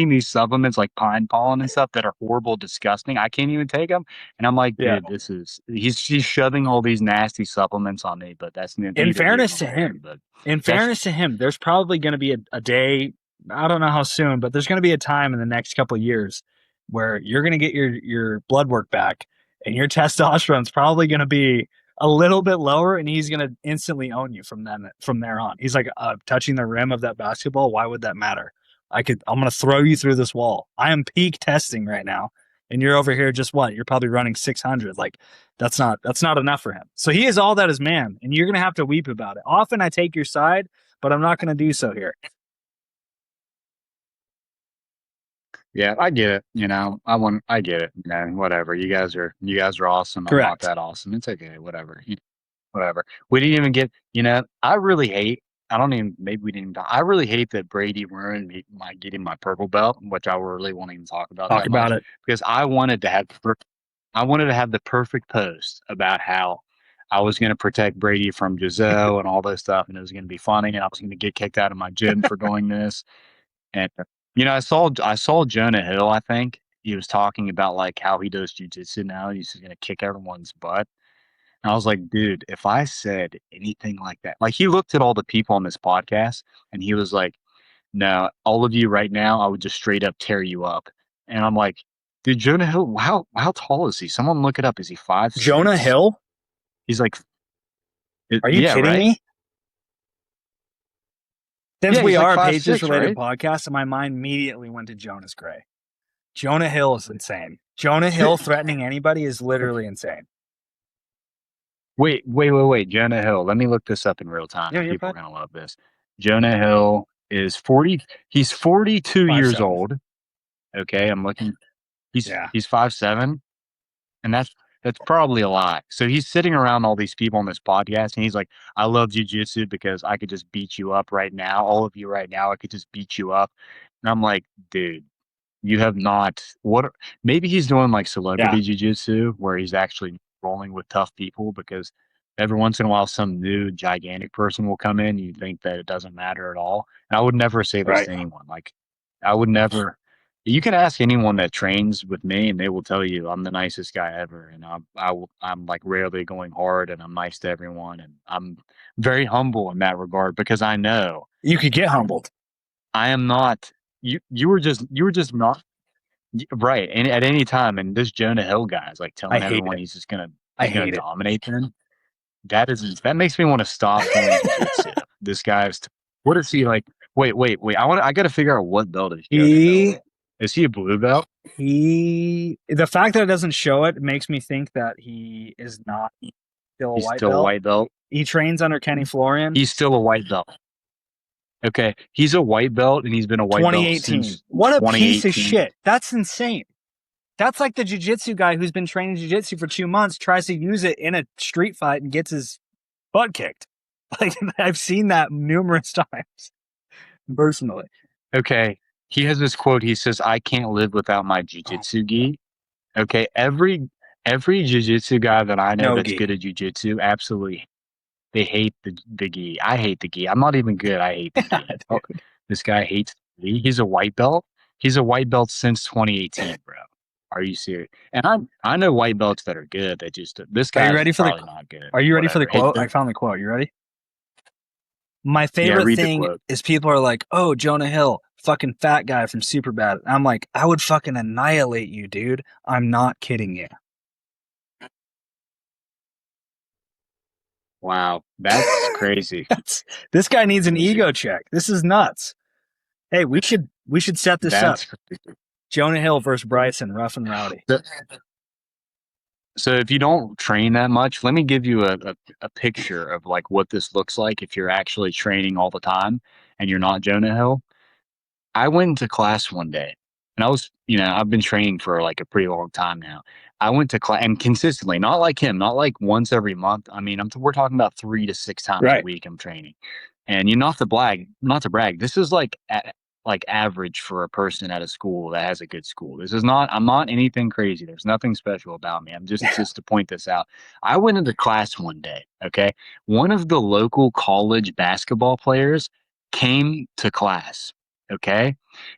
these supplements like pine pollen and stuff that are horrible, disgusting. I can't even take them, and I'm like, Yeah. dude, he's shoving all these nasty supplements on me, but that's In neither here fairness nor to there. him, But in that's fairness to him, there's probably going to be a day. I don't know how soon, but there's going to be a time in the next couple of years where you're going to get your blood work back, and your testosterone's probably going to be a little bit lower, and he's going to instantly own you from there on. He's like, touching the rim of that basketball. Why would that matter? I'm going to throw you through this wall. I am peak testing right now, and you're over here just what? You're probably running 600. Like that's not enough for him. So he is all that is man, and you're going to have to weep about it. Often I take your side, but I'm not going to do so here. yeah, I get it. I get it. Whatever. You guys are awesome. I'm not Correct. that awesome. It's okay. Whatever. Whatever. We didn't even get. I really hate. I don't even. Maybe we didn't. I really hate that Brady ruined me my getting my purple belt, which I really won't even talk about Talk that about much it. because I wanted to have the perfect post about how I was going to protect Brady from Giselle and all this stuff, and it was going to be funny, and I was going to get kicked out of my gym for doing this. And I saw Jonah Hill. I think he was talking about like how he does jujitsu now. He's just going to kick everyone's butt. And I was like, dude, if I said anything like that, like he looked at all the people on this podcast, and he was like, no, all of you right now, I would just straight up tear you up. And I'm like, dude, Jonah Hill, how tall is he? Someone look it up. Is he five Jonah six? Hill? He's like, Are you yeah, kidding right? me? Since Yeah, we he's like are a five Patriots six, related right? podcast, my mind immediately went to Jonas Gray. Jonah Hill is insane. Jonah Hill threatening anybody is literally insane. Wait. Jonah Hill. Let me look this up in real time. Yeah, you're People are fine. gonna love this. Jonah Hill is 40. He's 42 years 5'7". old. Okay, I'm looking. Yeah. He's 5'7", and that's probably a lie. So he's sitting around all these people on this podcast, and he's like, "I love jujitsu because I could just beat you up right now. All of you right now, I could just beat you up." And I'm like, dude, you have not. What? Maybe he's doing like Yeah. celebrity jujitsu, where he's actually rolling with tough people because every once in a while, some new gigantic person will come in. You think that it doesn't matter at all. And I would never say this Right. to anyone. Like, I would never. You can ask anyone that trains with me, and they will tell you I'm the nicest guy ever, and I'm like rarely going hard, and I'm nice to everyone, and I'm very humble in that regard because I know You could get humbled. I am not. You were just not right. And at any time, and this Jonah Hill guy is like I telling hate everyone it. I he's gonna hate it. dominate them. That makes me want to stop doing jujitsu. This guy's what is he like? Wait. I got to figure out what belt is Jonah Hill. He Is he a blue belt? the fact that it doesn't show it makes me think that he is not still a He's white still a belt. white belt. He trains under Kenny Florian. He's still a white belt. Okay, he's a white belt, and he's been a white belt 2018. since What a piece of 2018. shit. That's insane. That's like the jiu-jitsu guy who's been training jiu-jitsu for 2 months, tries to use it in a street fight and gets his butt kicked. Like, I've seen that numerous times personally. Okay, he has this quote. He says, "I can't live without my Oh, jujitsu gi." Okay, every jujitsu guy that I know no that's gi. good at jujitsu, absolutely, they hate the gi. I hate the gi. I'm not even good. I hate the gi. Oh, Dude. this guy hates the gi. He's a white belt. He's a white belt since 2018, bro. Are you serious? And I know white belts that are good. That just this Are you guy's ready for the probably not good. Are you ready for the Whatever. Hey, quote? I found the quote. You ready? My yeah, favorite read the thing quote. is people are like, "Oh, Jonah Hill, fucking fat guy from Superbad." I'm like, "I would fucking annihilate you, dude. I'm not kidding you." Wow, that's crazy. This guy needs an ego check. This is nuts. Hey, we should set this up. That's crazy. Jonah Hill versus Bryson, rough and rowdy. So, so if you don't train that much, let me give you a picture of like what this looks like if you're actually training all the time and you're not Jonah Hill. I went into class one day and I've been training for like a pretty long time now. I went to class and consistently, not like him, not like once every month. I mean, we're talking about 3 to 6 times a Right. week I'm training. And not to brag, this is like average for a person at a school that has a good school. I'm not anything crazy. There's nothing special about me. I'm just to point this out. I went into class one day, okay? One of the local college basketball players came to class, okay?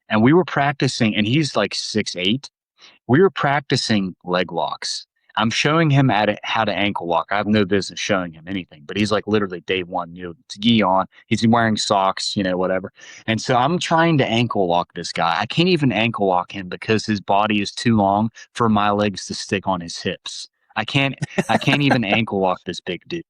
And we were practicing, and he's like 6'8". We were practicing leg locks. I'm showing him how to ankle lock. I have no business showing him anything, but he's like literally day one, it's gi on. He's wearing socks, whatever. And so I'm trying to ankle lock this guy. I can't even ankle lock him because his body is too long for my legs to stick on his hips. I can't, I can't even ankle lock this big dude.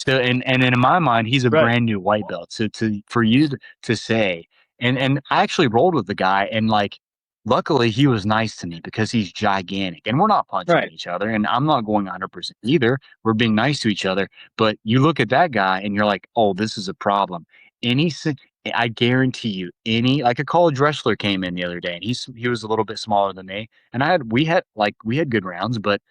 So, and then in my mind, he's a Right. brand new white belt. So for you to say, and I actually rolled with the guy, and like, luckily, he was nice to me because he's gigantic and we're not punching Right. each other. And I'm not going 100% either. We're being nice to each other. But you look at that guy and you're like, oh, this is a problem. Any, I guarantee you, like a college wrestler came in the other day and he was a little bit smaller than me. And we had good rounds, but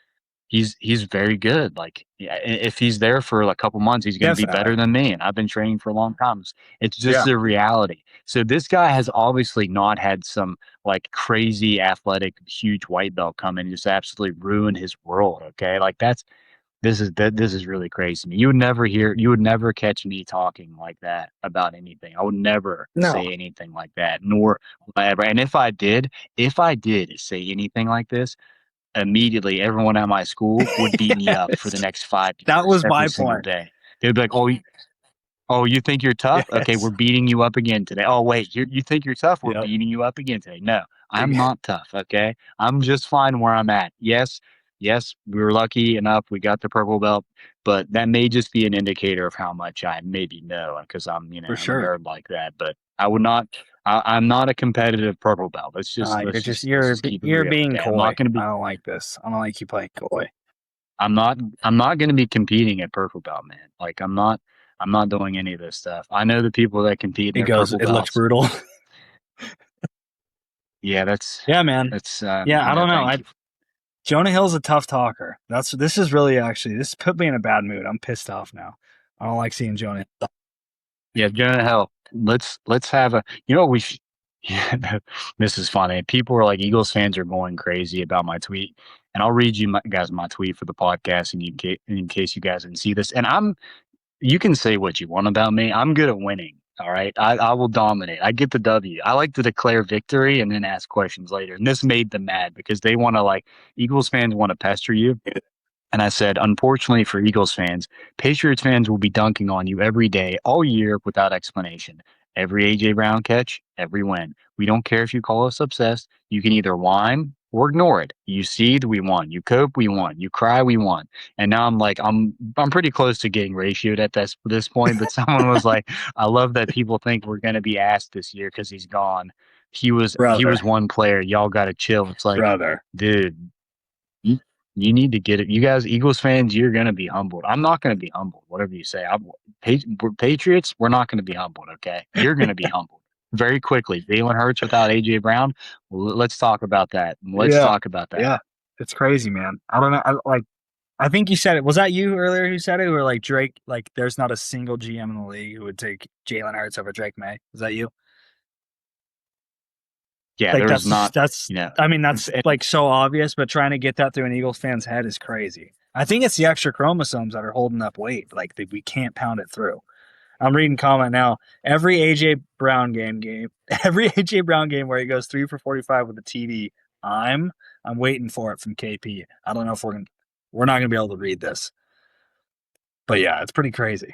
he's very good. Like, yeah, if he's there for a couple months, he's going to be Definitely. better than me. And I've been training for a long time. It's just Yeah. the reality. So this guy has obviously not had some like crazy athletic, huge white belt come in and just absolutely ruin his world. Okay, like this is really crazy to me. You would never catch me talking like that about anything. I would never No. say anything like that, nor ever. And if I did say anything like this, immediately everyone at my school would beat me up for the next 5 That years was every my single point. day. They'd be like, "Oh, you think you're tough? Okay, Yes. we're beating you up again today. Oh, wait, you think you're tough? We're Yep. beating you up again today." No, I'm not tough. Okay, I'm just fine where I'm at. Yes, we were lucky enough we got the purple belt, but that may just be an indicator of how much I maybe know because For I'm a sure. nerd like that. But I would not. I'm not a competitive purple belt. Let's just keep it You're real. being Okay, I'm coy. not going to I be. don't like this. I don't like you playing coy. I'm not going to be competing at purple belt, man. Like I'm not doing any of this stuff. I know the people that compete in He their goes, purple "It looks belts. brutal." Yeah, Yeah, man. that's Yeah, I don't know. thank you. Jonah Hill's a tough talker. This is really actually this put me in a bad mood. I'm pissed off now. I don't like seeing Jonah Hill. Yeah, Jonah Hill. Let's have a. You know, we. Yeah, this is funny. People are like Eagles fans are going crazy about my tweet, and I'll read you guys my tweet for the podcast, and in case you guys didn't see this, and you can say what you want about me. I'm good at winning. All right. I will dominate. I get the W. I like to declare victory and then ask questions later. And this made them mad because they want to Eagles fans want to pester you. And I said, unfortunately for Eagles fans, Patriots fans will be dunking on you every day, all year, without explanation. Every A.J. Brown catch, every win. We don't care if you call us obsessed. You can either whine or ignore it. You seethe, we won. You cope, we won. You cry, we won. And now I'm pretty close to getting ratioed at this point. But someone was like, I love that people think we're going to be asked this year because he's gone. He Brother, was one player. Y'all got to chill. It's like, brother. dude, you, you need to get it. You guys, Eagles fans, you're going to be humbled. I'm not going to be humbled, whatever you say. Patriots, we're not going to be humbled, okay? You're going to be humbled very quickly. Jalen Hurts without A.J. Brown. Let's talk about that. Let's Yeah. talk about that. Yeah. It's crazy, man. I don't know. I think you said it. Was that you earlier who said it? Or like Drake, like there's not a single GM in the league who would take Jalen Hurts over Drake May. Is that you? Yeah, Like there's not, that's you know, I mean that's like so obvious, but trying to get that through an Eagles fan's head is crazy. I think it's the extra chromosomes that are holding up weight. Like we can't pound it through. I'm reading comment now. Every AJ Brown game, every AJ Brown game where he goes 3 for 45 with a TD, I'm waiting for it from KP. I don't know if we're not gonna be able to read this, but yeah, it's pretty crazy.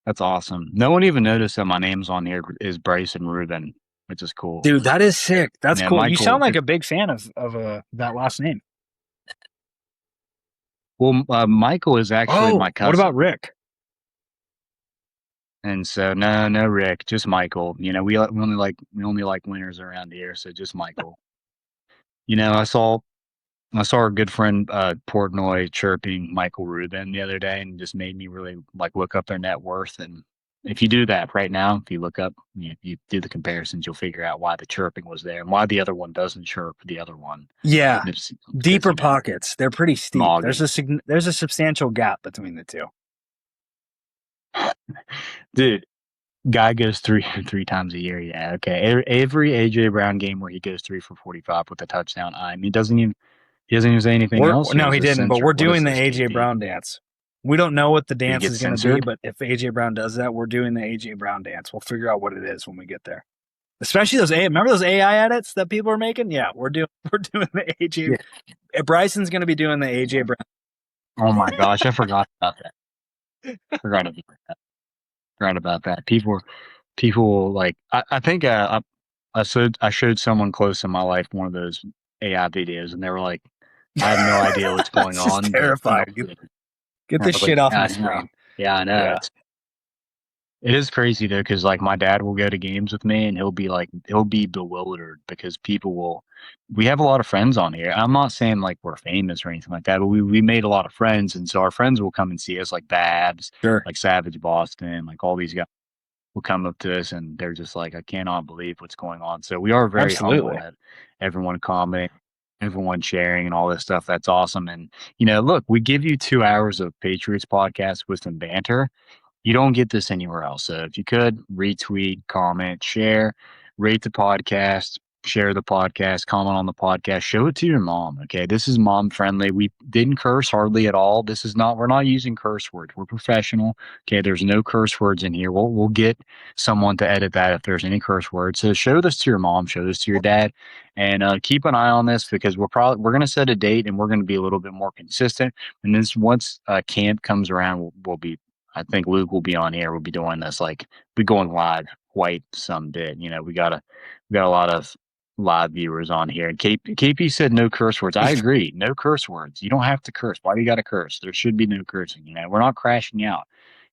that's awesome. No one even noticed that my name's on here is Bryson Rubin, which is cool. Dude, that is sick. That's Yeah, cool. You Michael. sound like a big fan of that last name. Well, Michael is actually my cousin. What about Rick? And so no Rick, just Michael. You know, we only like winners around here, so just Michael. You know, I saw our good friend Portnoy chirping Michael Rubin the other day, and just made me really look up their net worth. And if you do that right now, if you look up, you do the comparisons, you'll figure out why the chirping was there and why the other one doesn't chirp the other one. Yeah, Because, deeper pockets. They're pretty steep. Mogging. There's a substantial gap between the two. Dude, guy goes three times a year. Yeah, okay. Every AJ Brown game where he goes 3 for 45 with a touchdown, he doesn't even say anything else. No, he Is this didn't. But censored? we're What is doing the this, AJ KP? Brown dance. We don't know what the Did he dance get is going to be, censored? but if AJ Brown does that, we're doing the AJ Brown dance. We'll figure out what it is when we get there. Especially remember those AI edits that people are making? Yeah, we're doing the AJ. Yeah. Bryson's going to be doing the AJ Brown. Oh my gosh, I forgot about that. Forgot about that. People I think I showed someone close in my life one of those AI videos, and they were like, I have no idea what's going This is on, terrifying. but Get I this was shit like, off yeah, my I know. screen. Yeah, I know. Yeah. It is crazy though, because my dad will go to games with me, and he'll be bewildered because we have a lot of friends on here. I'm not saying like we're famous or anything like that, but we made a lot of friends, and so our friends will come and see us, like Babs, Sure. like Savage Boston, like all these guys will come up to us, and they're just like, I cannot believe what's going on. So we are very humble Absolutely. that everyone commenting, everyone sharing, and all this stuff. That's awesome. And look, we give you 2 hours of Patriots podcast with some banter. You don't get this anywhere else. So if you could retweet, comment, share, rate the podcast, share the podcast, comment on the podcast, show it to your mom. Okay. This is mom friendly. We didn't curse hardly at all. We're not using curse words. We're professional. Okay. There's no curse words in here. We'll get someone to edit that if there's any curse words. So show this to your mom, show this to your dad, and keep an eye on this because we're going to set a date and we're going to be a little bit more consistent. And this once camp comes around, we'll be I think Luke will be on here. We'll be doing this be going live quite some bit. We got a lot of live viewers on here. And KP said no curse words. I agree. No curse words. You don't have to curse. Why do you got to curse? There should be no cursing. We're not crashing out.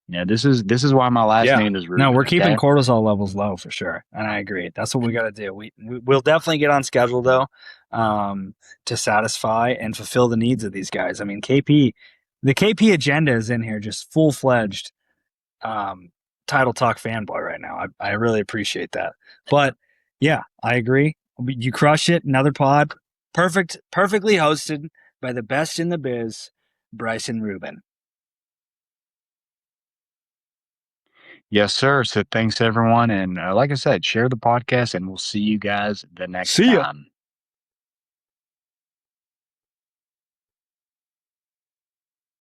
This is why my last name is Ruben. No, we're keeping okay? cortisol levels low for sure, and I agree. That's what we got to do. We'll definitely get on schedule though, to satisfy and fulfill the needs of these guys. I mean, the KP agenda is in here, just full fledged. Title Talk fanboy right now. I really appreciate that. But yeah, I agree. You crush it. Another pod, perfectly hosted by the best in the biz, Bryson Rubin. Yes, sir. So thanks everyone, and like I said, share the podcast, and we'll see you guys the next See ya. time.